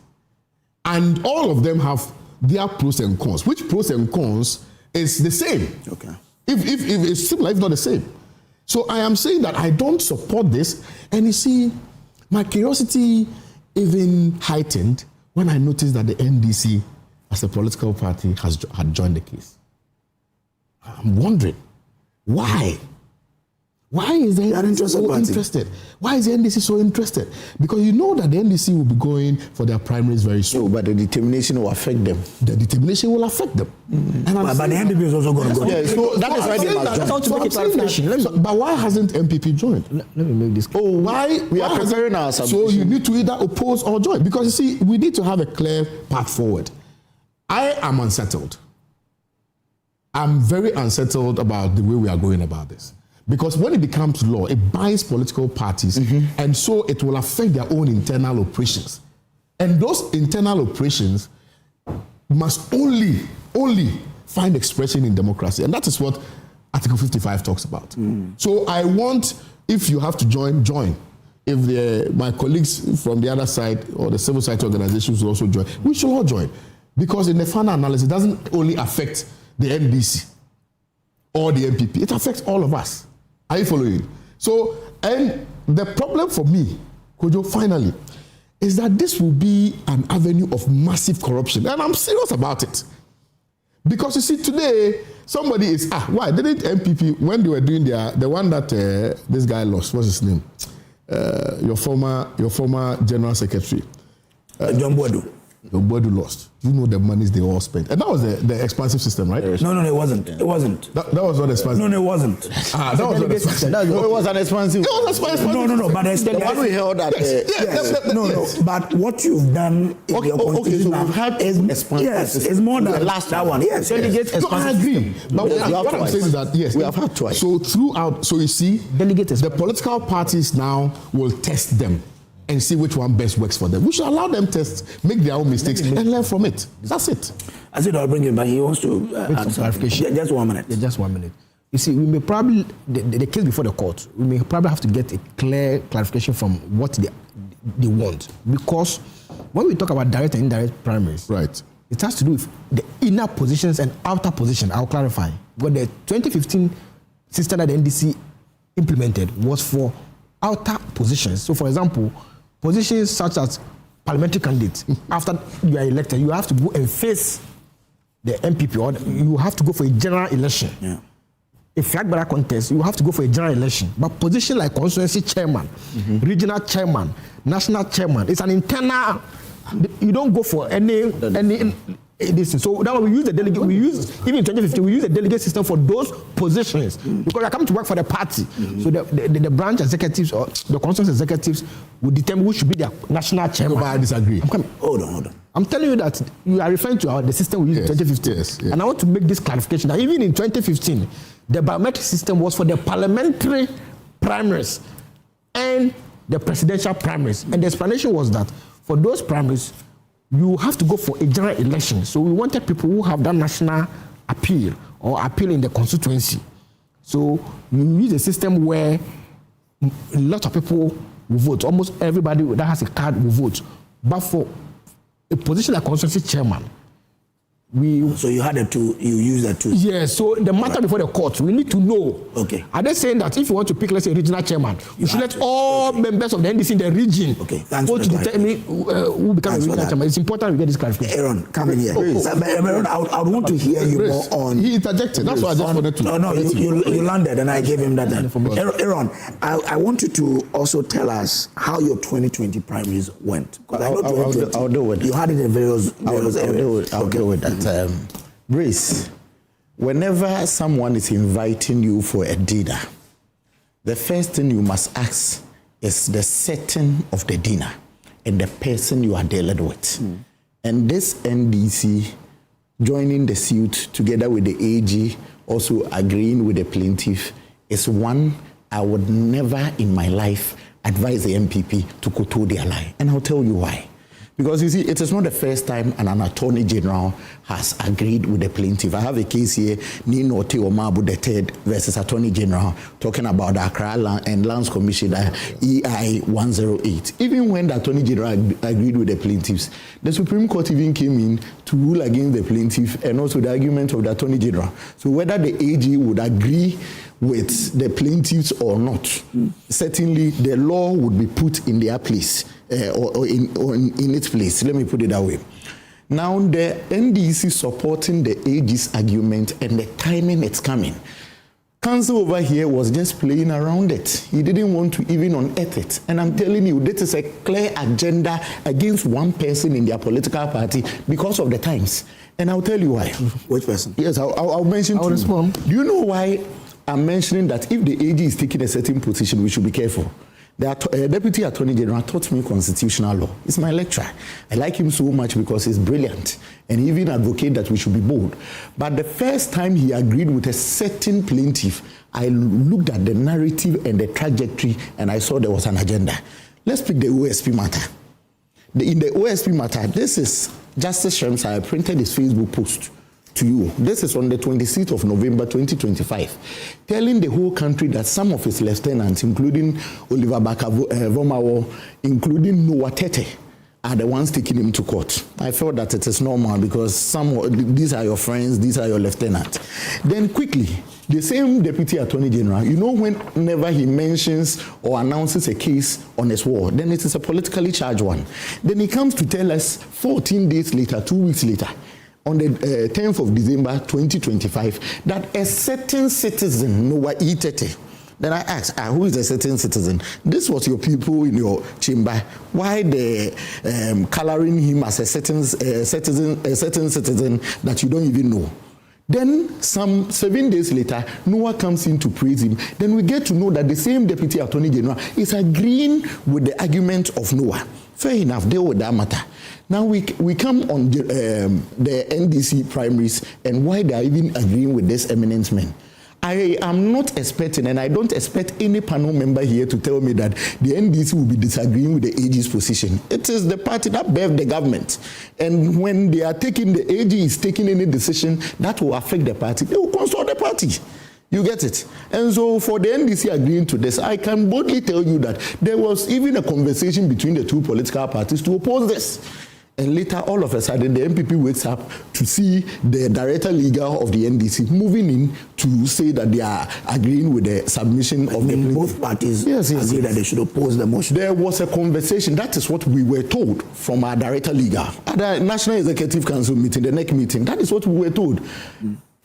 And all of them have their pros and cons. Which pros and cons is the same. Okay. If it's similar, if not the same. So I am saying that I don't support this. And you see, my curiosity even heightened when I noticed that the NDC, as a political party, had joined the case. I'm wondering, why? Why is the NDC so interested? Why is the NDC so interested? Because you know that the NDC will be going for their primaries very soon. No, but the determination will affect them. The determination will affect them. But the NDP is also going to go. Yeah, so that is why they must join. But why hasn't MPP joined? Let me make this clear. Why? We are preparing our submission. So you need to either oppose or join. Because you see, we need to have a clear path forward. I am unsettled. I'm very unsettled about the way we are going about this. Because when it becomes law, it binds political parties, and so it will affect their own internal operations. And those internal operations must only find expression in democracy. And that is what Article 55 talks about. So I want, if you have to join. If my colleagues from the other side or the civil society organizations will also join, we should all join. Because in the final analysis, it doesn't only affect the NDC or the MPP, it affects all of us. Are you following? So, and the problem for me, Kojo, finally, is that this will be an avenue of massive corruption. And I'm serious about it. Because you see, today, somebody is, why didn't MPP, when they were doing the one that this guy lost, what's his name? Your former General Secretary. John Boadu. Nobody lost. You know the monies they all spent. And that was the expansive system, right? No, it wasn't. It wasn't. That was not expansive. No, it wasn't. That was not expansive. It was an expansive. It was expansive. No, but the one we held at. No. But what you've done in your constitution so we've had is more than the last that one. Yes. Delegate I agree. But what I'm saying is that, yes, we have had twice. So throughout, so you see, the political parties now will test them and see which one best works for them. We should allow them test, make their own mistakes, and learn from it. That's it. I said I'll bring him back. He wants to add clarification. Just 1 minute. Yeah, just 1 minute. You see, we may probably, the case before the court, we may probably have to get a clear clarification from what they want. Because when we talk about direct and indirect primaries, right, it has to do with the inner positions and outer position. I'll clarify. But the 2015 system that the NDC implemented was for outer positions. So, for example, positions such as parliamentary candidates, after you are elected, you have to go and face the MPP, or you have to go for a general election. Yeah. A flag bearer contest, you have to go for a general election. But position like constituency chairman, regional chairman, national chairman, it's an internal. You don't go for any this. So that we use the delegate. We use even in 2015. We use the delegate system for those positions because I come to work for the party. So the branch executives or the constituency executives will determine who should be their national chairman. No, but I disagree. Hold on. I'm telling you that you are referring to the system we used in 2015. Yes. And I want to make this clarification that even in 2015, the biometric system was for the parliamentary primaries and the presidential primaries. And the explanation was that for those primaries, you have to go for a general election. So we wanted people who have that national appeal or appeal in the constituency. So you use a system where a lot of people will vote. Almost everybody that has a card will vote. But for a position like constituency chairman, so you had you used the two. Yes, so the matter before the court, we need to know. Okay. Are they saying that if you want to pick, let's say, a regional chairman, you should let all members of the NDC in the region go to determine who becomes a regional chairman? It's important we get this clarification. Aaron, come in here. I would want to hear you more on. He interjected. That's what I just wanted to. No, you landed, and I gave him that information. Aaron, I want you to also tell us how your 2020 primaries went. I'll do it. You had it in various areas. I'll deal with that. Grace, whenever someone is inviting you for a dinner, the first thing you must ask is the setting of the dinner and the person you are dealing with. And this NDC joining the suit together with the AG, also agreeing with the plaintiff, is one I would never in my life advise the MPP to koto their lie. And I'll tell you why. Because you see, it is not the first time an attorney general has agreed with the plaintiff. I have a case here, Nino Teomabu III versus Attorney General, talking about the Accra and Lands Commission, EI 108. Even when the Attorney General agreed with the plaintiffs, the Supreme Court even came in to rule against the plaintiff and also the argument of the Attorney General. So whether the AG would agree with the plaintiffs or not, certainly the law would be put in their place. Or in its place. Let me put it that way. Now, the NDC supporting the AG's argument and the timing it's coming. Counsel over here was just playing around it. He didn't want to even unearth it. And I'm telling you, this is a clear agenda against one person in their political party because of the times. And I'll tell you why. Which person? Yes, I'll mention. I'll respond. Do you know why I'm mentioning that if the AG is taking a certain position, we should be careful? The Deputy Attorney General taught me constitutional law. He's my lecturer. I like him so much because he's brilliant and he even advocated that we should be bold. But the first time he agreed with a certain plaintiff, I looked at the narrative and the trajectory and I saw there was an agenda. Let's pick the OSP matter. In the OSP matter, this is Justice Shrems. I printed his Facebook post to you. This is on the 26th of November 2025, telling the whole country that some of his lieutenants, including Oliver Vomawo, including Noah Tete, are the ones taking him to court. I felt that it is normal because these are your friends, these are your lieutenants. Then quickly, the same Deputy Attorney General, you know, whenever he mentions or announces a case on his wall, then it is a politically charged one. Then he comes to tell us 14 days later, 2 weeks later, on the 10th of December 2025, that a certain citizen, Noah Tete, Then I asked, who is a certain citizen? This was your people in your chamber. Why they coloring him as a certain citizen that you don't even know? Then some 7 days later, Noah comes in to praise him. Then we get to know that the same Deputy Attorney General is agreeing with the argument of Noah. Fair enough, deal with that matter. Now we come on the NDC primaries and why they are even agreeing with this eminent man. I am not expecting, and I don't expect any panel member here to tell me that the NDC will be disagreeing with the AG's position. It is the party that bears the government. And when they are taking, the AG is taking any decision that will affect the party, they will consult the party. You get it? And so for the NDC agreeing to this, I can boldly tell you that there was even a conversation between the two political parties to oppose this. And later, all of a sudden, the MPP wakes up to see the director legal of the NDC moving in to say that they are agreeing with the submission of the both parties agree that they should oppose the motion. There was a conversation. That is what we were told from our director legal at the National Executive Council meeting, the NEC meeting. That is what we were told.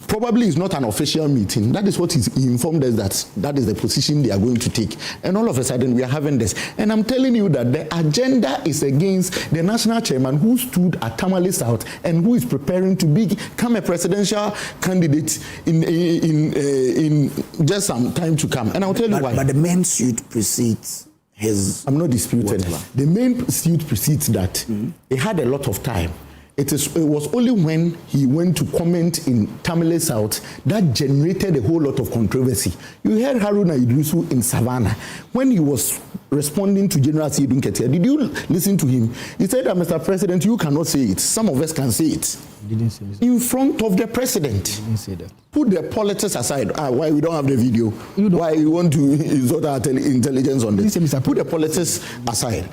Probably it's not an official meeting. That is what he informed us that is the position they are going to take. And all of a sudden we are having this. And I'm telling you that the agenda is against the national chairman who stood at Tamale South and who is preparing to become a presidential candidate in just some time to come. And I'll tell you why. But the main suit precedes his... I'm not disputing. The main suit precedes that. He had a lot of time. It was only when he went to comment in Tamale South that generated a whole lot of controversy. You heard Haruna Idrisu in Savannah when he was responding to General Seydou Nketia. Did you listen to him? He said that, Mr. President, you cannot say it. Some of us can say it. Didn't say that. In front of the president. Didn't say that. Put the politics aside. Why we don't have the video? Why you want to insult our intelligence on this? Put the politics aside.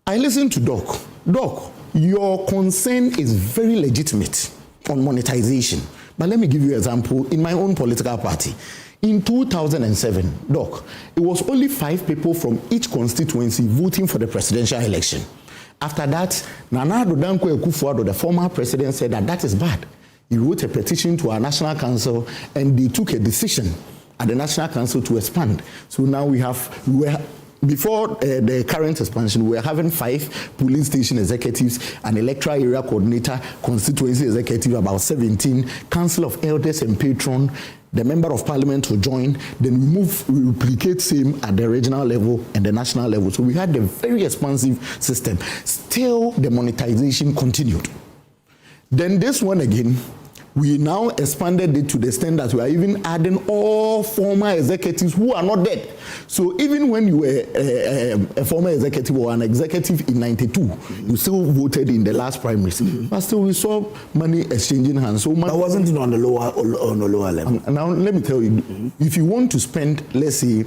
I listened to Doc. Doc, your concern is very legitimate on monetization. But let me give you an example in my own political party. In 2007, Doc, it was only 5 people from each constituency voting for the presidential election. After that, Nana Addo Akufo-Addo, the former president, said that is bad. He wrote a petition to our National Council and they took a decision at the National Council to expand. So now before the current expansion, we were having 5 polling station executives, an electoral area coordinator, constituency executive, about 17, council of elders and patron, the member of parliament will join. Then we replicate same at the regional level and the national level. So we had a very expansive system. Still, the monetization continued. Then this one again, we now expanded it to the extent that we are even adding all former executives who are not dead. So even when you were a former executive or an executive in 92, you still voted in the last primaries. But still we saw money exchanging hands. So that wasn't on the lower level. Now let me tell you, if you want to spend, let's say,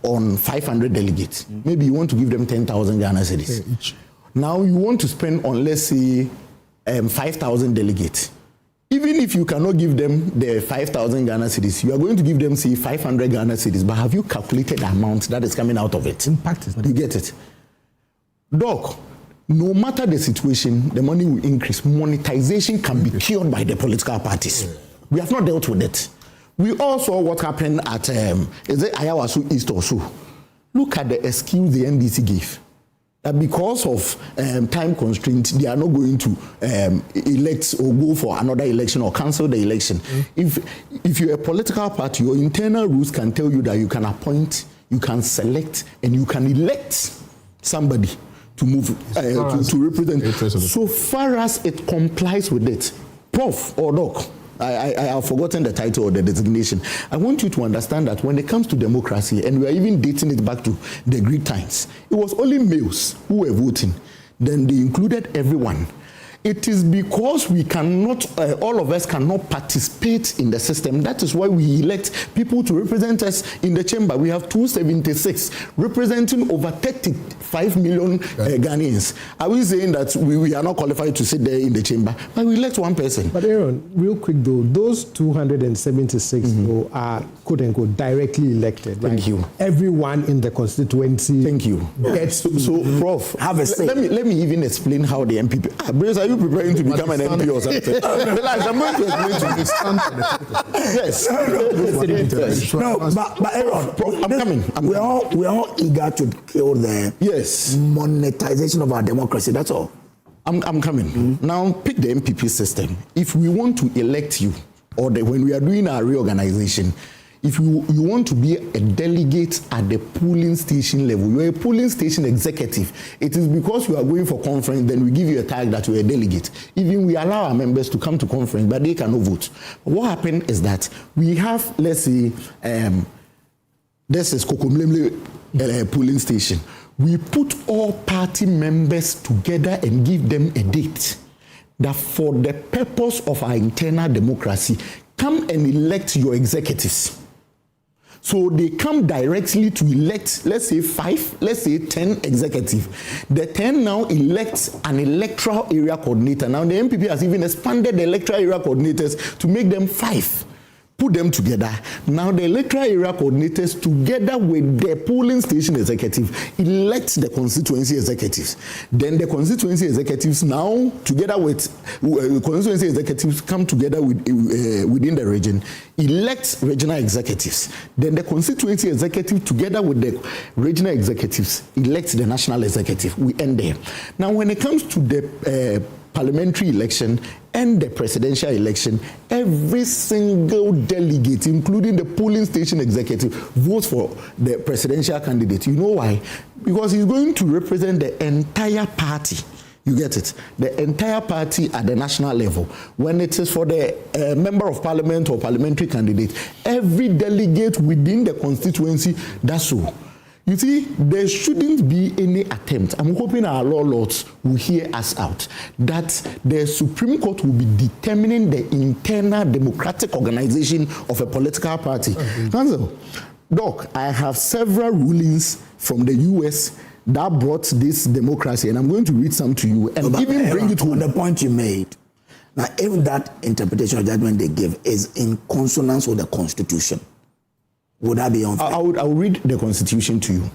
on 500 delegates, maybe you want to give them 10,000 Ghana cedis. Now you want to spend on, let's say, 5,000 delegates. Even if you cannot give them the 5,000 Ghana cedis, you are going to give them, say, 500 Ghana cedis. But have you calculated the amount that is coming out of it? Impact is not. You get it? Doc, no matter the situation, the money will increase. Monetization can be cured by the political parties. We have not dealt with it. We all saw what happened at, is it Ayawasu East or so? Look at the excuse the NDC gave. That because of time constraints, they are not going to elect or go for another election or cancel the election. If you're a political party, your internal rules can tell you that you can appoint, you can select, and you can elect somebody to move to represent. So far as it complies with it, Prof or Doc, I have forgotten the title or the designation. I want you to understand that when it comes to democracy, and we are even dating it back to the Greek times, it was only males who were voting. Then they included everyone. It is because we cannot, all of us cannot participate in the system. That is why we elect people to represent us in the chamber. We have 276 representing over 35 million Ghanaians. Are we saying that we are not qualified to sit there in the chamber? But we elect one person. But Aaron, real quick though, those 276 though, are quote unquote directly elected. Right? Thank you. Everyone in the constituency. Thank you. Gets so Prof, have a say. Let me even explain how the MPP. Are you you preparing to become an MP or something? Relax, I'm going to explain to you. Yes. No, but Aaron, I'm coming. We're all eager to kill the monetization of our democracy. That's all. I'm coming. Mm-hmm. Now, pick the MPP system. If we want to elect you, or when we are doing our reorganization, if you want to be a delegate at the polling station level, you're a polling station executive. It is because you are going for conference, then we give you a tag that you're a delegate. Even we allow our members to come to conference, but they cannot vote. But what happened is that we have, let's say, this is Kokomlemle polling station. We put all party members together and give them a date that for the purpose of our internal democracy, come and elect your executives. So they come directly to elect, let's say 5, let's say 10 executives. The 10 now elect an electoral area coordinator. Now the MPP has even expanded the electoral area coordinators to make them 5. Put them together. Now the electoral area coordinators together with the polling station executive elect the constituency executives. Then the constituency executives now together with constituency executives come together with, within the region, elect regional executives. Then the constituency executive together with the regional executives elect the national executive. We end there. Now when it comes to the parliamentary election and the presidential election, every single delegate, including the polling station executive, votes for the presidential candidate. You know why? Because he's going to represent the entire party. You get it? The entire party at the national level. When it is for the member of parliament or parliamentary candidate, every delegate within the constituency does so. You see, there shouldn't be any attempt. I'm hoping our law lords will hear us out, that the Supreme Court will be determining the internal democratic organization of a political party. Counsel, Doc, I have several rulings from the US that brought this democracy, and I'm going to read some to you and even bring it home. The point you made, now if that interpretation or judgment they give is in consonance with the Constitution, would that be unfair? I will read the Constitution to you.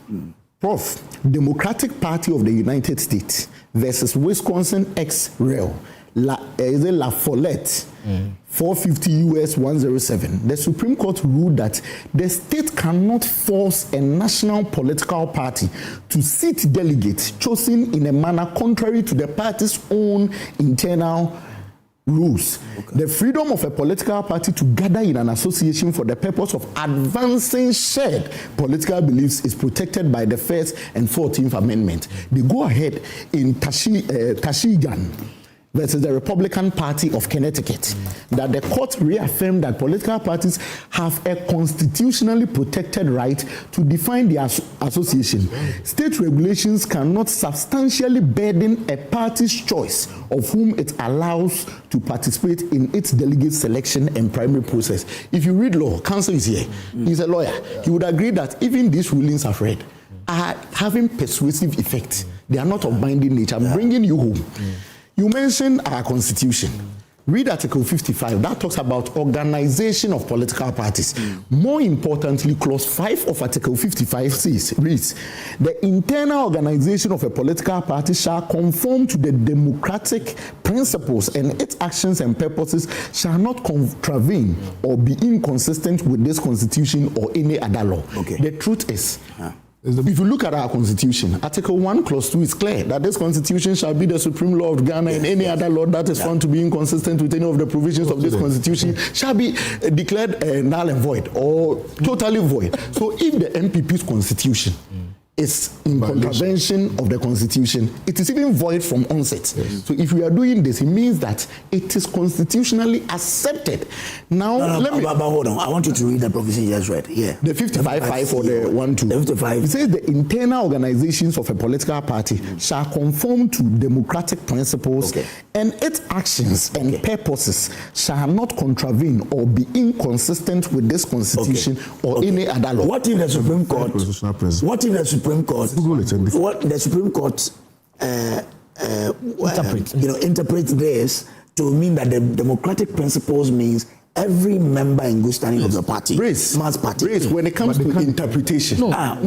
Prof, Democratic Party of the United States versus Wisconsin ex-rel, La Follette, 450 U.S. 107. The Supreme Court ruled that the state cannot force a national political party to seat delegates chosen in a manner contrary to the party's own internal rules. The freedom of a political party to gather in an association for the purpose of advancing shared political beliefs is protected by the First and 14th Amendment. They go ahead in Tashigan versus the Republican Party of Connecticut, that the court reaffirmed that political parties have a constitutionally protected right to define their association. State regulations cannot substantially burden a party's choice of whom it allows to participate in its delegate selection and primary process. If you read law, counsel is here, he's a lawyer, he would agree that even these rulings I've read are having persuasive effect. They are not of binding nature. I'm bringing you home. You mentioned our constitution. Read Article 55. That talks about organization of political parties. More importantly, Clause 5 of Article 55 reads, the internal organization of a political party shall conform to the democratic principles, and its actions and purposes shall not contravene or be inconsistent with this constitution or any other law. The truth is, if you look at our constitution, Article 1, Clause 2 is clear that this constitution shall be the supreme law of Ghana, and any other law that is found to be inconsistent with any of the provisions of this constitution shall be declared null and void or totally void. So if the MPP's constitution is in contravention of the constitution, it is even void from onset. So if we are doing this, it means that it is constitutionally accepted. Now, but hold on. I want you to read the provision you just read. Yeah. The 55.5 or the 1-2. The 55. It says the internal organizations of a political party shall conform to democratic principles, and its actions and purposes shall not contravene or be inconsistent with this constitution or any other law. What if the Supreme Court? What if the Supreme Court? What the Supreme Court interprets this to mean that the democratic principles means every member in good standing of the party Brace, must participate. Brace, when it comes to interpretation, we are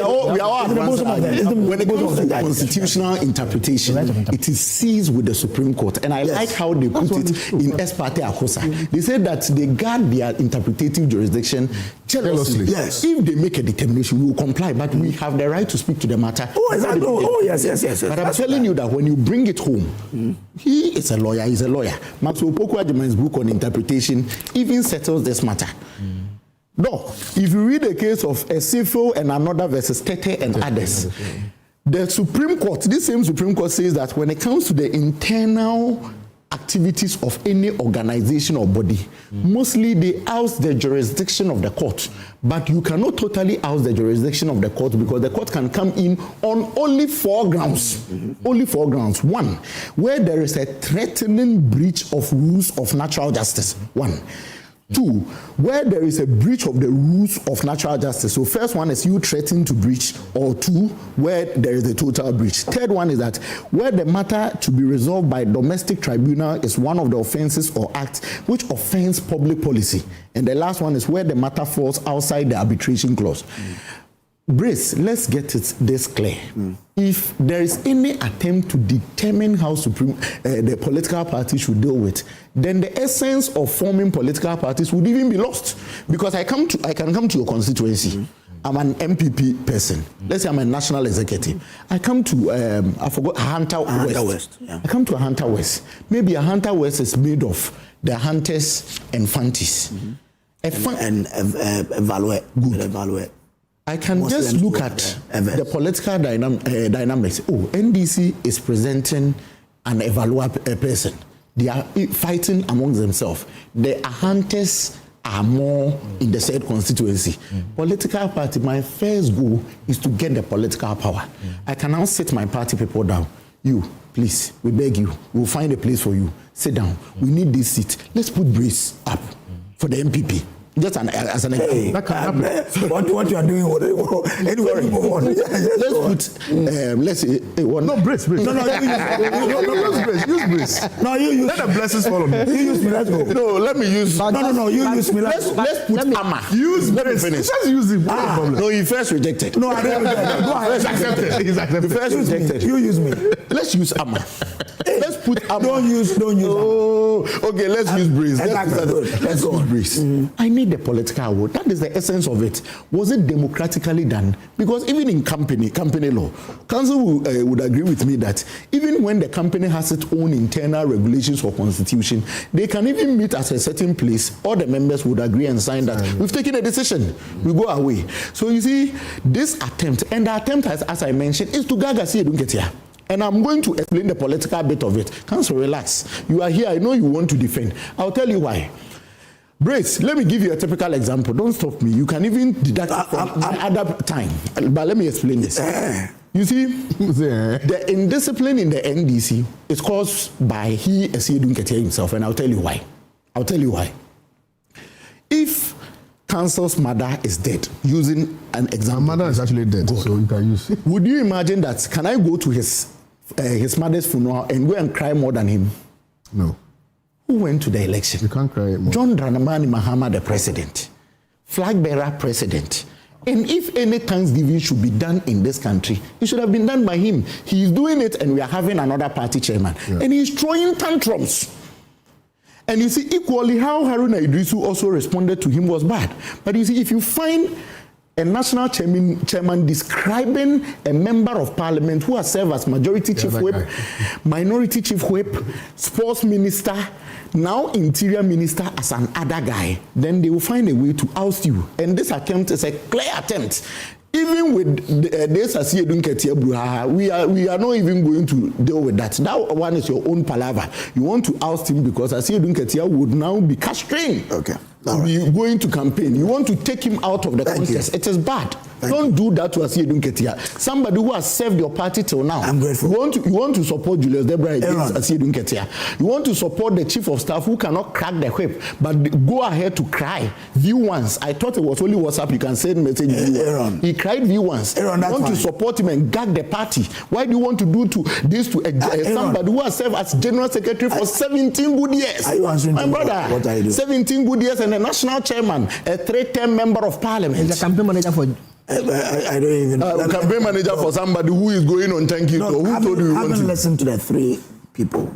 all advanced. When it comes to constitutional interpretation, it is seized with the Supreme Court. And I like how they put it in ex parte accusa. They say that they guard their interpretative jurisdiction jealously. Yes. If they make a determination, we will comply, but we have the right to speak to the matter. Oh, exactly. Oh, yes. But I'm telling you that when you bring it home, he is a lawyer, he's a lawyer. Maxwell Poku-Agyemang's book on interpretation even settles this matter. No, if you read the case of Esifo and another versus Tete and others, the Supreme Court, this same Supreme Court says that when it comes to the internal activities of any organization or body, mostly they oust the jurisdiction of the court. But you cannot totally oust the jurisdiction of the court because the court can come in on only 4 grounds. Only 4 grounds. 1, where there is a threatening breach of rules of natural justice. 1. 2, where there is a breach of the rules of natural justice. So first one is you threaten to breach, or 2, where there is a total breach. Third one is that where the matter to be resolved by domestic tribunal is one of the offenses or acts which offends public policy. And the last one is where the matter falls outside the arbitration clause. Brace, let's get it this clear. If there is any attempt to determine how the political party should deal with, then the essence of forming political parties would even be lost. Because I can come to your constituency. I'm an MPP person. Let's say I'm a national executive. I come to Hunter West. I come to Hunter West. Maybe a Hunter West is made of the hunters and fanties. Evaluate. I can just look at the political dynamics. Oh, NDC is presenting an evaluate person. They are fighting among themselves. The hunters are more in the said constituency. Political party, my first goal is to get the political power. I can now sit my party people down. You, please, we beg you, we'll find a place for you. Sit down. We need this seat. Let's put Brace up for the MPP. Just as an example. That can happen. What you are doing? Anyway, move on. Let's say No, Brace. No, use Brace. No, you use. Let the blessings follow me. You use me. Let's go. No, let me use. No. You use me. Let's put Amma. Use Brace. Just use him. No, he first rejected. No, I didn't reject. Go ahead. He's accepted. He first rejected. You use me. Let's use Amma. Let's put Amma. Don't use. Oh, okay. Let's use Brace. Let's go. Brace. I need the political vote. That is the essence of it. Was it democratically done? Because even in company law, council would agree with me that even when the company has its own internal regulations or constitution, they can even meet at a certain place. All the members would agree and sign that we've taken a decision. We go away. So you see, this attempt, and the attempt, as I mentioned, is to gaga see don't get here. And I'm going to explain the political bit of it. Council, relax. You are here. I know you want to defend. I'll tell you why. Brace, let me give you a typical example. Don't stop me. You can even deduct it from other time. But let me explain this. You see, the indiscipline in the NDC is caused by he Esiedunketia himself, and I'll tell you why. If Council's mother is dead, using an example. My mother is actually dead, so you can use. Would you imagine that? Can I go to his mother's funeral and go and cry more than him? No. Who went to the election? You can't cry more. John Dramani Mahama, the president, flag bearer president. And if any Thanksgiving should be done in this country, it should have been done by him. He is doing it, and we are having another party chairman. And he's throwing tantrums. And you see, equally, how Haruna Idrisu also responded to him was bad. But you see, if you find a national chairman describing a member of parliament who has served as majority chief whip, minority chief whip, sports minister, now interior minister as an other guy, then they will find a way to oust you. And this attempt is a clear attempt. Even with this we are not even going to deal with that. That one is your own palaver. You want to oust him because Asiedunketia would now be castrated. Okay. Be going to campaign. You want to take him out of the contest. It is bad. Don't do that to Asiedu Nketia. Somebody who has served your party till now. I'm grateful. You want to support Julius Debra against Asiedu Nketia. You want to support the chief of staff who cannot crack the whip, but go ahead to cry. View once. I thought it was only WhatsApp. You can send message. Aaron. He cried view once. Aaron, you want to support him and gag the party. Why do you want to do this to somebody who has served as general secretary for 17 good years? Are you answering my brother? What are you doing? 17 good years and a national chairman, a 3-term member of parliament. He's a campaign manager for. I don't even know. Campaign manager for somebody who is going on thank you. No, who told you? Haven't listened to the 3 people.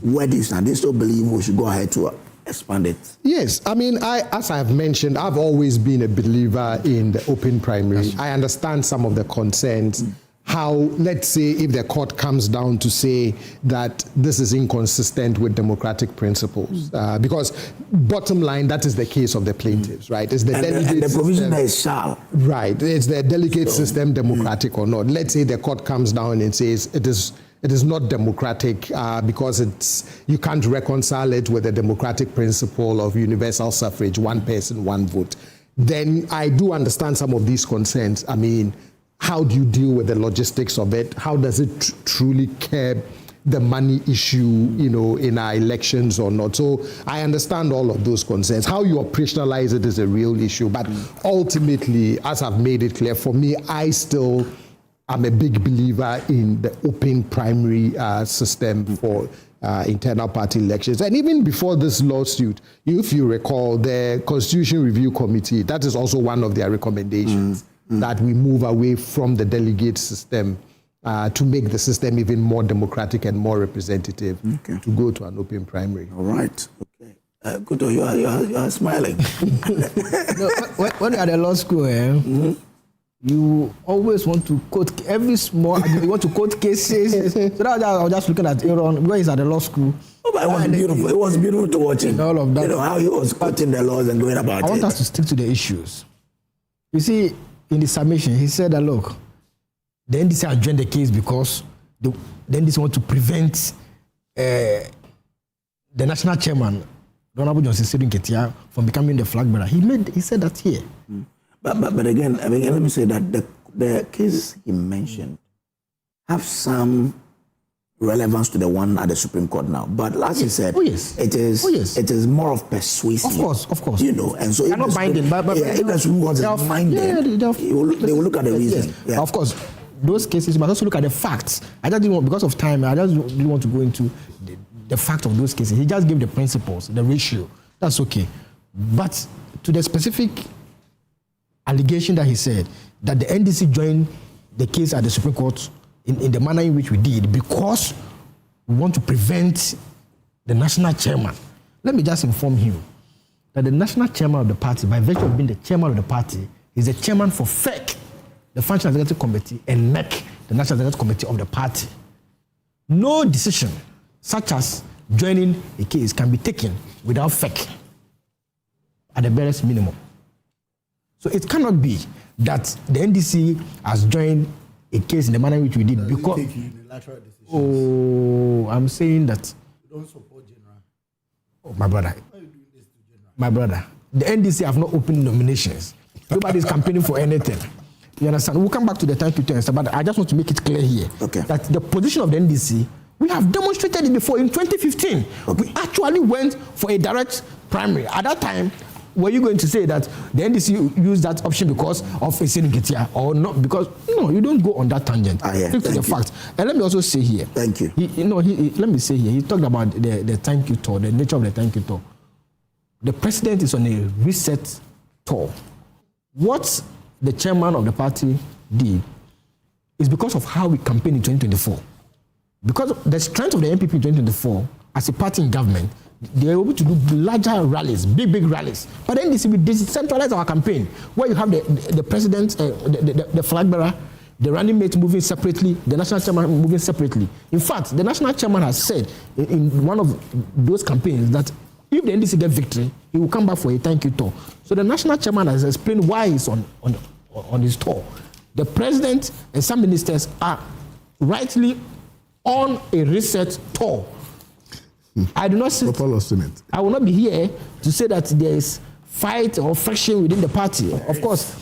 Where do you stand? They still believe we should go ahead to expand it. Yes, I mean, as I've mentioned, I've always been a believer in the open primary. I understand some of the concerns. How, let's say, if the court comes down to say that this is inconsistent with democratic principles, because bottom line, that is the case of the plaintiffs, right? It's the delegate and the provision system, is shall. Right, it's the delegate system, democratic or not. Let's say the court comes down and says it is not democratic because you can't reconcile it with the democratic principle of universal suffrage, one person, one vote. Then I do understand some of these concerns. I mean, how do you deal with the logistics of it? How does it truly curb the money issue, in our elections or not? So I understand all of those concerns. How you operationalize it is a real issue. But ultimately, as I've made it clear, for me, I still am a big believer in the open primary system for internal party elections. And even before this lawsuit, if you recall, the Constitution Review Committee, that is also one of their recommendations, that we move away from the delegate system to make the system even more democratic and more representative, to go to an open primary. All right. Okay. Kojo, you are smiling. When you're at the law school, you always want to quote every small, you want to quote cases. So that I was just looking at Aaron, where he's at the law school. Oh, but it was beautiful. It was beautiful to watch him. All of that. How he was quoting the laws and going about it. I want us to stick to the issues. You see, in the submission, he said that, look, the NDC adjourned the case because the NDC want to prevent the national chairman, Honorable Johnson Sidin Ketia, from becoming the flag bearer. He said that here. But again, I mean, let me say that the cases he mentioned have some relevance to the one at the Supreme Court now. But as he said, it is more of persuasive. Of course. And so they're not binding, but if the Supreme Court is minded, they will look at the reason. Yes. Yeah. Of course, those cases, but also look at the facts. I just didn't want, because of time, I just didn't want to go into the fact of those cases. He just gave the principles, the ratio. That's okay. But to the specific allegation that he said, that the NDC joined the case at the Supreme Court in the manner in which we did because we want to prevent the national chairman. Let me just inform him that the national chairman of the party, by virtue of being the chairman of the party, is the chairman for FEC, the Functional Executive Committee, and NEC, the National Executive Committee of the party. No decision, such as joining a case, can be taken without FEC at the barest minimum. So it cannot be that the NDC has joined a case in the manner in which we did because. Take unilateral decisions. Oh, I'm saying that. You don't support general. Oh, my brother. Why are you doing this to general? My brother, the NDC have not opened nominations. Nobody's campaigning for anything. You understand? We'll come back to the thank you to answer, but I just want to make it clear here that the position of the NDC, we have demonstrated it before in 2015. We actually went for a direct primary. At that time, were you going to say that the NDC used that option because of Sidin Ketia or not? Because no, you don't go on that tangent. Stick to the facts. And let me also say here. Thank you. Let me say here. He talked about the thank you tour, the nature of the thank you tour. The president is on a reset tour. What the chairman of the party did is because of how we campaigned in 2024. Because of the strength of the NPP in 2024 as a party in government, they were able to do larger rallies, big rallies. But then we decentralized our campaign, where you have the president, the flag bearer, the running mate moving separately, the national chairman moving separately. In fact, the national chairman has said in one of those campaigns that if the NDC get victory, he will come back for a thank you tour. So the national chairman has explained why he's on his tour. The president and some ministers are rightly on a reset tour. I do not sit, I will not be here to say that there is fight or friction within the party. Of course,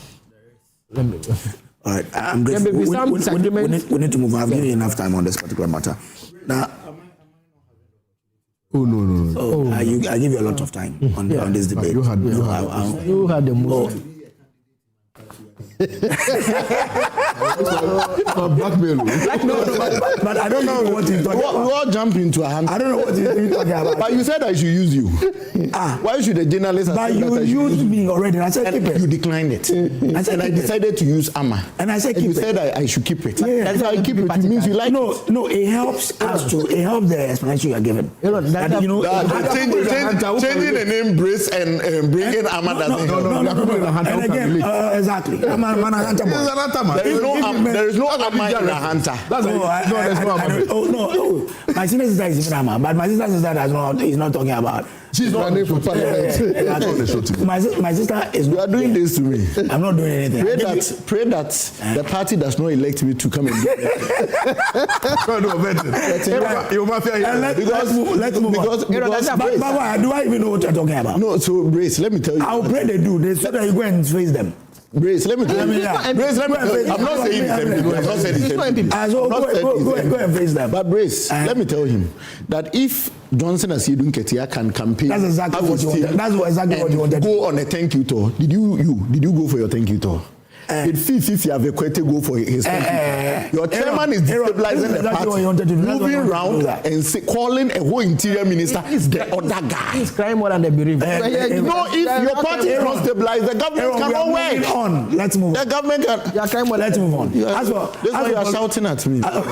All right, I'm grateful. We need to move on. I've given you enough time on this particular matter. Now, no. I give you a lot of time on this debate. You had the most. Blackmail. But I don't know what you're talking about. We all jump into a hand. I don't know what you're talking about. But you said I should use you. Why should the journalist? But you used me already. I said keep it. You declined it. I decided to use Amma. And I said keep it. You said I should keep it. Yeah. That's how I keep it. It means you like it. No, it helps us to. It helps the explanation you are given. Changing the name Brace and bringing Amma doesn't help. And again, exactly. There is no Amma in the hunter. No. My senior sister is even Amma, but my sister is not talking about. She's running for parliament. My sister is. You are doing this to me. I'm not doing anything. Pray that the party does not elect me to come and get it. Let's move on. But do I even know what you're talking about? No, so Brace, let me tell you. I'll pray they do this so that you go and face them. Brace, let me tell you. Brace, let me tell you. I'm not saying it's Go and face them. But Brace, let me tell him that if Johnson and Sidun Ketia can campaign, that's exactly what you wanted. That's exactly what you wanted. Go on a thank you tour. Did you go for your thank you tour? Did Fifi Avekwete go for his thank you? Your chairman is destabilizing the party, moving around and calling a whole interior minister the other guy. He's crying more than the bereaved. No, if your party is not stabilized, the government cannot work. Let's move on. The government can. You are crying more. Let's move on. That's why you are shouting at me. Well,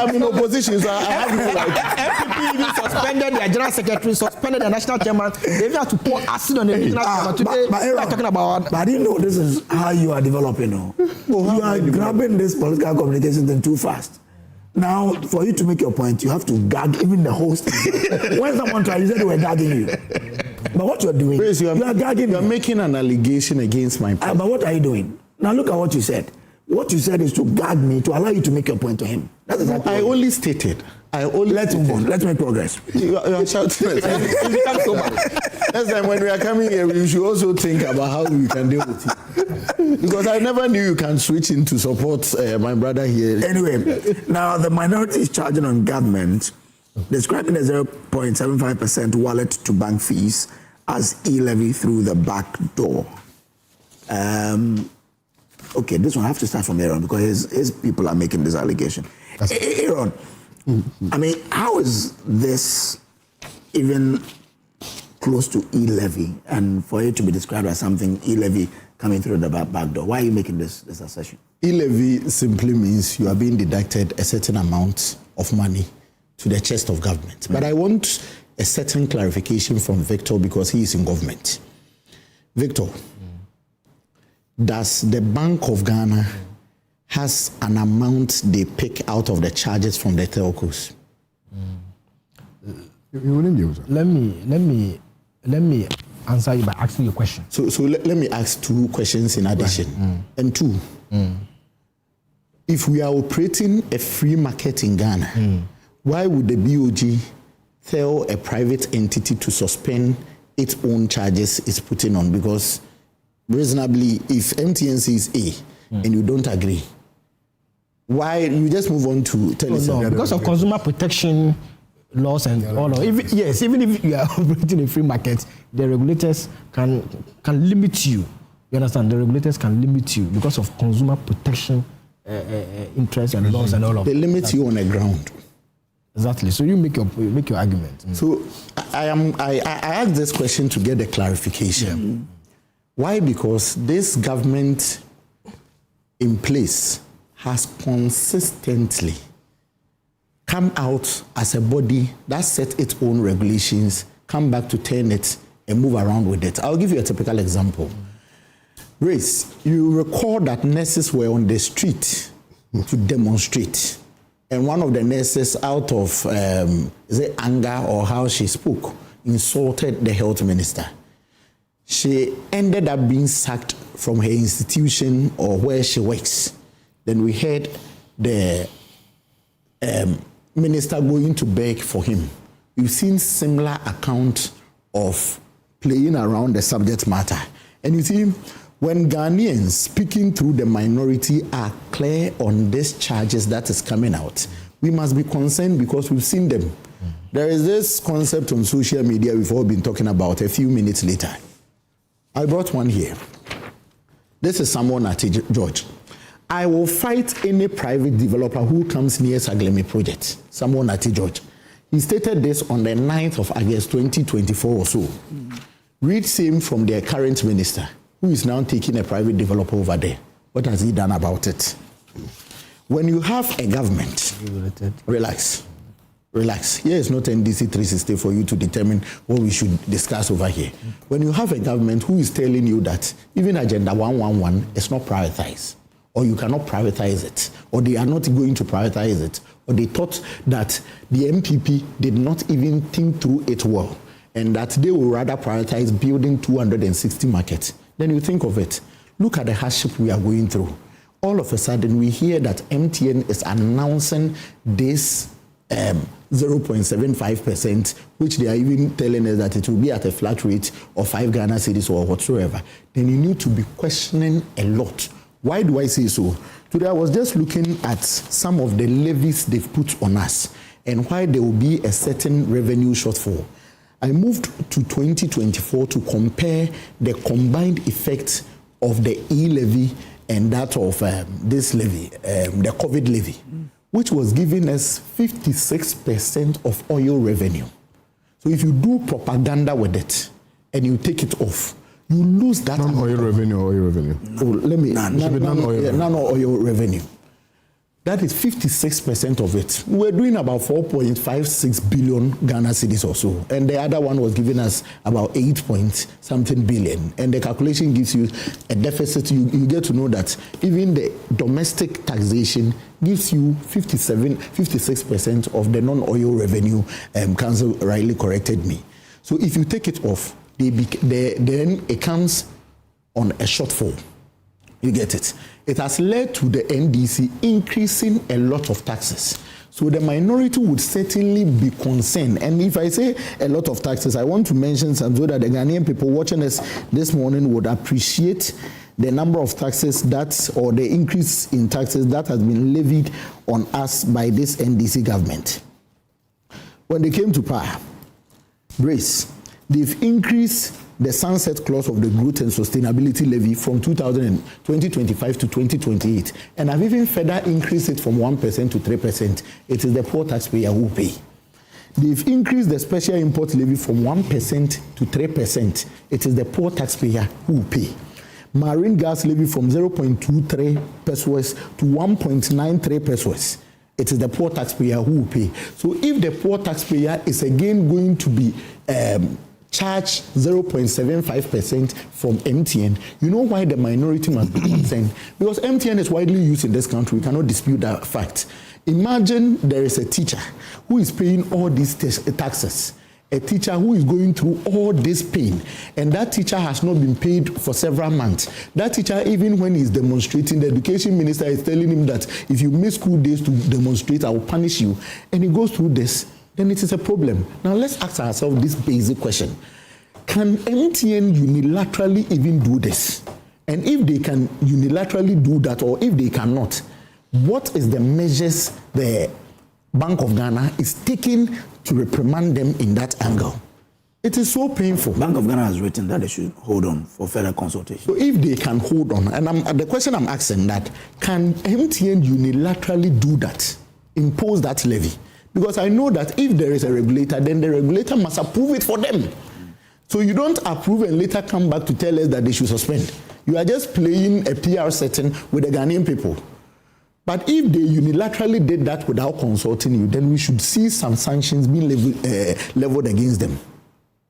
I'm in opposition, so I have no right. MPP even suspended their general secretary, suspended the national chairman. They even had to pour acid on the national chairman. Today, we are talking about. But I didn't know this is how you are developing. No? You are grabbing this political communication thing too fast. Now, for you to make your point, you have to gag even the host. When someone tries, you said they were gagging you. But what you're doing, Praise, you are gagging. You're making an allegation against my party. But what are you doing? Now look at what you said. What you said is to gag me, to allow you to make your point to him. That's exactly I only stated. Let's move on. Let's make progress. You are shouting. Next time when we are coming here, we should also think about how we can deal with it. Because I never knew you can switch in to support my brother here. Anyway, now the minority is charging on government, describing the 0.75% wallet to bank fees as E-levy through the back door. Okay, this one I have to start from Aaron because his people are making this allegation. Aaron, I mean, how is this even close to E-levy, and for it to be described as something E-levy coming through the back door? Why are you making this assertion? E-levy simply means you are being deducted a certain amount of money to the chest of government. But I want a certain clarification from Victor because he is in government. Victor, does the Bank of Ghana has an amount they pick out of the charges from the telcos? You wouldn't be able to. Let me answer you by asking you a question. So let me ask two questions in addition. And two, if we are operating a free market in Ghana, why would the BOG tell a private entity to suspend its own charges it's putting on? Because reasonably, if MTN says A and you don't agree, why you just move on to tell us? No, because of consumer protection laws and all of it. Even if you are operating a free market, the regulators can limit you. You understand? The regulators can limit you because of consumer protection interests and laws and all of it. They limit you on the ground. Exactly. So you make your argument. So I asked this question to get a clarification. Why? Because this government in place has consistently come out as a body that set its own regulations, come back to turn it and move around with it. I'll give you a typical example. Grace, you recall that nurses were on the street to demonstrate. And one of the nurses, out of is it anger or how she spoke, insulted the health minister. She ended up being sacked from her institution or where she works. Then we heard the minister going to beg for him. We've seen similar account of playing around the subject matter. And you see, when Ghanaians speaking through the minority are clear on these charges that is coming out, we must be concerned because we've seen them. There is this concept on social media we've all been talking about a few minutes later. I brought one here. This is someone at George. I will fight any private developer who comes near Saglemi project. Someone at George. He stated this on the 9th of August 2024 or so. Read same from their current minister, who is now taking a private developer over there. What has he done about it? When you have a government, relax. Here is not NDC 360 for you to determine what we should discuss over here. When you have a government who is telling you that even Agenda 111 is not privatized, or you cannot privatize it, or they are not going to privatize it, or they thought that the MPP did not even think through it well, and that they will rather prioritize building 260 markets, then you think of it. Look at the hardship we are going through. All of a sudden, we hear that MTN is announcing this 0.75%, which they are even telling us that it will be at a flat rate of 5 Ghana cedis or whatsoever. Then you need to be questioning a lot. Why do I say so? Today I was just looking at some of the levies they've put on us and why there will be a certain revenue shortfall. I moved to 2024 to compare the combined effect of the E-levy and that of this levy, the COVID levy, which was giving us 56% of oil revenue. So if you do propaganda with it and you take it off, you lose that. Non-oil revenue or oil revenue? Non-oil revenue. That is 56% of it. We're doing about 4.56 billion Ghana cedis or so. And the other one was giving us about 8-point-something billion. And the calculation gives you a deficit. You get to know that even the domestic taxation gives you 56% of the non-oil revenue. Council rightly corrected me. So if you take it off, then it comes on a shortfall. You get it? It has led to the NDC increasing a lot of taxes. So the minority would certainly be concerned. And if I say a lot of taxes, I want to mention some so that the Ghanaian people watching us this morning would appreciate the number of taxes or the increase in taxes that has been levied on us by this NDC government. When they came to power, Brace, they've increased the sunset clause of the growth and sustainability levy from 2025 to 2028, and have even further increased it from 1% to 3%. It is the poor taxpayer who pay. They've increased the special import levy from 1% to 3%. It is the poor taxpayer who pay. Marine gas levy from 0.23 pesos to 1.93 pesos. It is the poor taxpayer who will pay. So if the poor taxpayer is again going to be charge 0.75% from MTN, you know why the minority must be concerned? Because MTN is widely used in this country. We cannot dispute that fact. Imagine there is a teacher who is paying all these taxes, a teacher who is going through all this pain, and that teacher has not been paid for several months. That teacher, even when he's demonstrating, the education minister is telling him that if you miss school days to demonstrate, I will punish you. And he goes through this. Then it is a problem. Now let's ask ourselves this basic question. Can MTN unilaterally even do this? And if they can unilaterally do that, or if they cannot, what is the measures the Bank of Ghana is taking to reprimand them in that angle? It is so painful. Bank of Ghana has written that they should hold on for further consultation. So if they can hold on, and the question I'm asking that, can MTN unilaterally do that, impose that levy? Because I know that if there is a regulator, then the regulator must approve it for them. So you don't approve and later come back to tell us that they should suspend. You are just playing a PR setting with the Ghanaian people. But if they unilaterally did that without consulting you, then we should see some sanctions being leveled against them.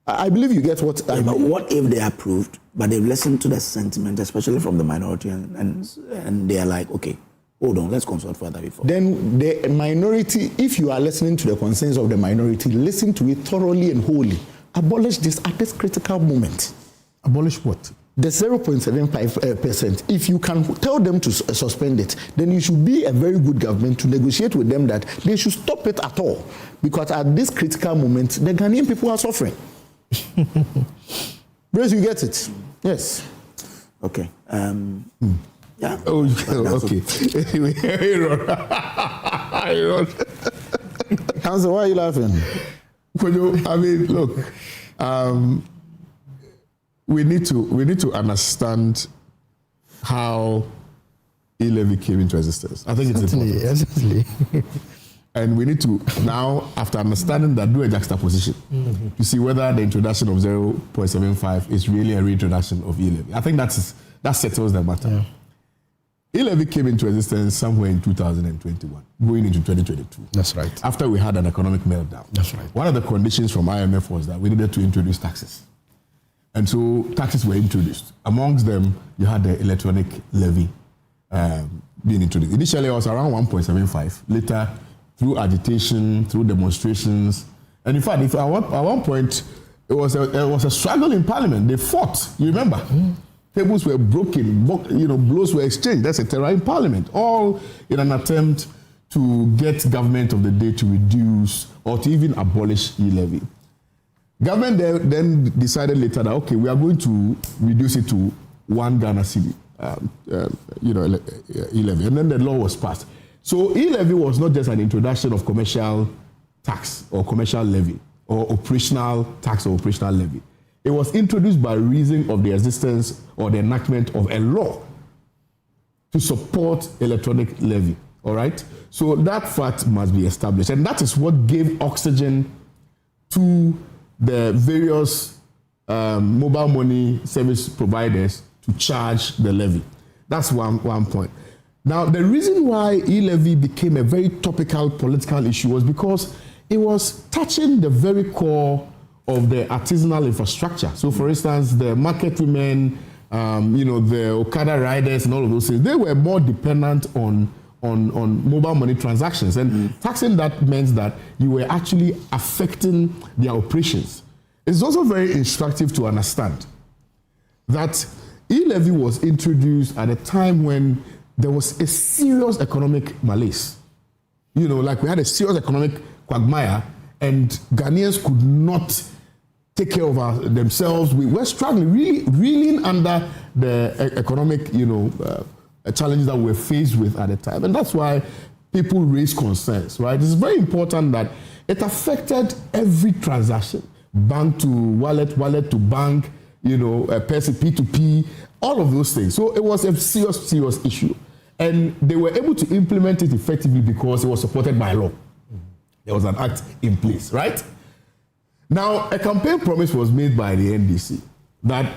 I believe you get what I mean. But what if they approved, but they've listened to the sentiment, especially from the minority, and they are like, okay, hold on, let's consult further before. Then the minority, if you are listening to the concerns of the minority, listen to it thoroughly and wholly. Abolish this at this critical moment. Abolish what? The 0.75%. If you can tell them to suspend it, then you should be a very good government to negotiate with them that they should stop it at all. Because at this critical moment, the Ghanaian people are suffering. Brace, you get it? Yes. Okay. Yeah. Oh, okay. Anyway, Council, why are you laughing? Kojo, I mean, look, we need to understand how E-levy came into existence. I think it's important. Certainly. And we need to now, after understanding that, do a juxtaposition to see whether the introduction of 0.75 is really a reintroduction of E-levy. I think that settles the matter. Yeah. E-levy came into existence somewhere in 2021, going into 2022. That's right. After we had an economic meltdown. That's right. One of the conditions from IMF was that we needed to introduce taxes. And so taxes were introduced. Amongst them, you had the electronic levy being introduced. Initially, it was around 1.75. Later, through agitation, through demonstrations. And in fact, at one point, it was a struggle in Parliament. They fought, you remember? Tables were broken, blows were exchanged, etc. in Parliament, all in an attempt to get government of the day to reduce or to even abolish E-levy. Government then decided later that, okay, we are going to reduce it to 1 Ghana cedi, E-levy, and then the law was passed. So E-levy was not just an introduction of commercial tax or commercial levy or operational tax or operational levy. It was introduced by reason of the existence or the enactment of a law to support electronic levy, all right? So that fact must be established, and that is what gave oxygen to the various mobile money service providers to charge the levy. That's one point. Now, the reason why E-levy became a very topical political issue was because it was touching the very core of the artisanal infrastructure. So, for instance, the market women, the Okada riders and all of those things, they were more dependent on mobile money transactions. And taxing that meant that you were actually affecting their operations. It's also very instructive to understand that E-levy was introduced at a time when there was a serious economic malaise. Like we had a serious economic quagmire, and Ghanaians could not take care of themselves. We were struggling, really reeling under the economic, challenges that we were faced with at the time. And that's why people raise concerns, right? It's very important that it affected every transaction, bank to wallet, wallet to bank, person P2P, all of those things. So it was a serious issue. And they were able to implement it effectively because it was supported by law. There was an act in place, right? Now, a campaign promise was made by the NDC that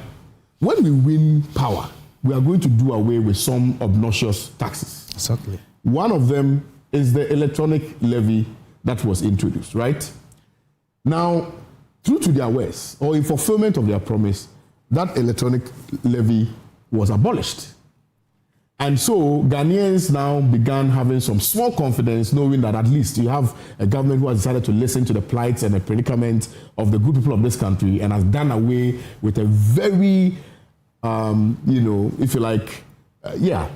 when we win power, we are going to do away with some obnoxious taxes. Exactly. One of them is the electronic levy that was introduced, right? Now, true to their words, or in fulfillment of their promise, that electronic levy was abolished. And so Ghanaians now began having some small confidence, knowing that at least you have a government who has decided to listen to the plights and the predicament of the good people of this country and has done away with a very, if you like,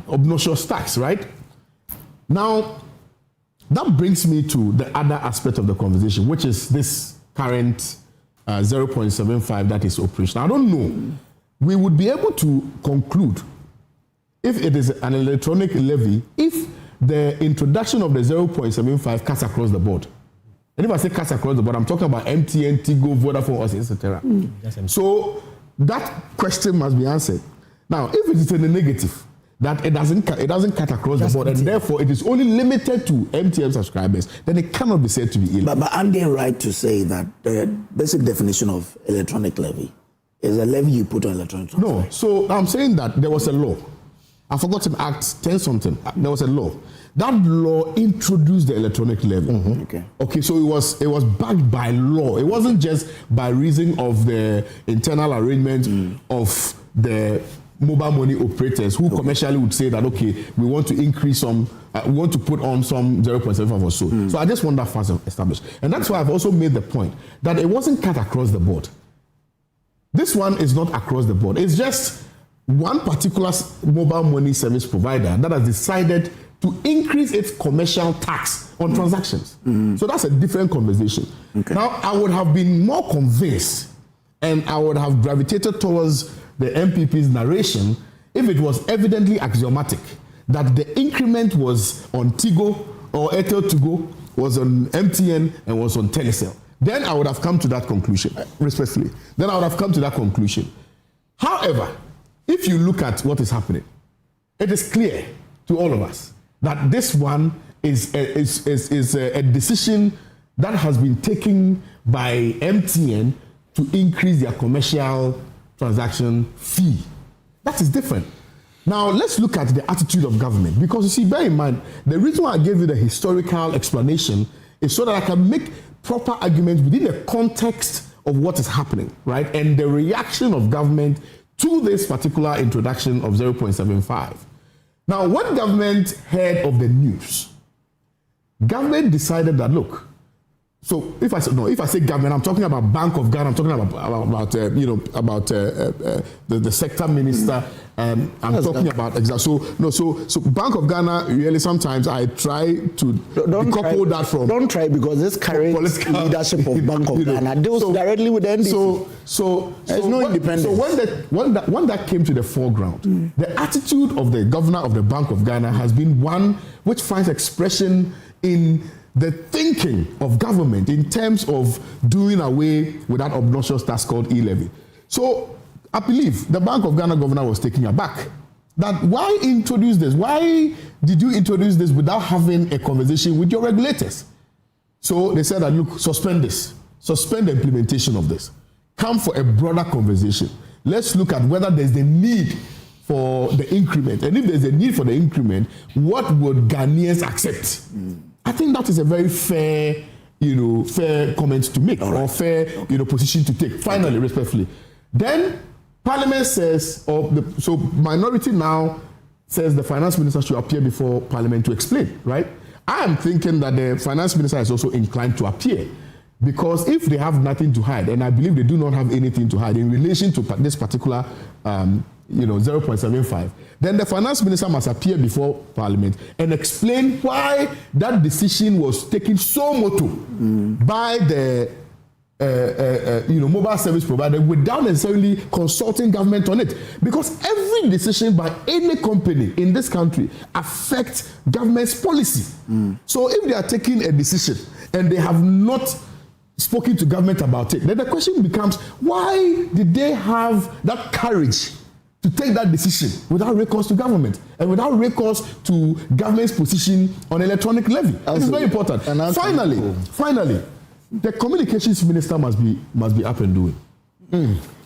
obnoxious tax, right? Now, that brings me to the other aspect of the conversation, which is this current 0.75 that is operational. I don't know. We would be able to conclude if it is an electronic levy, if the introduction of the 0.75 cuts across the board. And if I say cuts across the board, I'm talking about MTN, Tigo, Vodafone, etc. So that question must be answered. Now, if it is in the negative, that it doesn't cut across the board, and therefore it is only limited to MTN subscribers, then it cannot be said to be illegal. But aren't they right to say that the basic definition of electronic levy is a levy you put on electronic transfer? No, so I'm saying that there was a law. I forgot to Act 10 something. There was a law. That law introduced the electronic levy. Okay, so it was backed by law. It wasn't just by reason of the internal arrangement of the mobile money operators who commercially would say that, okay, we want to increase some, we want to put on some 0.75 or so. So I just want that first established. And that's why I've also made the point that it wasn't cut across the board. This one is not across the board. It's just one particular mobile money service provider that has decided to increase its commercial tax on transactions. So that's a different conversation. Now, I would have been more convinced and I would have gravitated towards the MPP's narration if it was evidently axiomatic that the increment was on Tigo or Airtel Tigo, was on MTN and was on Telecel, then I would have come to that conclusion, respectfully. Then I would have come to that conclusion. However, if you look at what is happening, it is clear to all of us that this one is a decision that has been taken by MTN to increase their commercial transaction fee. That is different. Now, let's look at the attitude of government, because you see, bear in mind, the reason why I gave you the historical explanation is so that I can make proper arguments within the context of what is happening, right? And the reaction of government to this particular introduction of 0.75. Now, when government heard of the news, government decided that, look, so if I say government, I'm talking about Bank of Ghana, I'm talking about the sector minister, I'm talking about so Bank of Ghana. Really, sometimes I try to decouple that from. Don't try, because this current leadership of Bank of Ghana deals directly with the NDC. So there's no independence. So when that came to the foreground, the attitude of the governor of the Bank of Ghana has been one which finds expression in the thinking of government in terms of doing away with that obnoxious tax called E-levy. So I believe the Bank of Ghana governor was taken aback. That why introduce this? Why did you introduce this without having a conversation with your regulators? So they said that, look, suspend this. Suspend the implementation of this. Come for a broader conversation. Let's look at whether there's the need for the increment. And if there's a need for the increment, what would Ghanaians accept? I think that is a very fair, fair comment to make, or fair, position to take. Finally, respectfully, then Parliament says, so minority now says the finance minister should appear before Parliament to explain, right? I am thinking that the finance minister is also inclined to appear, because if they have nothing to hide, and I believe they do not have anything to hide in relation to this particular 0.75, then the finance minister must appear before Parliament and explain why that decision was taken so moto by the mobile service provider without necessarily consulting government on it. Because every decision by any company in this country affects government's policy. So if they are taking a decision and they have not spoken to government about it, then the question becomes, why did they have that courage to take that decision without recourse to government and without recourse to government's position on electronic levy? It is very important. Finally, the communications minister must be up and doing.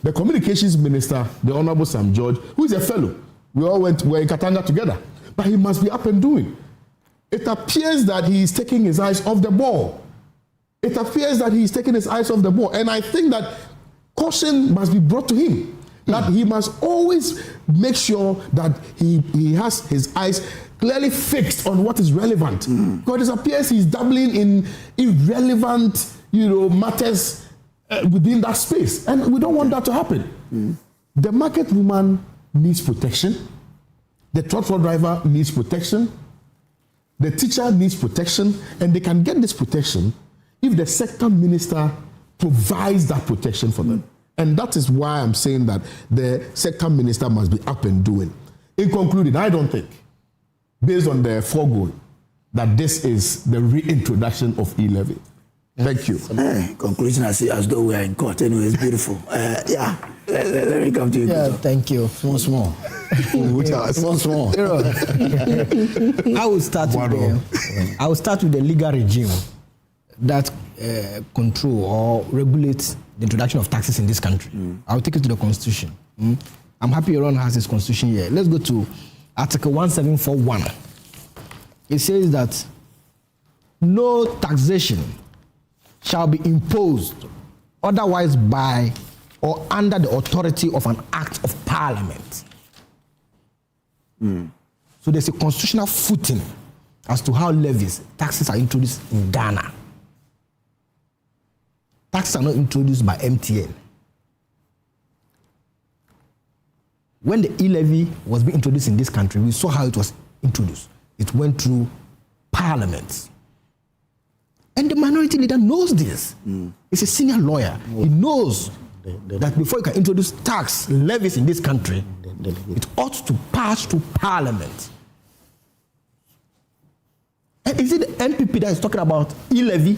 The communications minister, the Honorable Sam George, who is a fellow, were in Katanga together, but he must be up and doing. It appears that he is taking his eyes off the ball. And I think that caution must be brought to him. That he must always make sure that he has his eyes clearly fixed on what is relevant. Because it appears he's dabbling in irrelevant, matters within that space, and we don't want that to happen. The market woman needs protection. The truck driver needs protection. The teacher needs protection, and they can get this protection if the sector minister provides that protection for them. And that is why I'm saying that the sector minister must be up and doing. In concluding, I don't think, based on the foregoing, that this is the reintroduction of E-levy. Thank you. Conclusion, I see as though we are in court. Anyway, it's beautiful. Let me come to you. Yeah, thank you. Small. Small. I will start with the legal regime that control or regulate the introduction of taxes in this country. I'll take it to the Constitution. I'm happy everyone has this Constitution here. Let's go to Article 1741. It says that no taxation shall be imposed otherwise by or under the authority of an act of Parliament. So there's a constitutional footing as to how taxes are introduced in Ghana. Taxes are not introduced by MTN. When the E-levy was being introduced in this country, we saw how it was introduced. It went through Parliament. And the minority leader knows this. He's a senior lawyer. He knows that before you can introduce tax levies in this country, It ought to pass to Parliament. And is it the MPP that is talking about E-levy?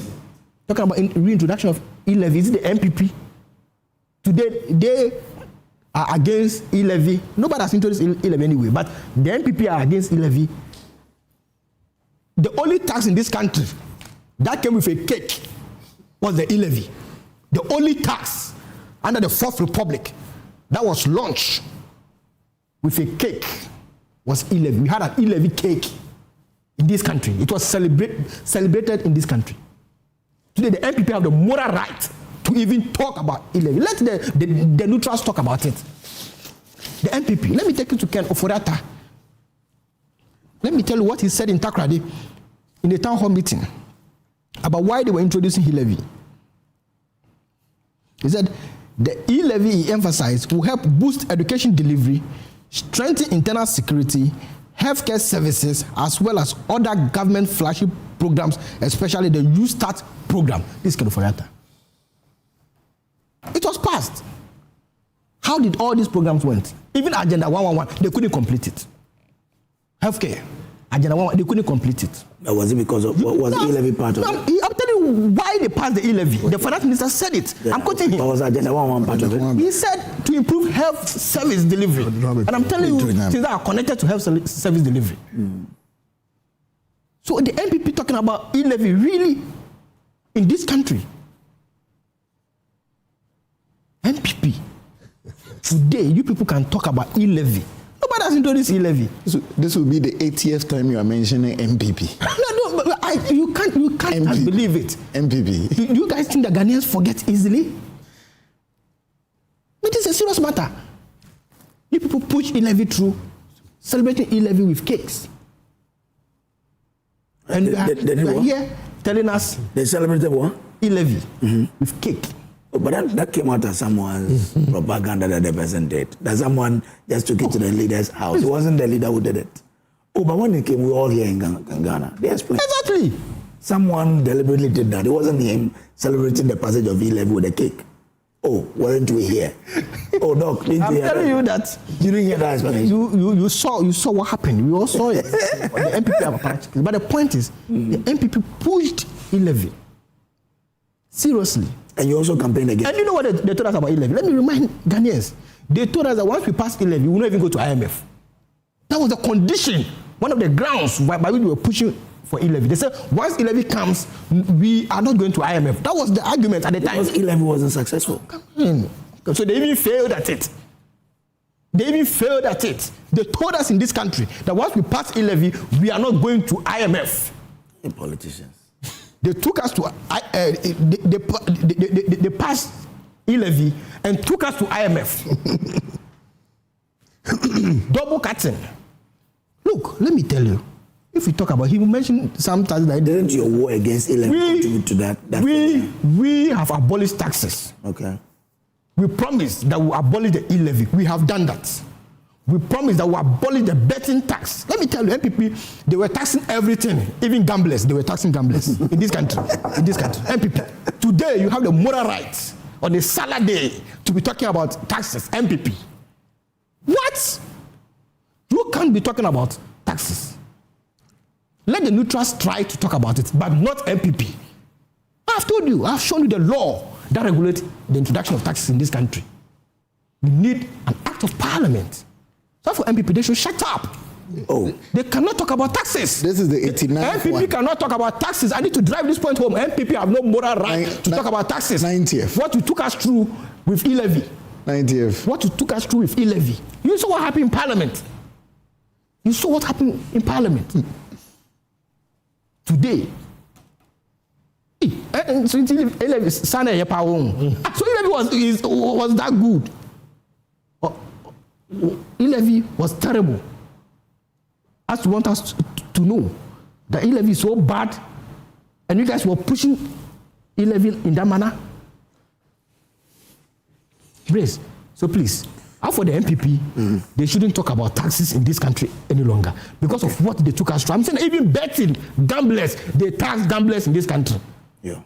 Talking about reintroduction of E-levy? Is it the MPP? Today, they are against E-levy. Nobody has introduced E-levy anyway, but the MPP are against E-levy. The only tax in this country that came with a cake was the E-levy. The only tax under the Fourth Republic that was launched with a cake was E-levy. We had an E-levy cake in this country. It was celebrated in this country. Today, the MPP have the moral right to even talk about E-levy. Let the neutrals talk about it. The MPP. Let me take you to Ken Ofori-Atta. Let me tell you what he said in Takoradi in a town hall meeting about why they were introducing E-levy. He said, the E-levy, he emphasized, will help boost education delivery, strengthen internal security, healthcare services, as well as other government flagship programs, especially the Youth Start program. This is Ken Ofori-Atta. It was passed. How did all these programs went? Even Agenda 111, they couldn't complete it. Healthcare, Agenda 111, they couldn't complete it. Was it because of what was the E-levy part of it? I'm telling you why they passed the E-levy. The finance minister said it. Yeah. I'm quoting him. What was Agenda 111 part of it? He said to improve health service delivery. And I'm telling you, things that are connected to health service delivery. So the MPP talking about E-levy really in this country. MPP. Today, you people can talk about E-levy. Nobody has introduced E-levy. So this will be the 80th time you are mentioning MPP. No, but you can't believe it. MPP. Do you guys think that Ghanaians forget easily? It is a serious matter. You people push E-levy through, celebrating E-levy with cakes. And you are here telling us they celebrated what? E-levy with cake. Oh, but that came out as someone's propaganda that the person did. That someone just took it to the leader's house. It wasn't the leader who did it. Oh, but when it came, we were all here in Ghana. They explained. Exactly. Someone deliberately did that. It wasn't him celebrating the passage of E-levy with a cake. Oh, weren't we here? Oh, Doc, didn't I'm telling you that. You didn't hear that explanation. You saw what happened. We all saw it. The MPP have a practice. But the point is, the MPP pushed E-levy. Seriously. And you also campaigned against. And you know what they told us about E-levy? Let me remind Ghanaians. They told us that once we pass E-levy, we will not even go to IMF. That was the condition, one of the grounds by which we were pushing for E-levy. They said, once E-levy comes, we are not going to IMF. That was the argument at the time. Because E-levy wasn't successful. So they even failed at it. They told us in this country that once we pass E-levy, we are not going to IMF. The politicians. They took us to, they passed E-levy and took us to IMF. Double cutting. Look, let me tell you. If we talk about, he mentioned sometimes that didn't your war against E-levy contribute to that? We have abolished taxes. Okay. We promised that we abolish the E-levy. We have done that. We promised that we abolish the betting tax. Let me tell you, MPP, they were taxing everything, even gamblers. They were taxing gamblers in this country. MPP. Today, you have the moral right on a salad day to be talking about taxes. MPP. What? You can't be talking about taxes. Let the neutrals try to talk about it, but not MPP. I've told you, I've shown you the law that regulates the introduction of taxes in this country. We need an act of parliament. So for MPP, they should shut up. Oh, they cannot talk about taxes. This is the 89th MPP one. Cannot talk about taxes. I need to drive this point home. MPP have no moral right to talk about taxes. 90th. What you took us through with E-levy. 90th. What you took us through with E-levy. You saw what happened in Parliament. Today. So E-levy was that good. E-levy was terrible. As you want us to know that E-levy is so bad, and you guys were pushing E-levy in that manner. Brace. So please, for the MPP, they shouldn't talk about taxes in this country any longer because of what they took us through. I'm saying even betting gamblers, they tax gamblers in this country. Yeah.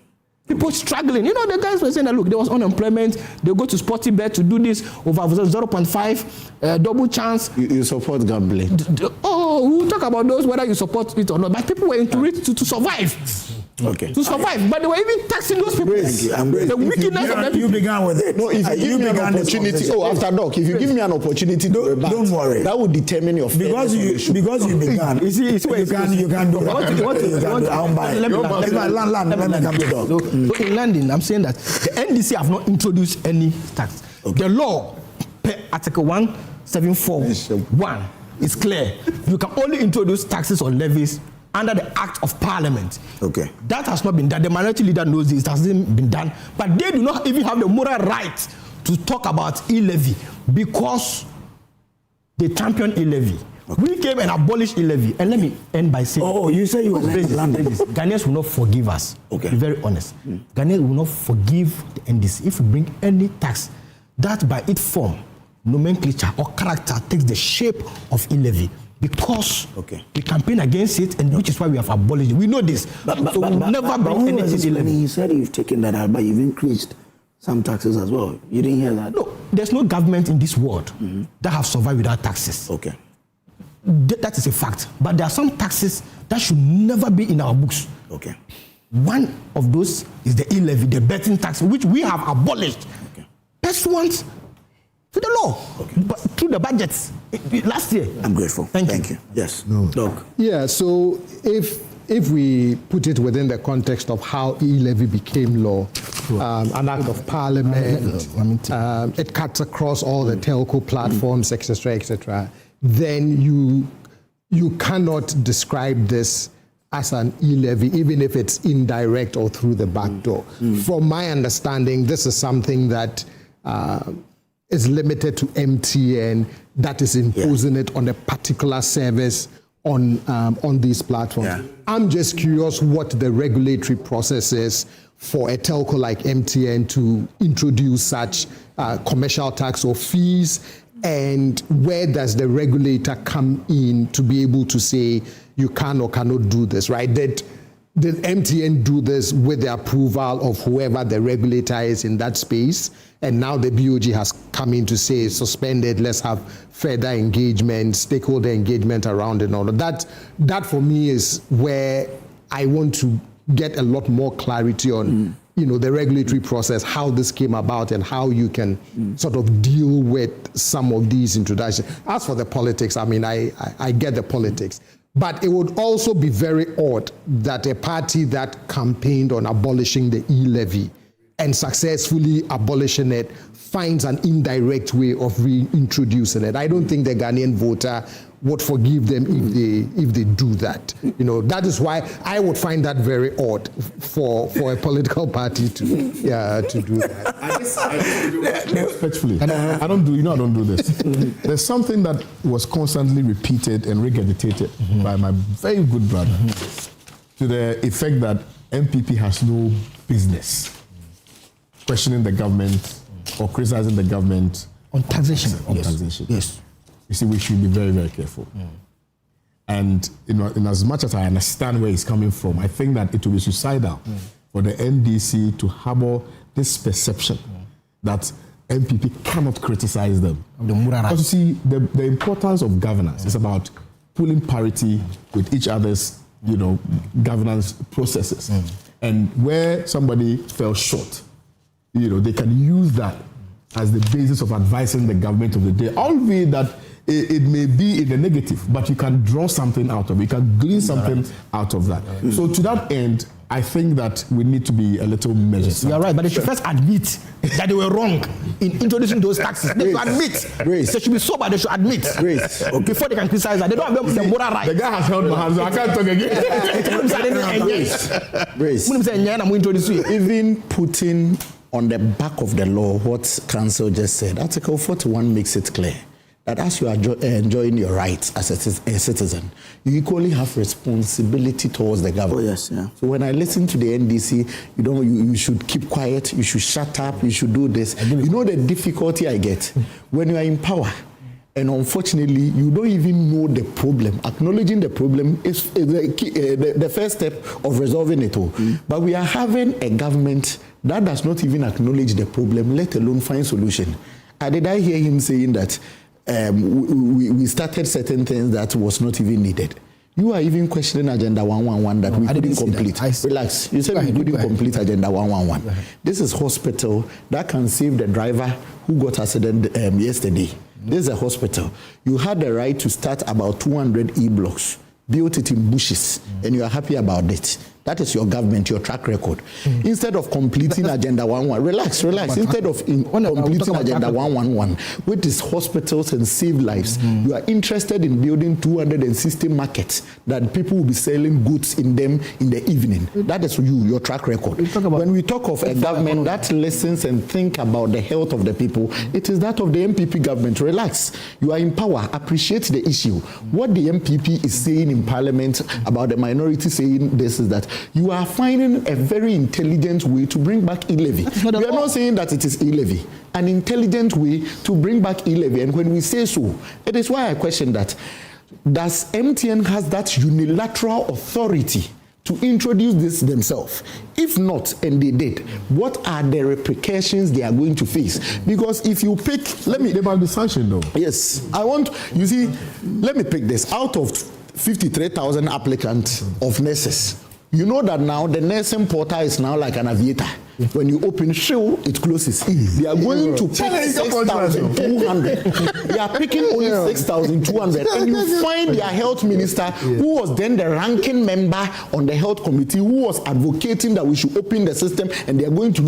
People struggling. You know, the guys were saying that, look, there was unemployment. They go to Sporty Bet to do this over 0.5 double chance. You support gambling? We'll talk about those, whether you support it or not. But people were into it to survive. Okay. To survive. But they were even taxing those people. The wickedness of them. You began with it. No, if you give me an opportunity, after Doc, if you give me an opportunity to rebut, don't worry. That would determine your because you began. You see, you can do what I'll buy. Let me come to Doc. So in London, I'm saying that the NDC have not introduced any tax. The law, per Article 1741, is clear. You can only introduce taxes or levies under the Act of Parliament. Okay. That has not been done. The minority leader knows this. It hasn't been done. But they do not even have the moral right to talk about E-levy because they champion E-levy. Okay. We came and abolished E-levy. And let me end by saying... Oh, you say you were Ghanaians will not forgive us. Okay. Be very honest. Ghanaians will not forgive the NDC if we bring any tax that by its form, nomenclature or character takes the shape of E-levy. Because we campaign against it, and which is why we have abolished it. We know this. But we'll never bring anything E-levy. You said you've taken that out, but you've increased some taxes as well. You didn't hear that? No, there's no government in this world that have survived without taxes. Okay. That is a fact. But there are some taxes that should never be in our books. Okay. One of those is the E-levy, the betting tax, which we have abolished. Okay. Pursuant to the law, but through the budgets last year. I'm grateful. Thank you. Yes. No. Doc. Yeah, so if we put it within the context of how E-levy became law, an act of parliament, it cuts across all the telco platforms, etc., then you cannot describe this as an E-levy, even if it's indirect or through the back door. From my understanding, this is something that is limited to MTN, that is imposing it on a particular service on these platforms. Yeah. I'm just curious what the regulatory process is for a telco like MTN to introduce such commercial tax or fees, and where does the regulator come in to be able to say you can or cannot do this, right? Did MTN do this with the approval of whoever the regulator is in that space? And now the BOG has come in to say suspended, let's have further engagement, stakeholder engagement around it and all of that. That for me is where I want to get a lot more clarity on the regulatory process, how this came about and how you can sort of deal with some of these introductions. As for the politics, I mean, I get the politics. But it would also be very odd that a party that campaigned on abolishing the E-levy and successfully abolishing it finds an indirect way of reintroducing it. I don't think the Ghanaian voter would forgive them if they do that. That is why I would find that very odd for a political party to do that. Respectfully, I don't do this. There's something that was constantly repeated and regurgitated by my very good brother to the effect that MPP has no business questioning the government or criticizing the government on taxation. Yes. You see, we should be very, very careful. And in as much as I understand where he's coming from, I think that it will be suicidal for the NDC to harbor this perception that MPP cannot criticize them. Because you see, the importance of governance is about pulling parity with each other's, governance processes. And where somebody fell short, they can use that as the basis of advising the government of the day, albeit that it may be in the negative, but you can draw something out of it. You can glean something out of that. So to that end, I think that we need to be a little measured. You are right, but they should first admit that they were wrong in introducing those taxes. They should admit. They should be sober. They should admit. Before they can criticize that. They don't have the moral right. The guy has held my hand, so I can't talk again. Even putting on the back of the law what Council just said, Article 41 makes it clear that as you are enjoying your rights as a citizen, you equally have responsibility towards the government. Oh, yes, yeah. So when I listen to the NDC, you should keep quiet, you should shut up, you should do this. The difficulty I get when you are in power And unfortunately, you don't even know the problem. Acknowledging the problem is the first step of resolving it all. But we are having a government that does not even acknowledge the problem, let alone find solution. Did I hear him saying that we started certain things that was not even needed? You are even questioning Agenda 111 that we couldn't complete. Relax. You said we couldn't complete Agenda 111. This is hospital that can save the driver who got accident yesterday. This is a hospital. You had the right to start about 200 E-blocks, built it in bushes, and you are happy about it. That is your government, your track record. Instead of completing Agenda 111, relax. Instead of completing Agenda 111, which is hospitals and save lives, you are interested in building 260 markets that people will be selling goods in them in the evening. That is your track record. When we talk of a government that listens and think about the health of the people, it is that of the MPP government. Relax. You are in power. Appreciate the issue. What the MPP is saying in Parliament about the minority saying this is that you are finding a very intelligent way to bring back E-levy. We are not saying that it is E-levy. An intelligent way to bring back E-levy. And when we say so, it is why I question that. Does MTN has that unilateral authority to introduce this themselves? If not, and they did, what are the repercussions they are going to face? Because if you pick, They might be sanctioned though. Yes, you see, let me pick this. Out of 53,000 applicants of nurses, you know that now the nursing portal is now like an aviator. When you open show, it closes. They are going to pick 6,200. They are picking only 6,200. And you find their health minister, who was then the ranking member on the health committee, who was advocating that we should open the system and they are going to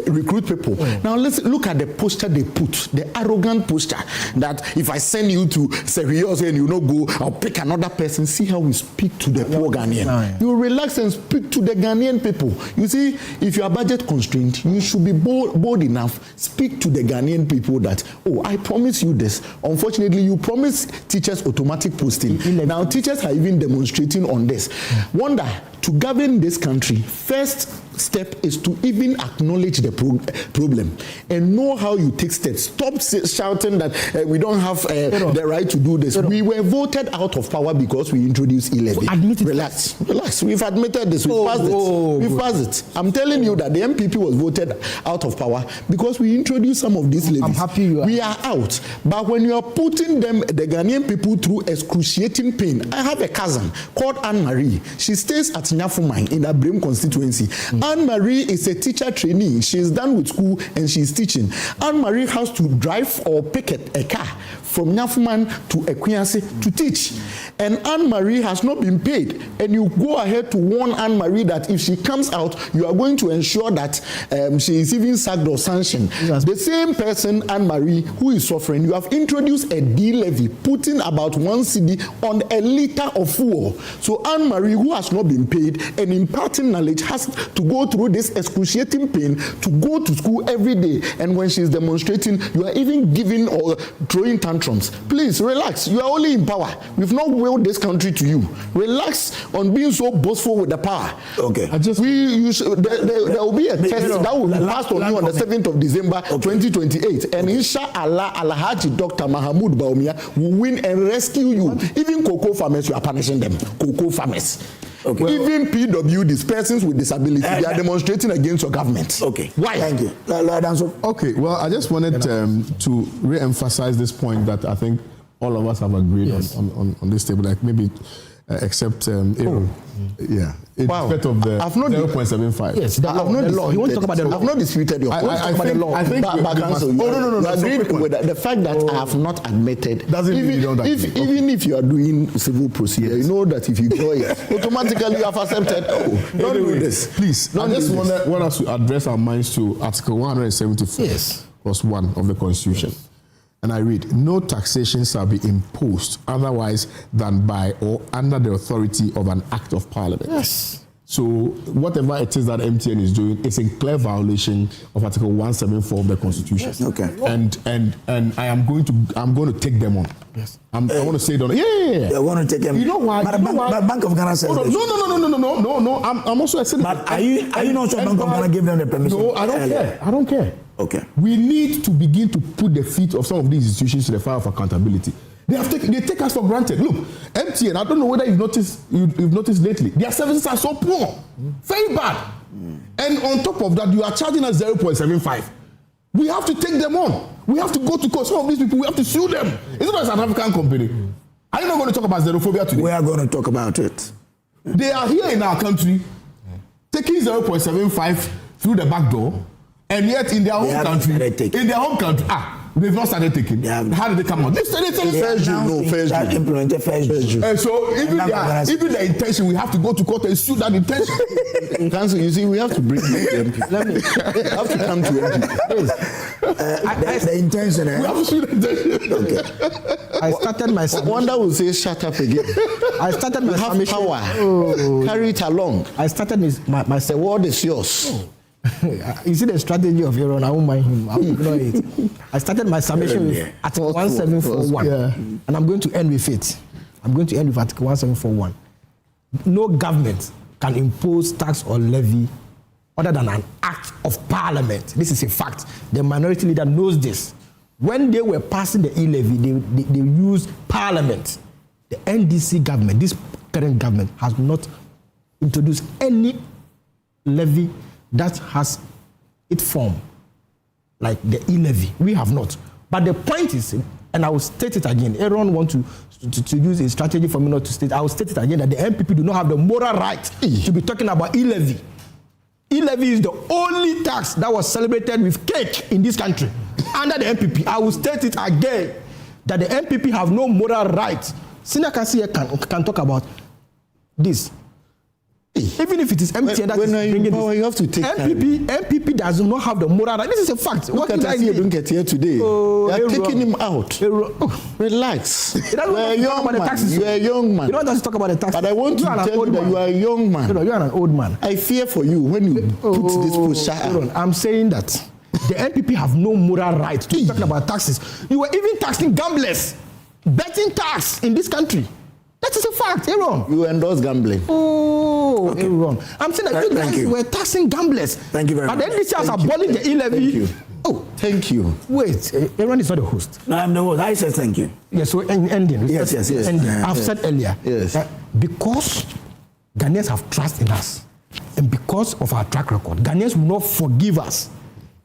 recruit people. Now let's look at the posture they put, the arrogant posture that if I send you to Serious and you not go, I'll pick another person. See how we speak to the poor Ghanaian. You relax and speak to the Ghanaian people. You see, if you are budget constraint, you should be bold enough, speak to the Ghanaian people that, I promise you this. Unfortunately, you promised teachers automatic posting. Now teachers are even demonstrating on this. Wonder, to govern this country, first step is to even acknowledge the problem and know how you take steps. Stop shouting that we don't have the right to do this. We were voted out of power because we introduced E-levy. Relax. We've admitted this. We've passed it. I'm telling you that the MPP was voted out of power because we introduced some of these levies. I'm happy you are. We are out. But when you are putting them, the Ghanaian people, through excruciating pain. I have a cousin called Anne-Marie. She stays at Nyafumai in the Abrim constituency. Anne-Marie is a teacher trainee. She's done with school and she's teaching. Anne-Marie has to drive or pick a car from Nyafuman to Equiansi to teach. And Anne-Marie has not been paid. And you go ahead to warn Anne-Marie that if she comes out, you are going to ensure that she is even sacked or sanctioned. The same person, Anne-Marie, who is suffering, you have introduced a D-levy, putting about 1 cedi on a liter of fuel. So Anne-Marie, who has not been paid and imparting knowledge, has to go through this excruciating pain to go to school every day. And when she's demonstrating, you are even giving or throwing tantrums. Please relax. You are only in power. We've not willed this country to you. Relax on being so boastful with the power. Okay. There will be a test that will be passed on you on the 7th of December 2028. And inshallah, Alhaji Dr. Mahamoud Baumia will win and rescue you. Even cocoa farmers, you are punishing them. Cocoa farmers. Okay. Even PWDs, persons with disability, they are demonstrating against your government. Okay. Why? Thank you. Okay, well, I just wanted to re-emphasize this point that I think all of us have agreed on this table, like maybe except Aaron. Yeah. In respect of the 0.75. Yes, the law. You want to talk about the law? I've not disputed your point. I think no. You agreed with the fact that I have not admitted. Doesn't mean you don't agree. Even if you are doing civil procedure, you know that if you go automatically you have accepted. Don't do this. Please, I just want us to address our minds to Article 174 plus 1 of the Constitution. And I read, no taxation shall be imposed otherwise than by or under the authority of an act of parliament. Yes. So whatever it is that MTN is doing is in clear violation of Article 174 of the Constitution. Yes. Okay. And I'm going to take them on. Yes. I want to say it on. Yeah. I want to take them. You know why? But Bank of Ghana says this. No. I'm also a citizen. But are you not sure Bank of Ghana gave them the permission? No, I don't care. Okay. We need to begin to put the feet of some of these institutions to the fire of accountability. They take us for granted. Look, MTN, I don't know whether you've noticed lately, their services are so poor, very bad. And on top of that, you are charging us 0.75. We have to take them on. We have to go to court. Some of these people, we have to sue them. It's not a South African company. Are you not going to talk about xenophobia today? We are going to talk about it. They are here in our country, taking 0.75 through the back door, and yet in their home country, they've not started taking. How did they come out? They started first June. Implemented first June. And so even the intention, we have to go to court and sue that intention. In council, you see, we have to bring the MP. We have to come to MP. The intention. We have to sue the intention. Okay. I started my submission. Wonder will say, shut up again. I started my submission. Power. Carry it along. I started my The word is yours. You see the strategy of Aaron, I won't mind him. I will ignore it. I started my submission with Article 1741, and I'm going to end with it. I'm going to end with Article 1741. No government can impose tax or levy other than an act of parliament. This is a fact. The minority leader knows this. When they were passing the E-levy, they used parliament. The NDC government, this current government, has not introduced any levy that has its form, like the E-levy. We have not. But the point is, and I will state it again, Aaron wants to use a strategy for me not to state. I will state it again that the MPP do not have the moral right to be talking about E-levy. E-levy is the only tax that was celebrated with cake in this country under the MPP. I will state it again that the MPP have no moral right. Senior Council can talk about this. Even if it is MTN that is bringing power, you have to take MPP does not have the moral right. This is a fact. Look at us here, don't get here today. They are taking him out. Relax. You are a young man. You are a young man. You don't have to talk about the taxes. But I want to tell you that you are a young man. You are an old man. I fear for you when you put this push. I'm saying that the MPP have no moral right to talk about taxes. You were even taxing gamblers, betting tax in this country. That is a fact, Aaron. You endorse gambling. Oh, okay. Aaron. I'm saying that you guys were taxing gamblers. Thank you very much. But the NDC has abolished the E-levy. Thank you. Oh, thank you. Wait, Aaron is not the host. No, I'm the host. I said thank you. Yes, so ending. Yes. Ending. I've said earlier that because Ghanaians have trust in us and because of our track record, Ghanaians will not forgive us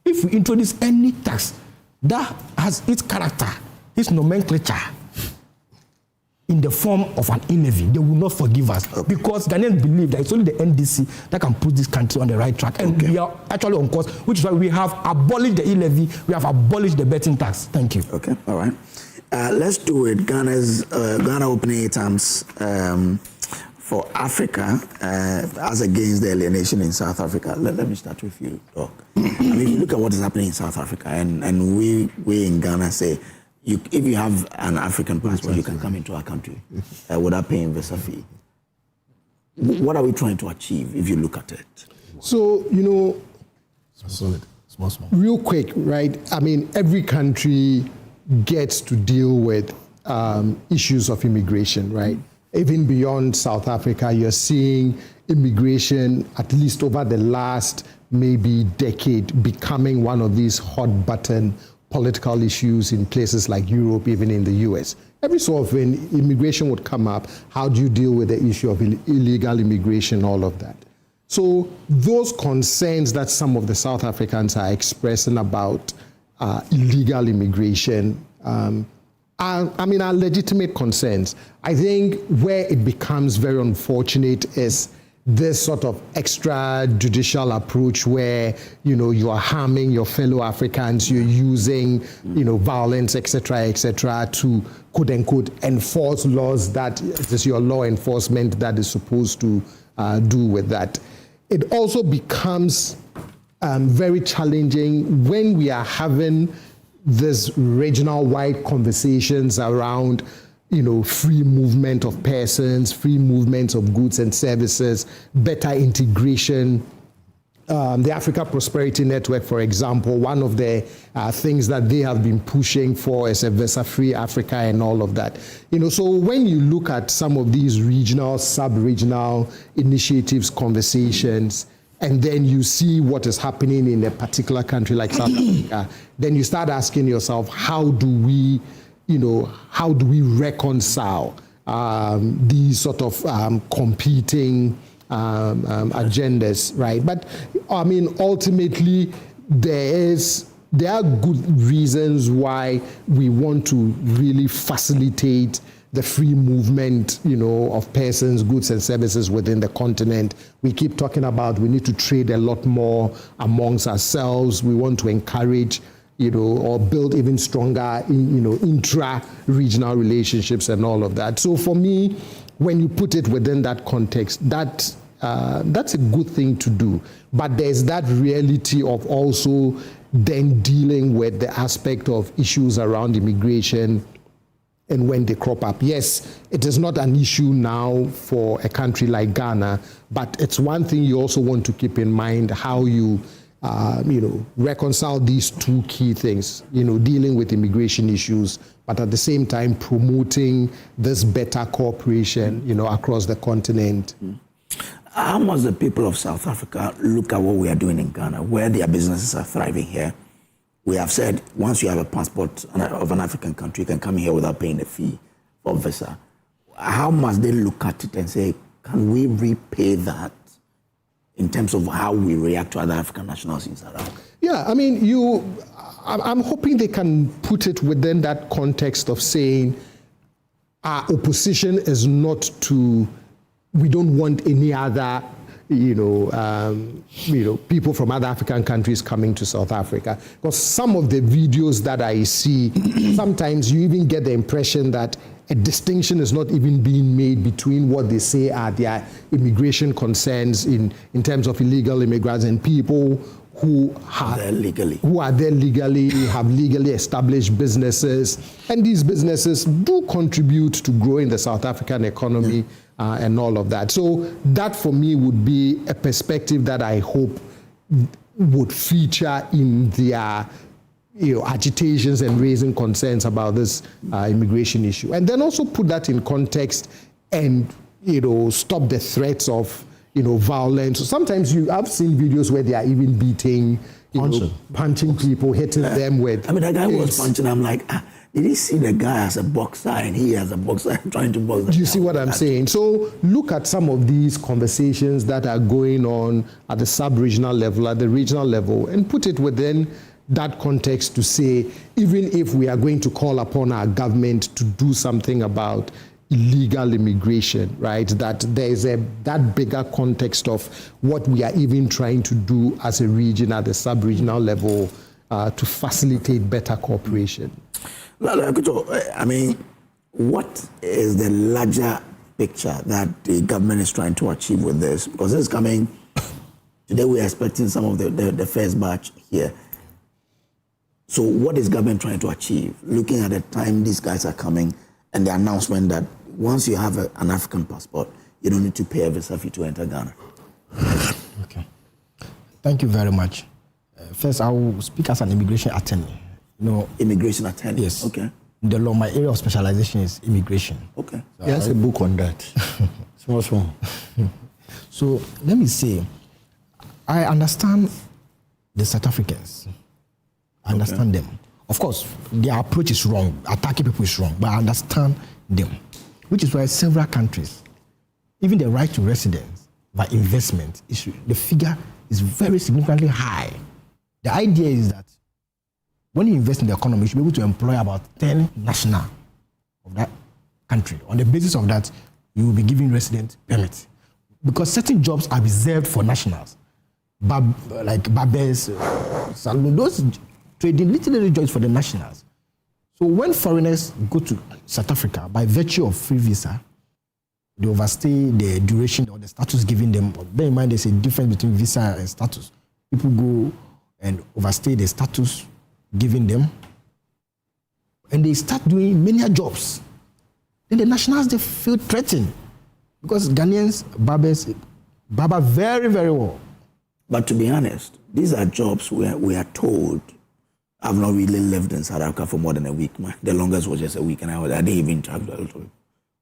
if we introduce any tax that has its character, its nomenclature, in the form of an E-levy. They will not forgive us because Ghanaians believe that it's only the NDC that can put this country on the right track. And we are actually on course, which is why we have abolished the E-levy, we have abolished the betting tax. Thank you. Okay, all right. Let's do it. Ghana opening terms for Africa as against the alienation in South Africa. Let me start with you, Doc. I mean, if you look at what is happening in South Africa, and we in Ghana say, if you have an African passport, you can come into our country without paying visa fee. What are we trying to achieve if you look at it? So, small. Real quick, right? I mean, every country gets to deal with issues of immigration, right? Even beyond South Africa, you're seeing immigration, at least over the last maybe decade, becoming one of these hot button political issues in places like Europe, even in the US. Every so often, immigration would come up. How do you deal with the issue of illegal immigration, all of that? So those concerns that some of the South Africans are expressing about illegal immigration are legitimate concerns. I think where it becomes very unfortunate is this sort of extrajudicial approach where, you are harming your fellow Africans, you're using, violence, et cetera, to quote unquote enforce laws that it is your law enforcement that is supposed to do with that. It also becomes very challenging when we are having this regional-wide conversations around free movement of persons, free movement of goods and services, better integration. The Africa Prosperity Network, for example, one of the things that they have been pushing for is a visa-free Africa and all of that. So when you look at some of these regional, sub-regional initiatives, conversations, and then you see what is happening in a particular country like South Africa, then you start asking yourself, how do we reconcile these sort of competing agendas, right? But I mean, ultimately, there are good reasons why we want to really facilitate the free movement, of persons, goods, and services within the continent. We keep talking about we need to trade a lot more amongst ourselves. We want to encourage, or build even stronger, intra-regional relationships and all of that. So for me, when you put it within that context, that's a good thing to do. But there's that reality of also then dealing with the aspect of issues around immigration and when they crop up. Yes, it is not an issue now for a country like Ghana, but it's one thing you also want to keep in mind how you reconcile these two key things, dealing with immigration issues, but at the same time promoting this better cooperation, across the continent. How must the people of South Africa look at what we are doing in Ghana, where their businesses are thriving here? We have said once you have a passport of an African country, you can come here without paying a fee for visa. How must they look at it and say, can we repay that in terms of how we react to other African nationals in South Africa? Yeah, I mean, I'm hoping they can put it within that context of saying our opposition is not to, we don't want any other people from other African countries coming to South Africa. Because some of the videos that I see, sometimes you even get the impression that a distinction is not even being made between what they say are their immigration concerns in terms of illegal immigrants and people who are there legally, have legally established businesses. And these businesses do contribute to growing the South African economy. And all of that. So that for me would be a perspective that I hope would feature in their agitations and raising concerns about this immigration issue. And then also put that in context and stop the threats of violence. So sometimes I've seen videos where they are even beating, punching people, hitting them with. I mean, that guy was punching. I'm like, did he see the guy as a boxer and he as a boxer trying to box? Do you see what I'm saying? So look at some of these conversations that are going on at the sub-regional level, at the regional level, and put it within that context to say, even if we are going to call upon our government to do something about illegal immigration, right? That there is that bigger context of what we are even trying to do as a region at the sub-regional level to facilitate better cooperation. I mean, what is the larger picture that the government is trying to achieve with this? Because this is coming, today we are expecting some of the first batch here. So what is government trying to achieve? Looking at the time these guys are coming and the announcement that once you have an African passport, you don't need to pay a visa fee to enter Ghana. Okay. Thank you very much. First, I will speak as an immigration attorney. Immigration attorney? Yes. Okay. The law, my area of specialization is immigration. Okay. He has a book on that. Small. So let me say, I understand the South Africans. I understand them. Of course, their approach is wrong. Attacking people is wrong, but I understand them. Which is why several countries, even the right to residence by investment, the figure is very significantly high. The idea is that when you invest in the economy, you should be able to employ about 10 nationals of that country. On the basis of that, you will be given resident permits. Because certain jobs are reserved for nationals, like barbers, salon, those trading literally jobs for the nationals. So when foreigners go to South Africa, by virtue of free visa, they overstay the duration or the status given them. Bear in mind, there's a difference between visa and status. People go and overstay the status given them, and they start doing many jobs. Then the nationals, they feel threatened because Ghanaians, barber very, very well. But to be honest, these are jobs where we are told. I've not really lived in South Africa for more than a week. The longest was just a week, and I didn't even travel a little bit.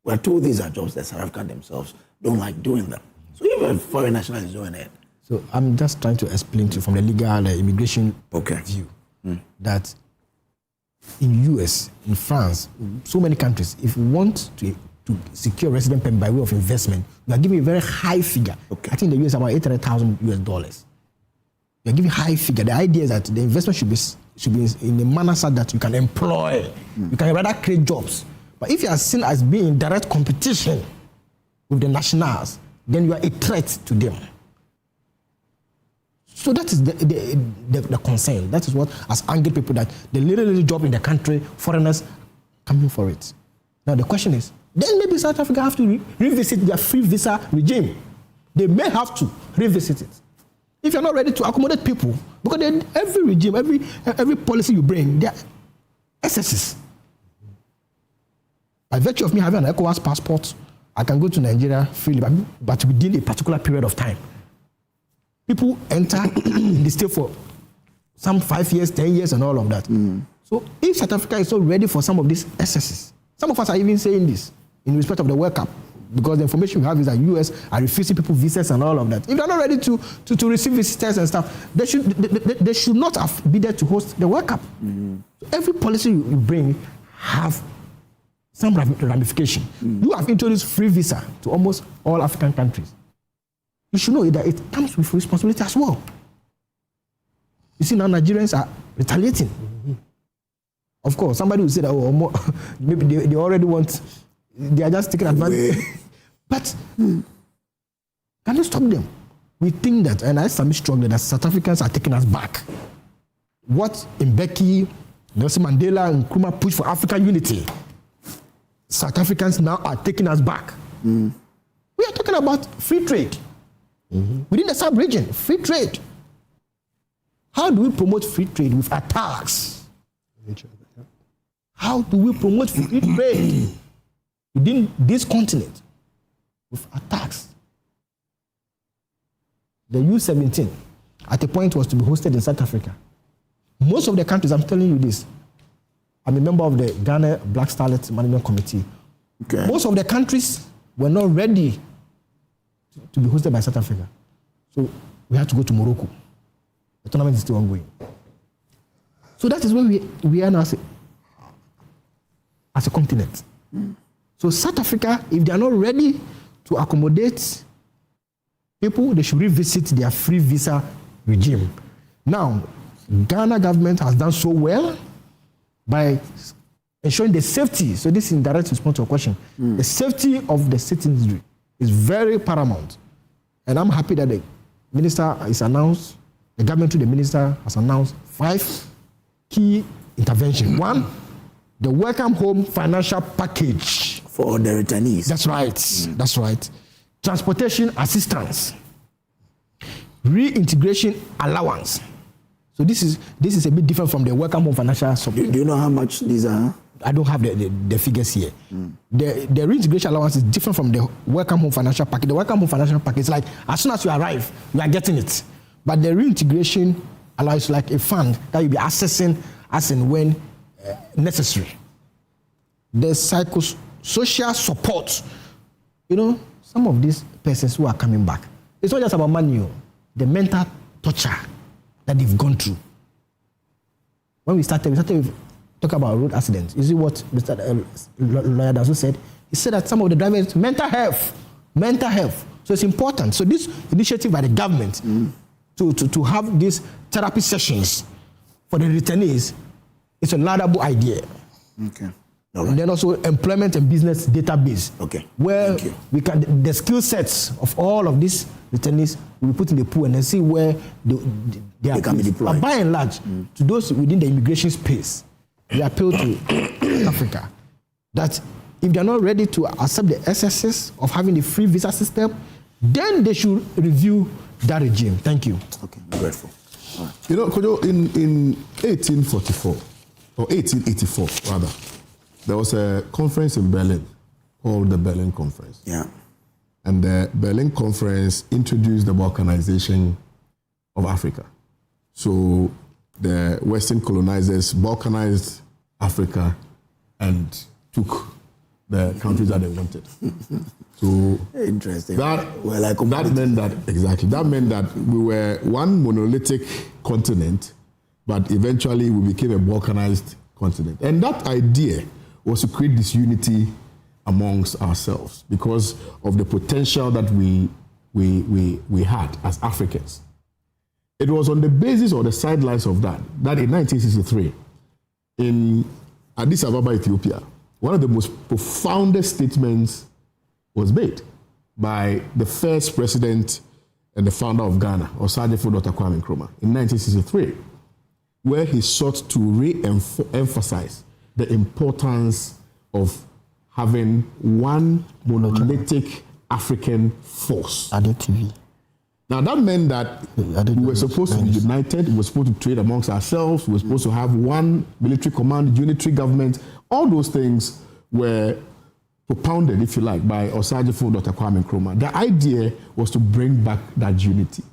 We're told these are jobs that South Africa themselves don't like doing them. So even a foreign national is doing it, So I'm just trying to explain to you from the legal immigration view that in US, in France, so many countries, if you want to secure resident permit by way of investment, you are giving a very high figure. I think the US about $800,000. You are giving high figure. The idea is that the investment should be in a manner such that you can employ, you can rather create jobs. But if you are seen as being in direct competition with the nationals, then you are a threat to them. So that is the concern. That is what has angered people, that the little job in the country, foreigners coming for it. Now the question is, then maybe South Africa have to revisit their free visa regime. They may have to revisit it. If you're not ready to accommodate people, because every regime, every policy you bring, there are excesses. By virtue of me having an ECOWAS passport, I can go to Nigeria freely, but within a particular period of time. People enter in the state for some 5 years, 10 years, and all of that. So if South Africa is so ready for some of these excesses, some of us are even saying this in respect of the World Cup, because the information we have is that US are refusing people visas and all of that. If they're not ready to receive visitors and stuff, they should not have been there to host the World Cup. So every policy you bring have some ramification. You have introduced free visa to almost all African countries. You should know that it comes with responsibility as well. You see, now Nigerians are retaliating. Of course, somebody will say that, maybe they already want, they are just taking advantage. But can you stop them? We think that, and I submit strongly, that South Africans are taking us back. What Mbeki, Nelson Mandela, and Nkrumah pushed for African unity, South Africans now are taking us back. We are talking about free trade. Within the sub-region, free trade. How do we promote free trade with attacks? How do we promote free trade within this continent with attacks? The U-17 at a point was to be hosted in South Africa. Most of the countries, I'm telling you this, I'm a member of the Ghana Black Starlet Management Committee. Most of the countries were not ready to be hosted by South Africa. So we had to go to Morocco. The tournament is still ongoing. So that is where we are now as a continent. So South Africa, if they are not ready to accommodate people, they should revisit their free visa regime. Now, Ghana government has done so well by ensuring the safety. So this is in direct response to your question. The safety of the citizenry is very paramount. And I'm happy that the minister is announced, the government to the minister has announced 5 key interventions. 1, the welcome home financial package. For the returnees. That's right. That's right. Transportation assistance. Reintegration allowance. So this is a bit different from the welcome home financial support. Do you know how much these are? I don't have the figures here. The reintegration allowance is different from the welcome home financial package. The welcome home financial package is like, as soon as you arrive, you are getting it. But the reintegration allowance is like a fund that you'll be accessing as and when necessary. The psychosocial support. You know, some of these persons who are coming back, it's not just about money, the mental torture that they've gone through. When we started with talk about road accidents. You see what Mr. Lawyer Dazu said? He said that some of the drivers, mental health. So it's important. So this initiative by the government to have these therapy sessions for the returnees is a laudable idea. Okay. And then also employment and business database. Okay. Where we can, the skill sets of all of these returnees we put in the pool and then see where they can be deployed. But by and large, to those within the immigration space, we appeal to Africa that if they're not ready to accept the excesses of having the free visa system, then they should review that regime. Thank you. Okay, I'm grateful. Right. You know, Kojo, in 1844, or 1884 rather, there was a conference in Berlin called the Berlin Conference. Yeah. And the Berlin Conference introduced the balkanization of Africa. So the Western colonizers balkanized Africa and took the countries that they wanted. So interesting. That meant that we were one monolithic continent, but eventually we became a balkanized continent. And that idea was to create this unity amongst ourselves because of the potential that we had as Africans. It was on the basis or the sidelines of that in 1963, in Addis Ababa, Ethiopia, one of the most profoundest statements was made by the first president and the founder of Ghana, Osagyefo Dr. Kwame Nkrumah, in 1963, where he sought to re-emphasize the importance of having one monolithic African force. Now that meant that we were supposed to be united, we were supposed to trade amongst ourselves, we were supposed to have one military command, unitary government. All those things were propounded, if you like, by Osagyefo Dr. Kwame Nkrumah. The idea was to bring back that unity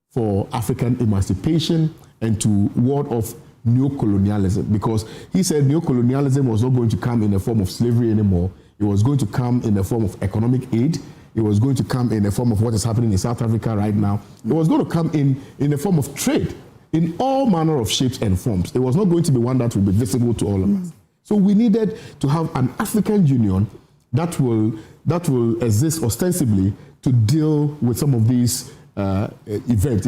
for African emancipation and to ward off neocolonialism, because he said neocolonialism was not going to come in the form of slavery anymore. It was going to come in the form of economic aid. It was going to come in the form of what is happening in South Africa right now. It was going to come in the form of trade in all manner of shapes and forms. It was not going to be one that will be visible to all of us. So we needed to have an African Union that will exist ostensibly to deal with some of these events,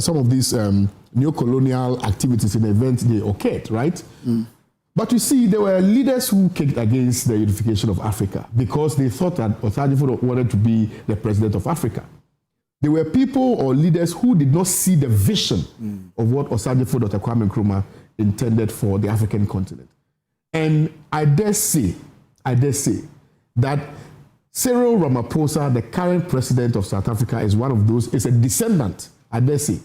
some of these neo-colonial activities in the events they occurred, right? But you see, there were leaders who kicked against the unification of Africa because they thought that Osagyefo wanted to be the president of Africa. There were people or leaders who did not see the vision of what Osagyefo Dr. Kwame Nkrumah intended for the African continent. And I dare say that Cyril Ramaphosa, the current president of South Africa, is one of those, is a descendant, I dare say,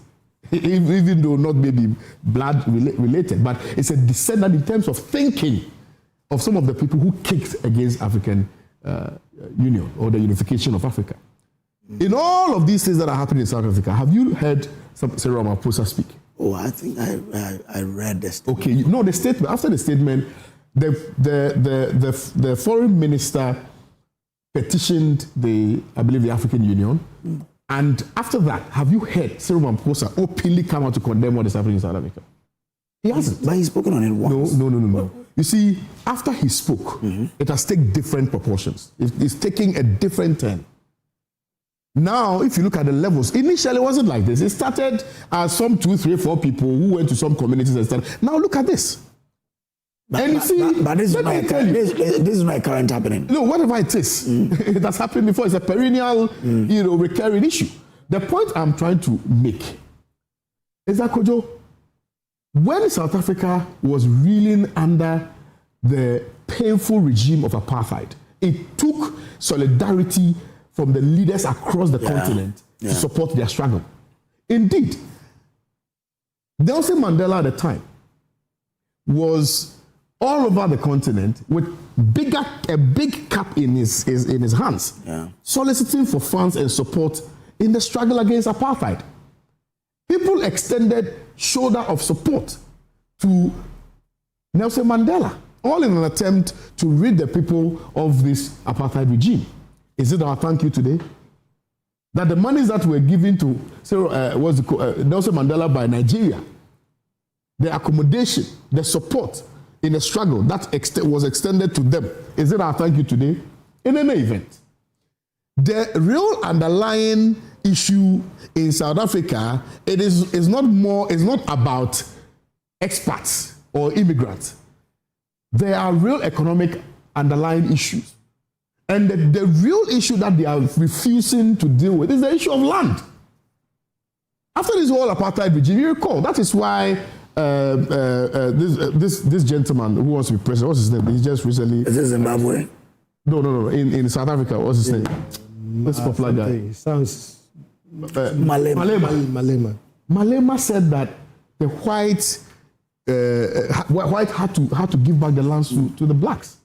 even though not maybe blood related, but it's a descendant in terms of thinking of some of the people who kicked against African Union or the unification of Africa. In all of these things that are happening in South Africa, have you heard Cyril Ramaphosa speak? Oh, I think I read the statement. Okay, no, the statement. After the statement, the foreign minister petitioned the African Union. And after that, have you heard Cyril Ramaphosa openly come out to condemn what is happening in South Africa? He hasn't. But he's spoken on it once. No. You see, after he spoke, it has taken different proportions. It's taking a different turn. Now, if you look at the levels, initially it wasn't like this. It started as some 2, 3, 4 people who went to some communities and started. Now look at this. But this is not current happening. No, whatever it is, it has happened before. It's a perennial, recurring issue. The point I'm trying to make is that, Kojo, when South Africa was reeling under the painful regime of apartheid, it took solidarity from the leaders across the continent to support their struggle. Indeed, Nelson Mandela at the time was all over the continent with a big cap in his hands, soliciting for funds and support in the struggle against apartheid. People extended shoulder of support to Nelson Mandela, all in an attempt to rid the people of this apartheid regime. Is it our thank you today? That the monies that were given to Nelson Mandela by Nigeria, the accommodation, the support in the struggle that was extended to them, is it our thank you today? In any event, the real underlying issue in South Africa, is not about expats or immigrants. There are real economic underlying issues. And the real issue that they are refusing to deal with is the issue of land. After this whole apartheid regime, you recall, that is why this gentleman who wants to be president, what's his name? He just recently... Is this Zimbabwe? No. In South Africa, what's his name? This popular guy. It sounds... Malema. Malema said that the whites had to give back the lands to the blacks.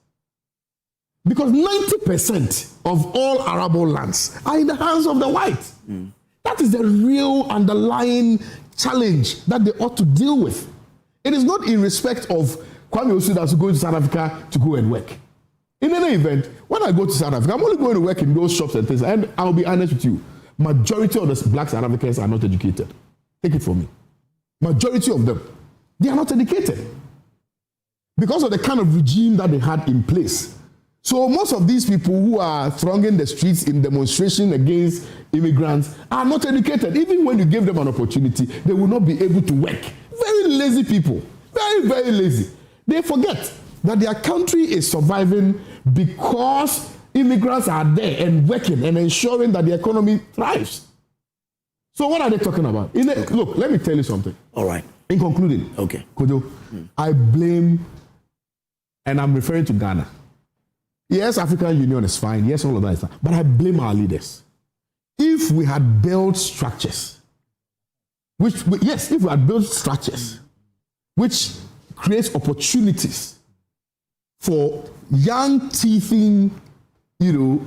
Because 90% of all arable lands are in the hands of the whites. That is the real underlying challenge that they ought to deal with. It is not in respect of Kwame Osudas going to South Africa to go and work. In any event, when I go to South Africa, I'm only going to work in those shops and things. And I'll be honest with you, majority of the black South Africans are not educated. Take it from me. Majority of them, they are not educated because of the kind of regime that they had in place. So most of these people who are thronging the streets in demonstration against immigrants are not educated. Even when you give them an opportunity, they will not be able to work. Very lazy people, very, very lazy. They forget that their country is surviving because immigrants are there and working and ensuring that the economy thrives. So what are they talking about? Look, let me tell you something. All right. In concluding, okay, Kojo, I blame, and I'm referring to Ghana. Yes, African Union is fine. Yes, all of that is fine. But I blame our leaders. If we had built structures, which creates opportunities for young teething, young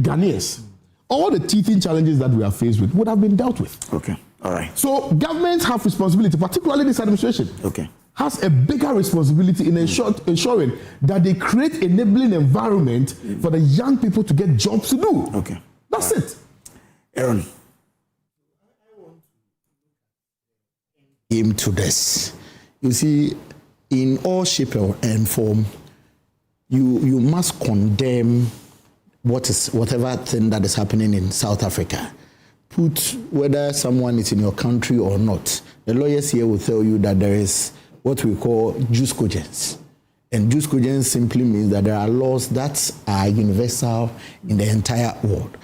Ghanaians, all the teething challenges that we are faced with would have been dealt with. Okay, all right. So governments have responsibility, particularly this administration. Okay. Has a bigger responsibility in ensuring that they create enabling environment for the young people to get jobs to do. Okay. That's it. Aaron. To this. You see, in all shape and form, you must condemn whatever thing that is happening in South Africa. Put whether someone is in your country or not. The lawyers here will tell you that there is what we call jus cogens. And jus cogens simply means that there are laws that are universal in the entire world.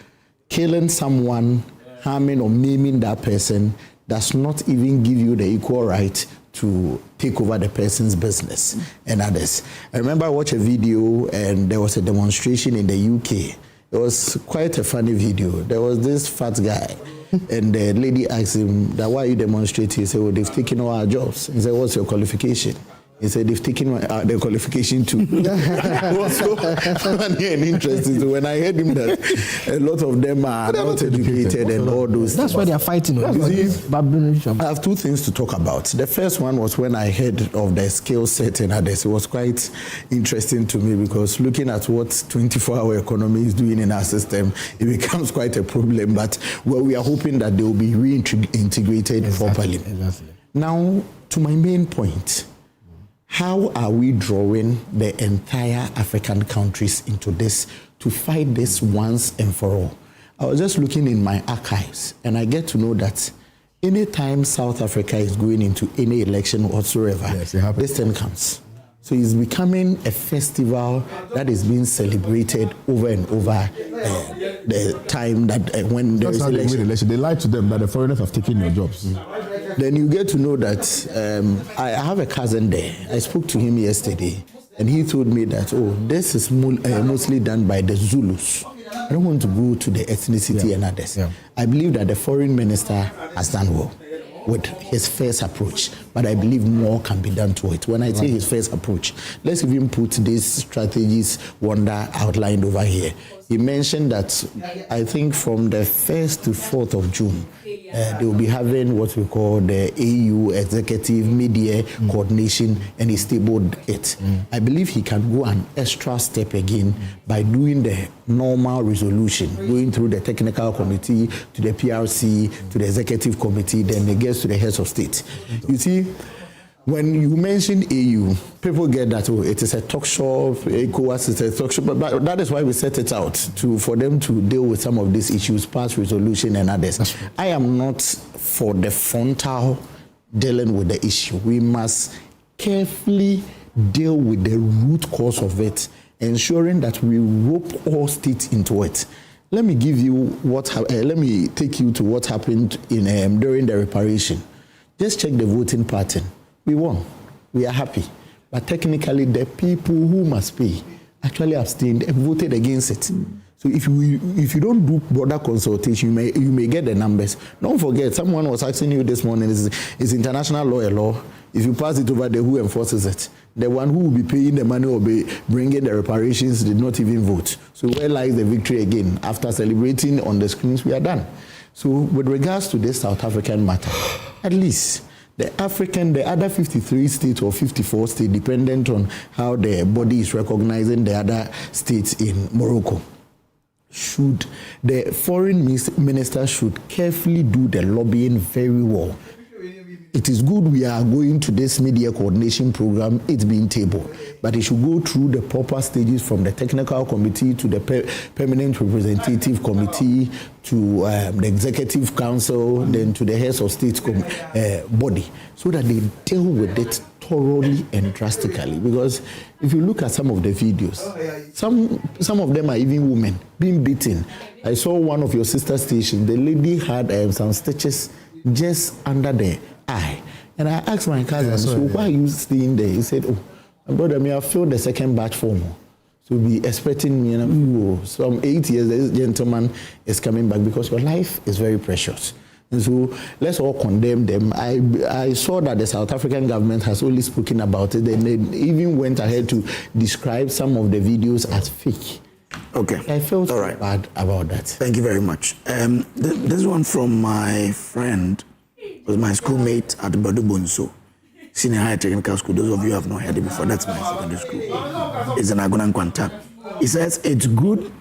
Killing someone, harming or maiming that person does not even give you the equal right to take over the person's business and others. I remember I watched a video and there was a demonstration in the UK. It was quite a funny video. There was this fat guy and the lady asked him, that why are you demonstrating? He said, well, they've taken all our jobs. He said, what's your qualification? He said, they've taken their qualification too. It was so funny and interesting. So when I heard him that a lot of them are not educated and all those That's why they are fighting. I have two things to talk about. The first one was when I heard of the skill set and others. It was quite interesting to me because looking at what 24-hour economy is doing in our system, it becomes quite a problem. But we are hoping that they will be reintegrated properly. Exactly. Now, to my main point, how are we drawing the entire African countries into this to fight this once and for all? I was just looking in my archives and I get to know that anytime South Africa is going into any election whatsoever, this thing comes. So it's becoming a festival that is being celebrated over and over the time that when there is election. They lied to them that the foreigners have taken your jobs. Then you get to know that I have a cousin there. I spoke to him yesterday, and he told me that, this is mostly done by the Zulus. I don't want to go to the ethnicity and others. Yeah. I believe that the foreign minister has done well with his first approach, but I believe more can be done to it. When I say his first approach, let's even put these strategies Wanda outlined over here. He mentioned that I think from the 1st to 4th of June, they will be having what we call the AU Executive Media Coordination, and he stabled it. I believe he can go an extra step again by doing the normal resolution, going through the technical committee, to the PRC, to the executive committee, then it gets to the heads of state. You see, when you mention AU, people get that, it is a talk shop, ECOWAS is a talk shop, but that is why we set it out, for them to deal with some of these issues, pass resolution and others. I am not for the frontal dealing with the issue. We must carefully deal with the root cause of it, ensuring that we rope all states into it. Let me give you let me take you to what happened in during the reparation. Just check the voting pattern. We won. We are happy. But technically, the people who must pay actually abstained and voted against it. So if you don't do broader consultation, you may get the numbers. Don't forget, someone was asking you this morning, is international law a law? If you pass it over there, who enforces it? The one who will be paying the money or be bringing the reparations did not even vote. So where lies the victory again? After celebrating on the screens, we are done. So with regards to this South African matter, at least the other 53 states or 54 states, dependent on how the body is recognizing the other states in Morocco, the foreign minister should carefully do the lobbying very well. It is good we are going to this media coordination program, it's being tabled, but it should go through the proper stages from the technical committee to the permanent representative committee to the executive council, then to the heads of state body, so that they deal with it thoroughly and drastically. Because if you look at some of the videos, some of them are even women being beaten. I saw one of your sister stations, the lady had some stitches just under the eye. And I asked my cousin, so why are you staying there? He said, oh, my brother, I filled the second batch form. So be expecting me. And some 8 years, this gentleman is coming back because your life is very precious. And so let's all condemn them. I saw that the South African government has only spoken about it, and they even went ahead to describe some of the videos as fake. Okay. I felt bad about that. Thank you very much. This one from my friend, was my schoolmate at Badu Bonso, Senior Higher Technical School. Those of you who have not heard it before, that's my secondary school. It's in Agonan Kwanta. He says it's good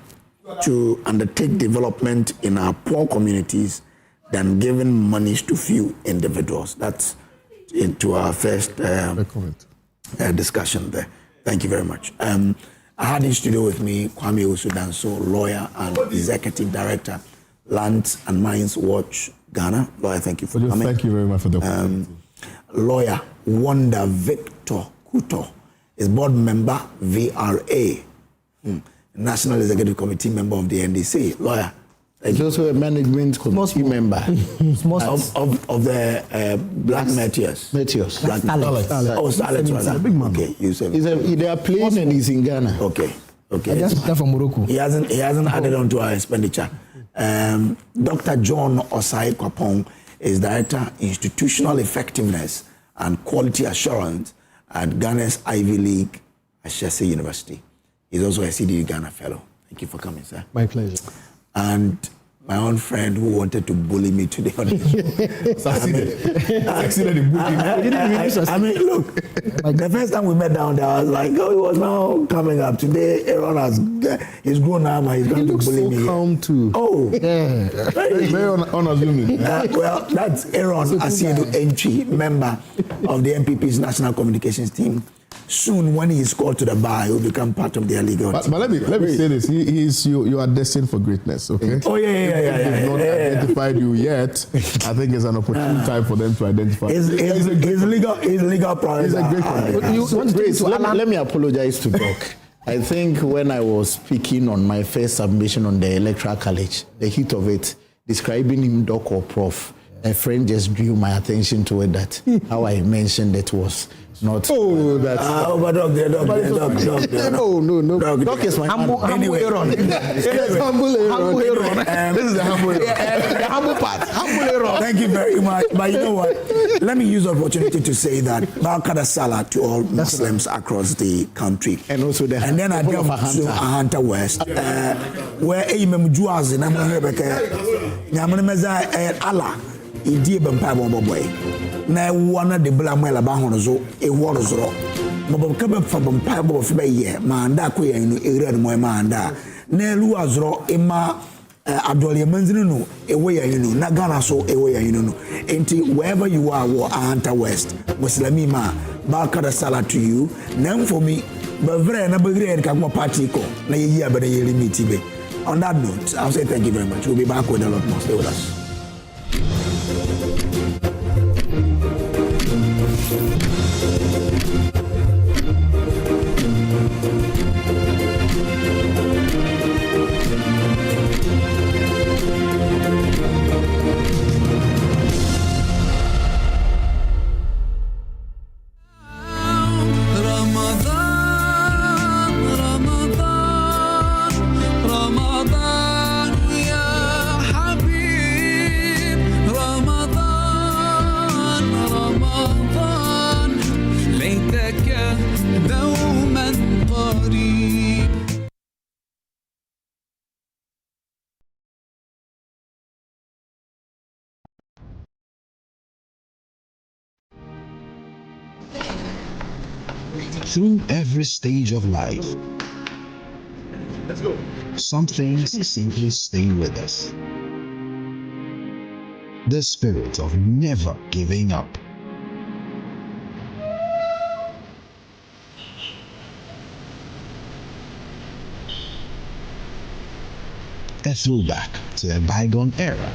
to undertake development in our poor communities than giving monies to few individuals. That's into our first discussion there. Thank you very much. I had in studio with me Kwame Osudanso, lawyer and executive director, Lands and Mines Watch Ghana. Lawyer, thank you for coming. Thank you very much for the opportunity. Lawyer Wanda Victor Kuto is board member VRA, National Executive Committee member of the NDC. Lawyer, he's also a management committee member of the Black Meteors. Black Starlets. He's a big man. Okay, you say they are playing and he's in Ghana. Okay. That's from Morocco. He hasn't added on to our expenditure. Dr. John Osai Kwapong is Director Institutional Effectiveness and Quality Assurance at Ghana's Ivy League, Ashesi University. He's also a CDU Ghana Fellow. Thank you for coming, sir. My pleasure. And my own friend who wanted to bully me today on the show. Succeeded in bullying me. I mean, look, the first time we met down there, I was like, oh, he was now coming up. Today, Aaron he's grown up and he's going to bully me. Calm too. Oh, yeah. Very unassuming. Well, that's Aaron Asiedu Entry, member of the MPP's National Communications team. Soon, when he is called to the bar, he will become part of their legal team. But let me say this: you are destined for greatness. Okay. Oh yeah. They've not identified you yet. I think it's an opportune time for them to identify. His legal problems. He's a great one. Let me apologize to Doc. I think when I was speaking on my first submission on the Electoral College, the heat of it, describing him Doc or Prof, a friend just drew my attention to it that how I mentioned it was not. Oh, that's. But Doc. No. Doc is my humble Aaron. Humble Aaron. This is the humble Aaron. The humble part. Humble Aaron. Thank you very much. But you know what? Let me use the opportunity to say that Barkada Salah to all Muslims across the country. And also and then I delve to Ahanta West, where Imam Juaz and Yamanameza Allah. Idi bampa boy na wana de blamela ba hono zo e woro zoro bobo ka be fa bampa bobo fi be ye ma anda ko ye no ere mo ma anda na elu azoro e ma adole manzinu no e we ye no na Ghana so e we ye no enti wherever you are Ahanta West Muslimi ma Barkada Salah to you na for me ba vre na ba gre ka party ko na ye yi abada ye limit be. On that note, I'll say thank you very much. We'll be back with a lot more. Stay with us. Through every stage of life, let's go. Some things simply stay with us. The spirit of never giving up. A throwback to a bygone era.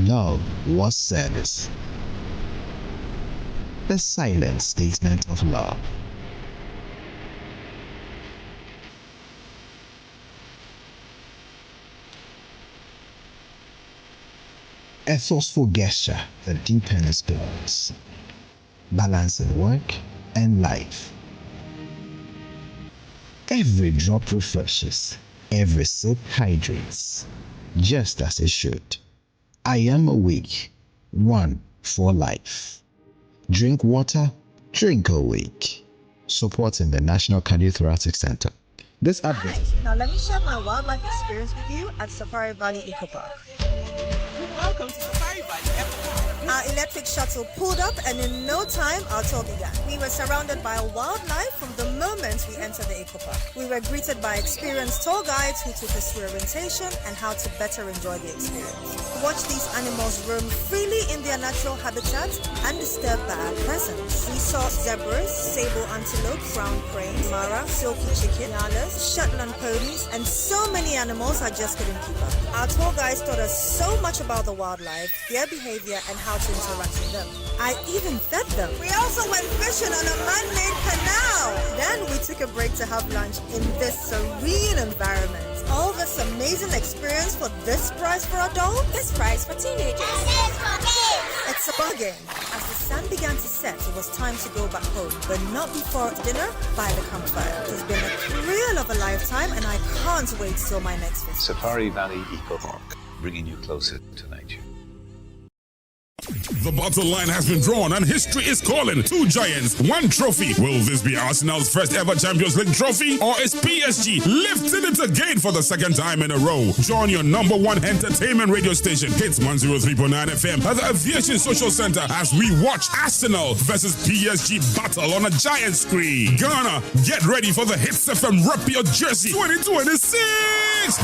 Love was service. The silent statement of love. A forceful gesture that deepens bonds, balancing work and life. Every drop refreshes, every sip hydrates, just as it should. I am awake, one for life. Drink water, drink awake. Supporting the National Cardiothoracic Center. This advert. Hi, now let me share my wildlife experience with you at Safari Valley Eco Park. Welcome to Safari Valley Eco Park. Our electric shuttle pulled up, and in no time, our tour began. We were surrounded by wildlife from the moment we entered the Eco Park. We were greeted by experienced tour guides who took us through orientation and how to better enjoy the experience. Watch these animals roam freely in their natural habitat undisturbed by our presence. We saw zebras, sable antelope, brown crane, mara, silky chicken, nyalas, Shetland ponies, and so many animals I just couldn't keep up. Our tour guides taught us so much about the wildlife, their behavior, and how to interact with them. I even fed them. We also went fishing on a man-made canal. Then we took a break to have lunch in this serene environment. All this amazing experience for this price for adults? This price for teenagers. It's a bargain. As the sun began to set, it was time to go back home, but not before dinner by the campfire. It's been a thrill of a lifetime, and I can't wait till my next visit. Safari Valley Eco Park, bringing you closer to nature. The battle line has been drawn and history is calling. 2 giants, 1 trophy. Will this be Arsenal's first ever Champions League trophy? Or is PSG lifting it again for the second time in a row? Join your #1 entertainment radio station, Hits 103.9 FM at the Aviation Social Center as we watch Arsenal versus PSG battle on a giant screen. Ghana, get ready for the Hits FM Rep Your Jersey 2026.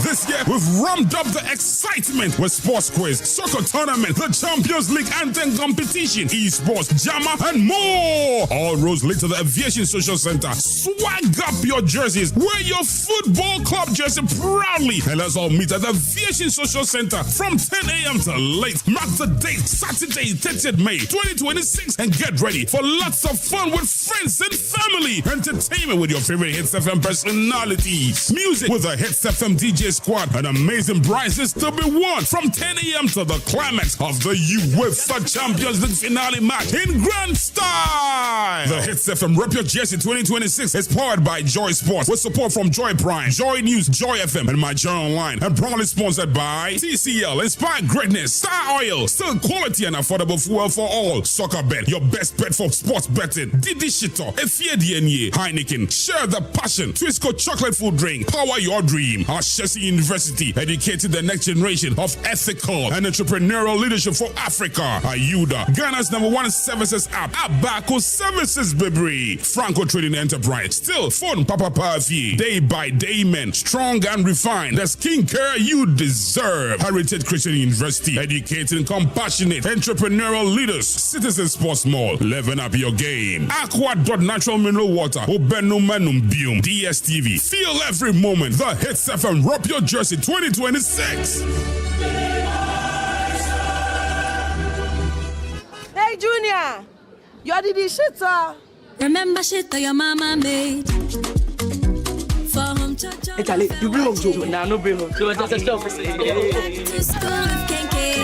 This year, we've ramped up the excitement with sports quiz, soccer tournament, the Champions League anthem competition, esports, JAMA, and more. All roads lead to the Aviation Social Center. Swag up your jerseys. Wear your football club jersey proudly. And let's all meet at the Aviation Social Center from 10 a.m. to late. Mark the date, Saturday, 30th May 2026. And get ready for lots of fun with friends and family. Entertainment with your favorite Hits FM personalities. Music with a Hits FM DJ squad. And amazing prizes to be won from 10 a.m. to the climax of the UEFA Champions League finale match in grand style. The Hits FM Rep Your Jersey 2026 is powered by Joy Sports with support from Joy Prime, Joy News, Joy FM, and My Joy Online, and proudly sponsored by TCL, Inspire Greatness, Star Oil, still quality and affordable fuel for all. Soccer Bet, your best bet for sports betting. Didi Shito, Efiedienye, Heineken, share the passion. Twisco chocolate food drink, power your dream. Ashesi University, educating the next generation of ethical and entrepreneurial leadership for Africa. Ayuda, Ghana's #1 services app. Abaco Services, baby. Franco Trading Enterprise. Still phone Papa Pafi. Day by day men. Strong and refined. The skincare you deserve. Heritage Christian University. Educating compassionate entrepreneurial leaders. Citizen Sports Mall. Level up your game. Aqua Natural Mineral Water. Obenumanum Bium. DSTV. Feel every moment. The Hits FM Rep Your Jersey 2026. Hey, Junior, you did the shit, sir. Remember shit that your mama made. For home to Hey, Charlie, you bring home Joe. Nah, no bring home. So it's just a stuff. to school with Kenke.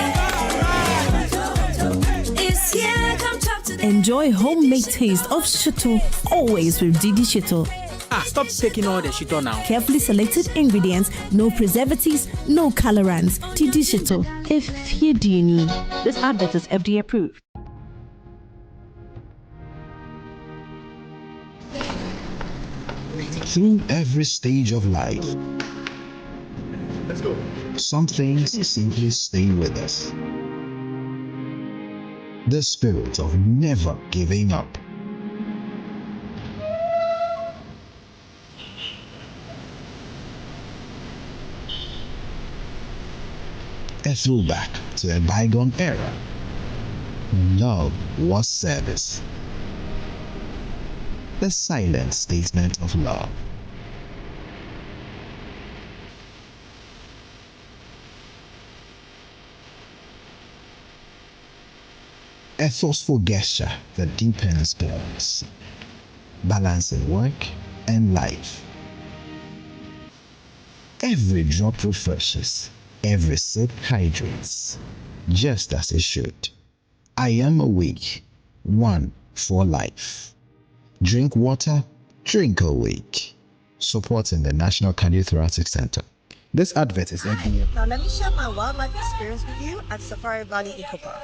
It's here, come talk to them. Enjoy homemade taste of Shito, always with Didi Shito. Stop taking all the shit on now. Carefully selected ingredients, no preservatives, no colorants. Didi Shito. If you do need. This advert is FDA approved. Through every stage of life, let's go. Some things simply stay with us. The spirit of never giving up. a throwback to a bygone era. Love was service. The silent statement of love. A forceful gesture that deepens bonds, balancing work and life. Every drop refreshes, every sip hydrates, just as it should. I am awake, one for life. Drink water, drink awake. Supporting the National Cardiothoracic Center. This advert is Now let me share my wildlife experience with you at Safari Valley Eco Park.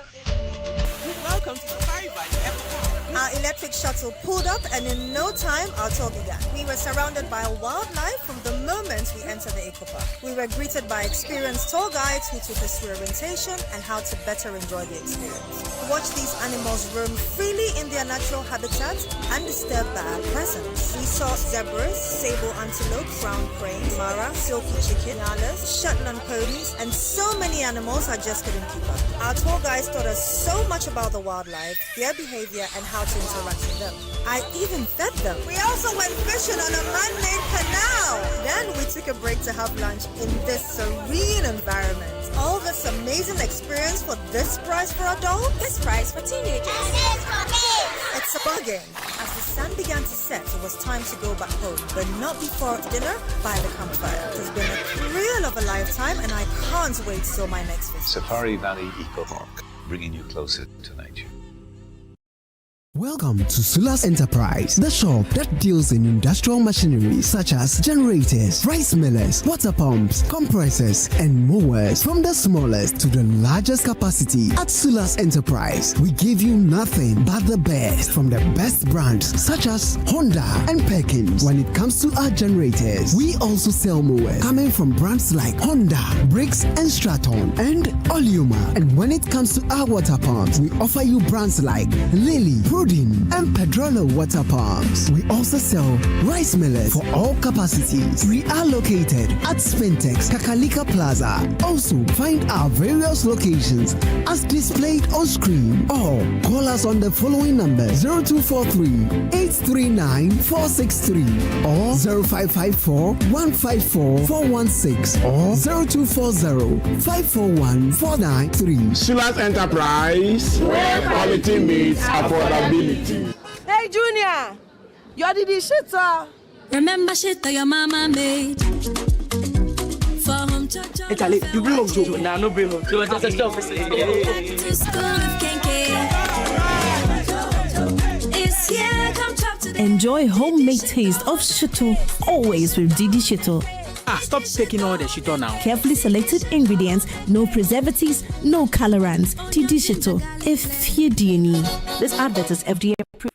Welcome to Safari Valley Eco Park. Our electric shuttle pulled up, and in no time our tour began. We were surrounded by wildlife from the moment we entered the Eco Park. We were greeted by experienced tour guides who took us through orientation and how to better enjoy the experience. Watch these animals roam freely in their natural habitat undisturbed by our presence. We saw zebras, sable antelope, brown crane, mara, silky chicken, nyalas, Shetland ponies, and so many animals I just couldn't keep up. Our tour guides taught us so much about the wildlife, their behavior, and how to interact with them. I even fed them. We also went fishing on a man-made canal. Then we took a break to have lunch in this serene environment. All this amazing experience for this price for adults? This price for teenagers. It's a bargain. As the sun began to set, it was time to go back home, but not before dinner by the campfire. It has been a thrill of a lifetime, and I can't wait till my next visit. Safari Valley Eco Park, bringing you closer to nature. Welcome to Sulas Enterprise, the shop that deals in industrial machinery such as generators, rice millers, water pumps, compressors, and mowers. From the smallest to the largest capacity, at Sulas Enterprise, we give you nothing but the best from the best brands such as Honda and Perkins. When it comes to our generators, we also sell mowers coming from brands like Honda, Briggs and Straton, and Oleuma. And when it comes to our water pumps, we offer you brands like Lily, and Pedrolo water pumps. We also sell rice millers for all capacities. We are located at Spintex Kakalika Plaza. Also find our various locations as displayed on screen, or call us on the following number: 0243-839-463 or 0554-154-416 or 0240-541-493. Sulas Enterprise, where quality meets affordability. Hey, Junior, you did the shit, sir. Remember shit that your mama made. For home to Hey, Charlie, you bring home Joe. Nah, no bring home. So what's the stuff? back to school with Kenke. It's here, come talk to them. Enjoy homemade taste of shito, always with Didi Shito. Stop taking all the shit on now. Carefully selected ingredients, no preservatives, no colorants. Didi Shito, if you do need. This advert is FDA approved.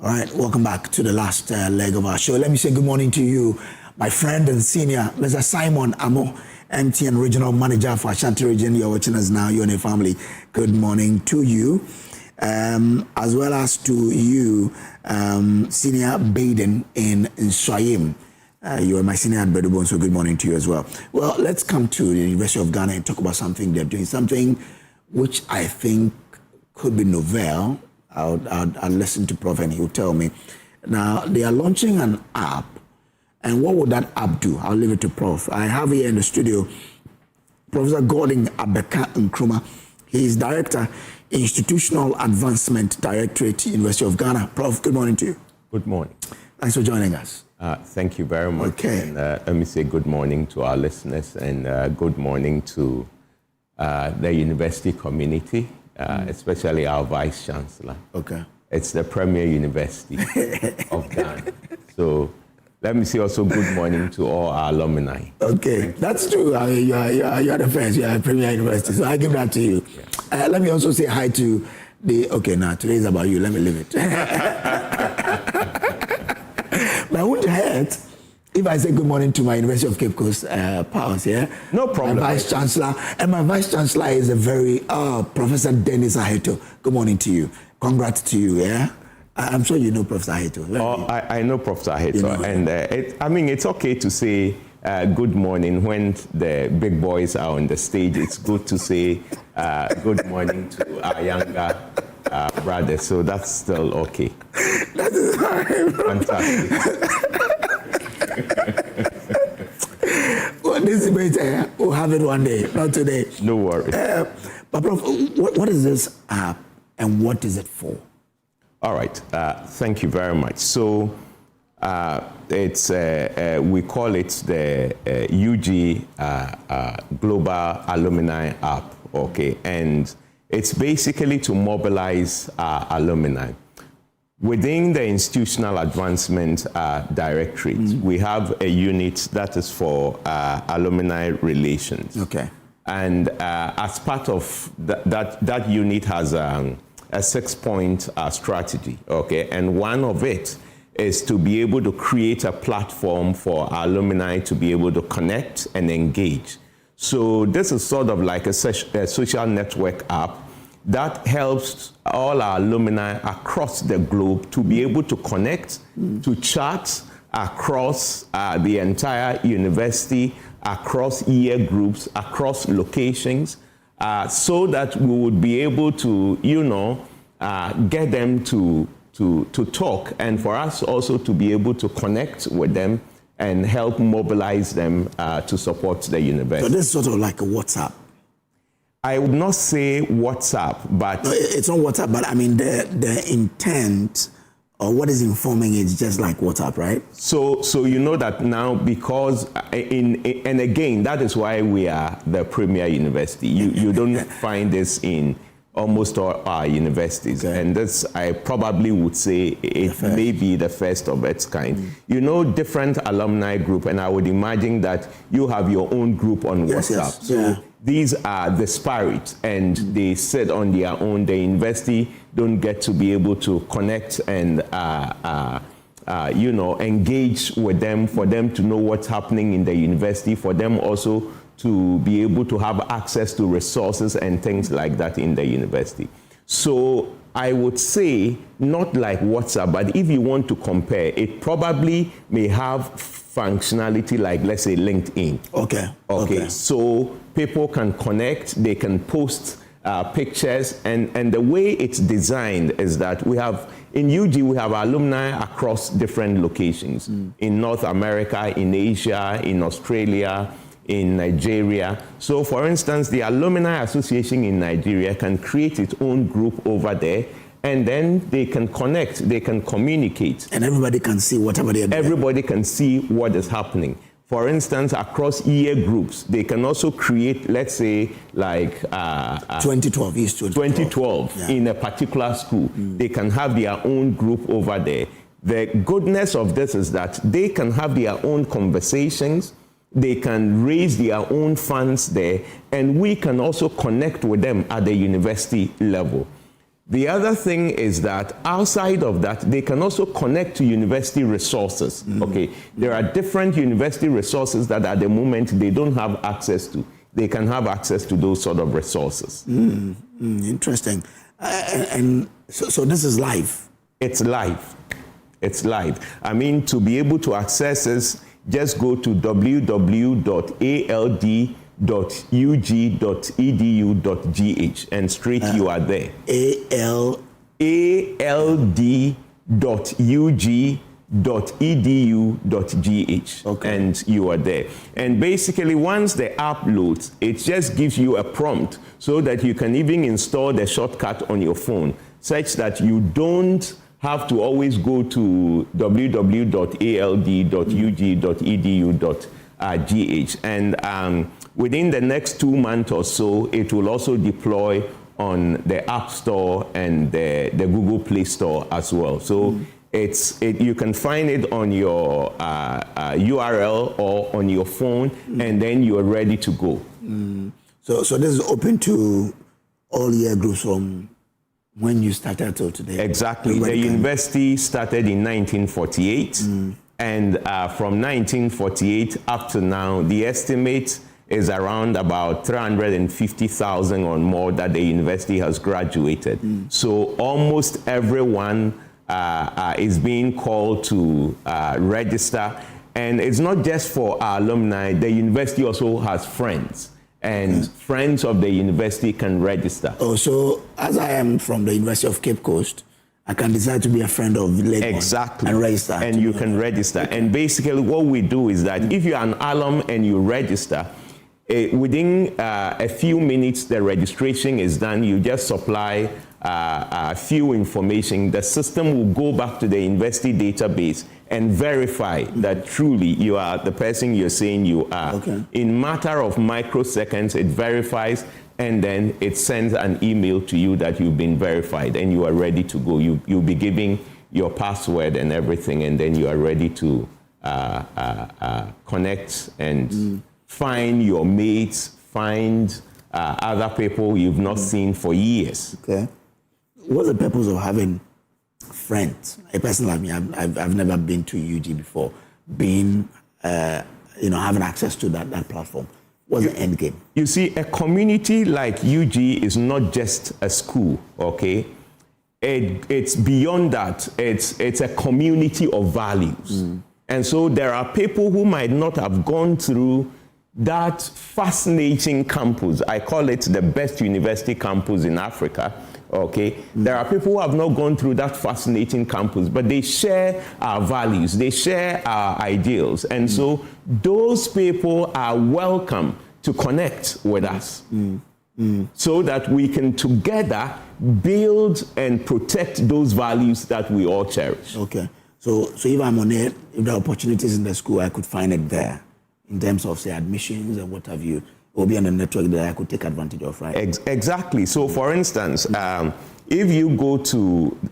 All right, welcome back to the last leg of our show. Let me say good morning to you, my friend and senior, Mr. Simon Amo, MTN Regional Manager for Ashanti Region. You're watching us now, you and your family. Good morning to you, as well as to you, Senior Baden in Swayim. You are my senior at Bedubon, so good morning to you as well. Well, let's come to the University of Ghana and talk about something they're doing, something which I think could be novel. I'll listen to Prof and he'll tell me. Now, they are launching an app. And what would that app do? I'll leave it to Prof. I have here in the studio Professor Gordon Abeka Nkrumah. He is Director, Institutional Advancement Directorate, University of Ghana. Prof, good morning to you. Good morning. Thanks for joining us. Thank you very much. Okay. And let me say good morning to our listeners and good morning to the university community, especially our Vice Chancellor. Okay. It's the premier university of Ghana. So let me say also good morning to all our alumni. Okay, that's true. You are the first. You are a premier university, so I give that to you. Yeah. Let me also say hi to okay, now today is about you. Let me leave it. But I wouldn't hurt if I say good morning to my University of Cape Coast pals, yeah? No problem. My Vice Chancellor, and my Vice Chancellor is a very, Professor Dennis Aheto. Good morning to you. Congrats to you, yeah? I'm sure you know Professor Aheto. I know Professor Aheto, you know, and it's okay to say good morning when the big boys are on the stage. It's good to say good morning to our younger brothers, so that's still okay. That is fine. Fantastic. Well, this debate, we'll have it one day, not today. No worries. But Prof, what is this app and what is it for? All right. Thank you very much. So it's we call it the UG Global Alumni App. Okay, and it's basically to mobilize alumni. Within the Institutional Advancement Directorate, we have a unit that is for alumni relations. Okay. And as part of that unit has a 6-point strategy, okay? And one of it is to be able to create a platform for alumni to be able to connect and engage. So this is sort of like a social network app that helps all our alumni across the globe to be able to connect, to chat across the entire university, across year groups, across locations, so that we would be able to, get them to talk, and for us also to be able to connect with them and help mobilize them to support the university. So this is sort of like a WhatsApp. I would not say WhatsApp, but... No, it's not WhatsApp, but I mean the intent or what is informing is just like WhatsApp, right? So you know that now because, and again, that is why we are the premier university. You don't find this in almost all our universities. Okay. And this, I probably would say, it may be the first of its kind. You know, different alumni group, and I would imagine that you have your own group on WhatsApp. Yes. So yeah. These are disparate, and they sit on their own. The university don't get to be able to connect and engage with them, for them to know what's happening in the university, for them also to be able to have access to resources and things like that in the university. So I would say not like WhatsApp, but if you want to compare, it probably may have functionality like, let's say, LinkedIn. Okay. So people can connect, they can post pictures, and the way it's designed is that we have, in UG, we have alumni across different locations, in North America, in Asia, in Australia, in Nigeria. So for instance, the Alumni Association in Nigeria can create its own group over there, and then they can connect, they can communicate. And everybody can see whatever they are doing. Everybody can see what is happening. For instance, across year groups, they can also create, let's say, like 2012, East 2012 yeah. in a particular school. They can have their own group over there. The goodness of this is that they can have their own conversations, they can raise their own funds there, and we can also connect with them at the university level. The other thing is that outside of that, they can also connect to university resources. Okay, there are different university resources that at the moment they don't have access to. They can have access to those sort of resources. Interesting. And so this is live? It's live. It's live. I mean, to be able to access this, just go to www.ald.ug.edu.gh and straight you are there. ald.ug.edu.gh and you are there. And basically, once the app loads, it just gives you a prompt so that you can even install the shortcut on your phone, such that you don't have to always go to www.ald.ug.edu.gh. And within the next 2 months or so, it will also deploy on the App Store and the Google Play Store as well. So you can find it on your URL or on your phone, and then you're ready to go. So this is open to all year groups from when you started till today? Exactly. The university started in 1948, and from 1948 up to now, the estimate is around about 350,000 or more that the university has graduated. So almost everyone is being called to register. And it's not just for our alumni, the university also has friends. And friends of the university can register. Oh, so as I am from the University of Cape Coast, I can decide to be a friend of Legon. Exactly. And register. And you can register. Okay. And basically what we do is that if you're an alum and you register, within a few minutes the registration is done. You just supply a few information. The system will go back to the university database and verify that truly you are the person you're saying you are. Okay. In matter of microseconds, it verifies, and then it sends an email to you that you've been verified and you are ready to go. You'll be giving your password and everything, and then you are ready to connect and find your mates, find other people you've not seen for years. Okay. What's the purpose of having friends? A person like me, I've never been to UG before. Having access to that platform. What's the end game? You see, a community like UG is not just a school, okay? It's beyond that. It's a community of values. And so there are people who might not have gone through that fascinating campus. I call it the best university campus in Africa. Okay, there are people who have not gone through that fascinating campus, but they share our values, they share our ideals, and so those people are welcome to connect with us so that we can together build and protect those values that we all cherish. Okay, so if I'm on it, if there are opportunities in the school, I could find it there in terms of, say, admissions and what have you. Will be on a network that I could take advantage of, right? Exactly. So, for instance, if you go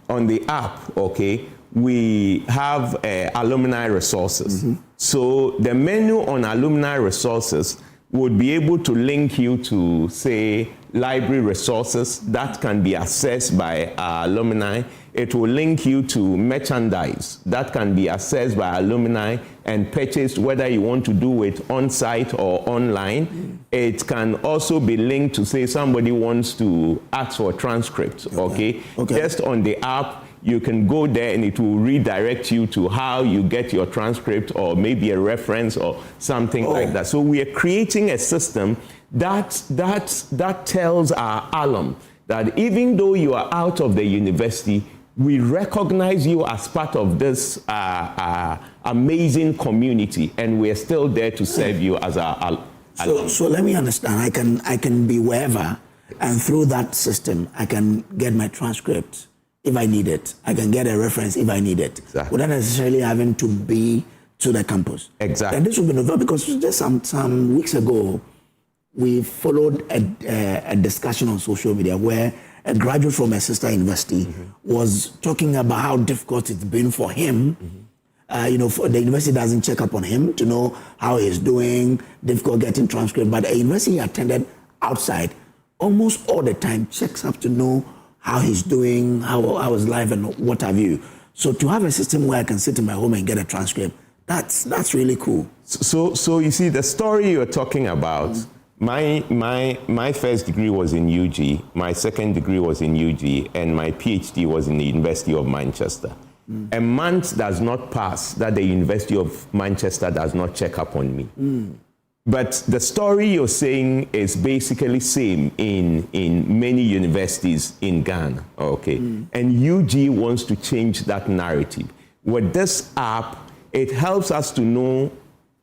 on the app, okay, we have alumni resources. So the menu on alumni resources would be able to link you to, say, library resources that can be accessed by our alumni. It will link you to merchandise that can be accessed by alumni and purchased, whether you want to do it on-site or online. It can also be linked to, say, somebody wants to ask for transcripts, okay? Just on the app, you can go there and it will redirect you to how you get your transcript or maybe a reference or something like that. So we are creating a system that tells our alum that even though you are out of the university, we recognize you as part of this amazing community, and we're still there to serve you as our alum. So let me understand. I can be wherever, and through that system, I can get my transcript if I need it. I can get a reference if I need it. Exactly. Without necessarily having to be to the campus. Exactly. And this will be novel because just some weeks ago, we followed a discussion on social media where a graduate from a sister university was talking about how difficult it's been for him. For the university doesn't check up on him to know how he's doing, difficult getting transcript, but a university he attended outside almost all the time checks up to know how he's doing, how his life and what have you. So to have a system where I can sit in my home and get a transcript, that's really cool. So you see, the story you're talking about, my first degree was in UG, my second degree was in UG, and my PhD was in the University of Manchester. A month does not pass that the University of Manchester does not check up on me. But the story you're saying is basically same in many universities in Ghana, okay? And UG wants to change that narrative. With this app, it helps us to know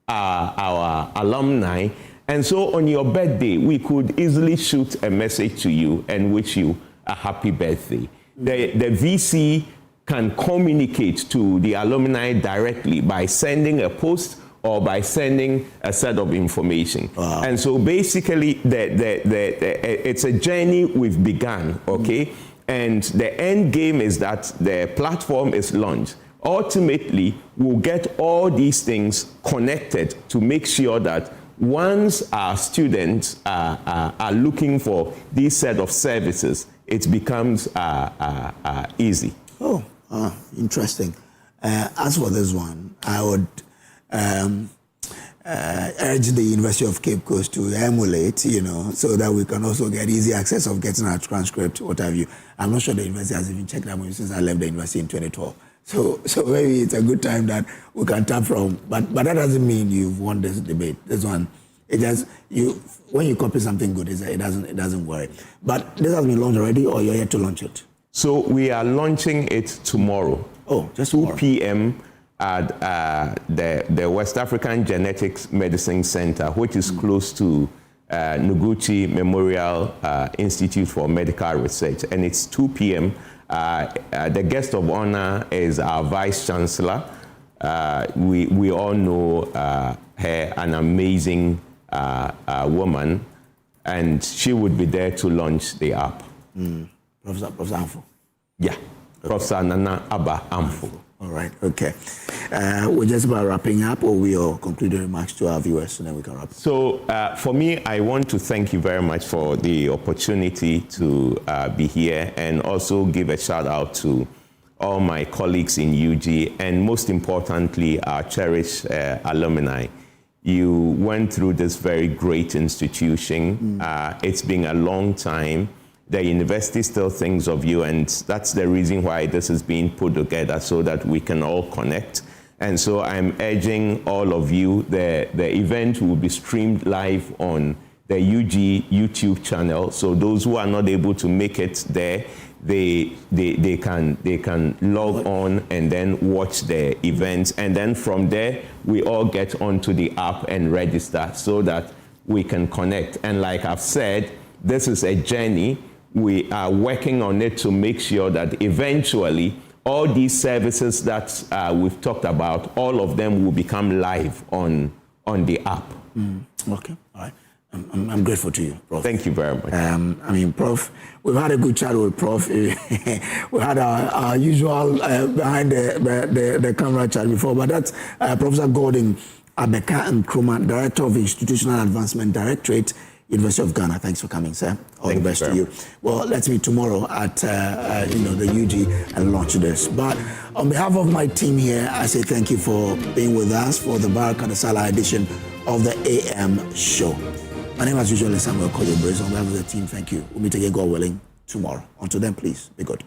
our alumni. And so on your birthday, we could easily shoot a message to you and wish you a happy birthday. The VC can communicate to the alumni directly by sending a post or by sending a set of information. Wow. And so basically, it's a journey we've begun, okay? And the end game is that the platform is launched. Ultimately, we'll get all these things connected to make sure that once our students are looking for these set of services, it becomes easy. Oh, interesting. As for this one, I would urge the University of Cape Coast to emulate, so that we can also get easy access of getting our transcript, what have you. I'm not sure the university has even checked that since I left the university in 2012. So maybe it's a good time that we can tap from. But that doesn't mean you've won this debate. This one, it just when you copy something good, it doesn't worry. But this has been launched already, or you're yet to launch it? So we are launching it tomorrow. Oh, just tomorrow. 2 p.m. at the West African Genetics Medicine Center, which is close to Noguchi Memorial Institute for Medical Research, and it's 2 p.m. The guest of honor is our Vice Chancellor. We all know her, an amazing woman, and she would be there to launch the app. Professor Amfo. Yeah, okay. Professor Nana Abba Amfo. All right, okay. We're just about wrapping up, or we are concluding remarks to our viewers, and then we can wrap up. So for me, I want to thank you very much for the opportunity to be here, and also give a shout out to all my colleagues in UG, and most importantly, our cherished alumni. You went through this very great institution. It's been a long time. The university still thinks of you, and that's the reason why this is being put together, so that we can all connect. And so I'm urging all of you, the event will be streamed live on the UG YouTube channel. So those who are not able to make it there, they can log on and then watch the events. And then from there, we all get onto the app and register so that we can connect. And like I've said, this is a journey. We are working on it to make sure that eventually all these services that we've talked about, all of them will become live on the app. Okay, all right. I'm grateful to you, Prof. Thank you very much. Prof, we've had a good chat with Prof. We had our usual behind the camera chat before, but that's Professor Gordon Abeka Nkrumah, Director of Institutional Advancement Directorate, University of Ghana. Thanks for coming, sir. All the best to you. Well, let's meet tomorrow at the UG and launch this. But on behalf of my team here, I say thank you for being with us for the Baraka Sala edition of the AM show. My name, as usual, is Samuel Kojo. On behalf of the team, thank you. We'll meet again, God willing, tomorrow. Until then, please be good.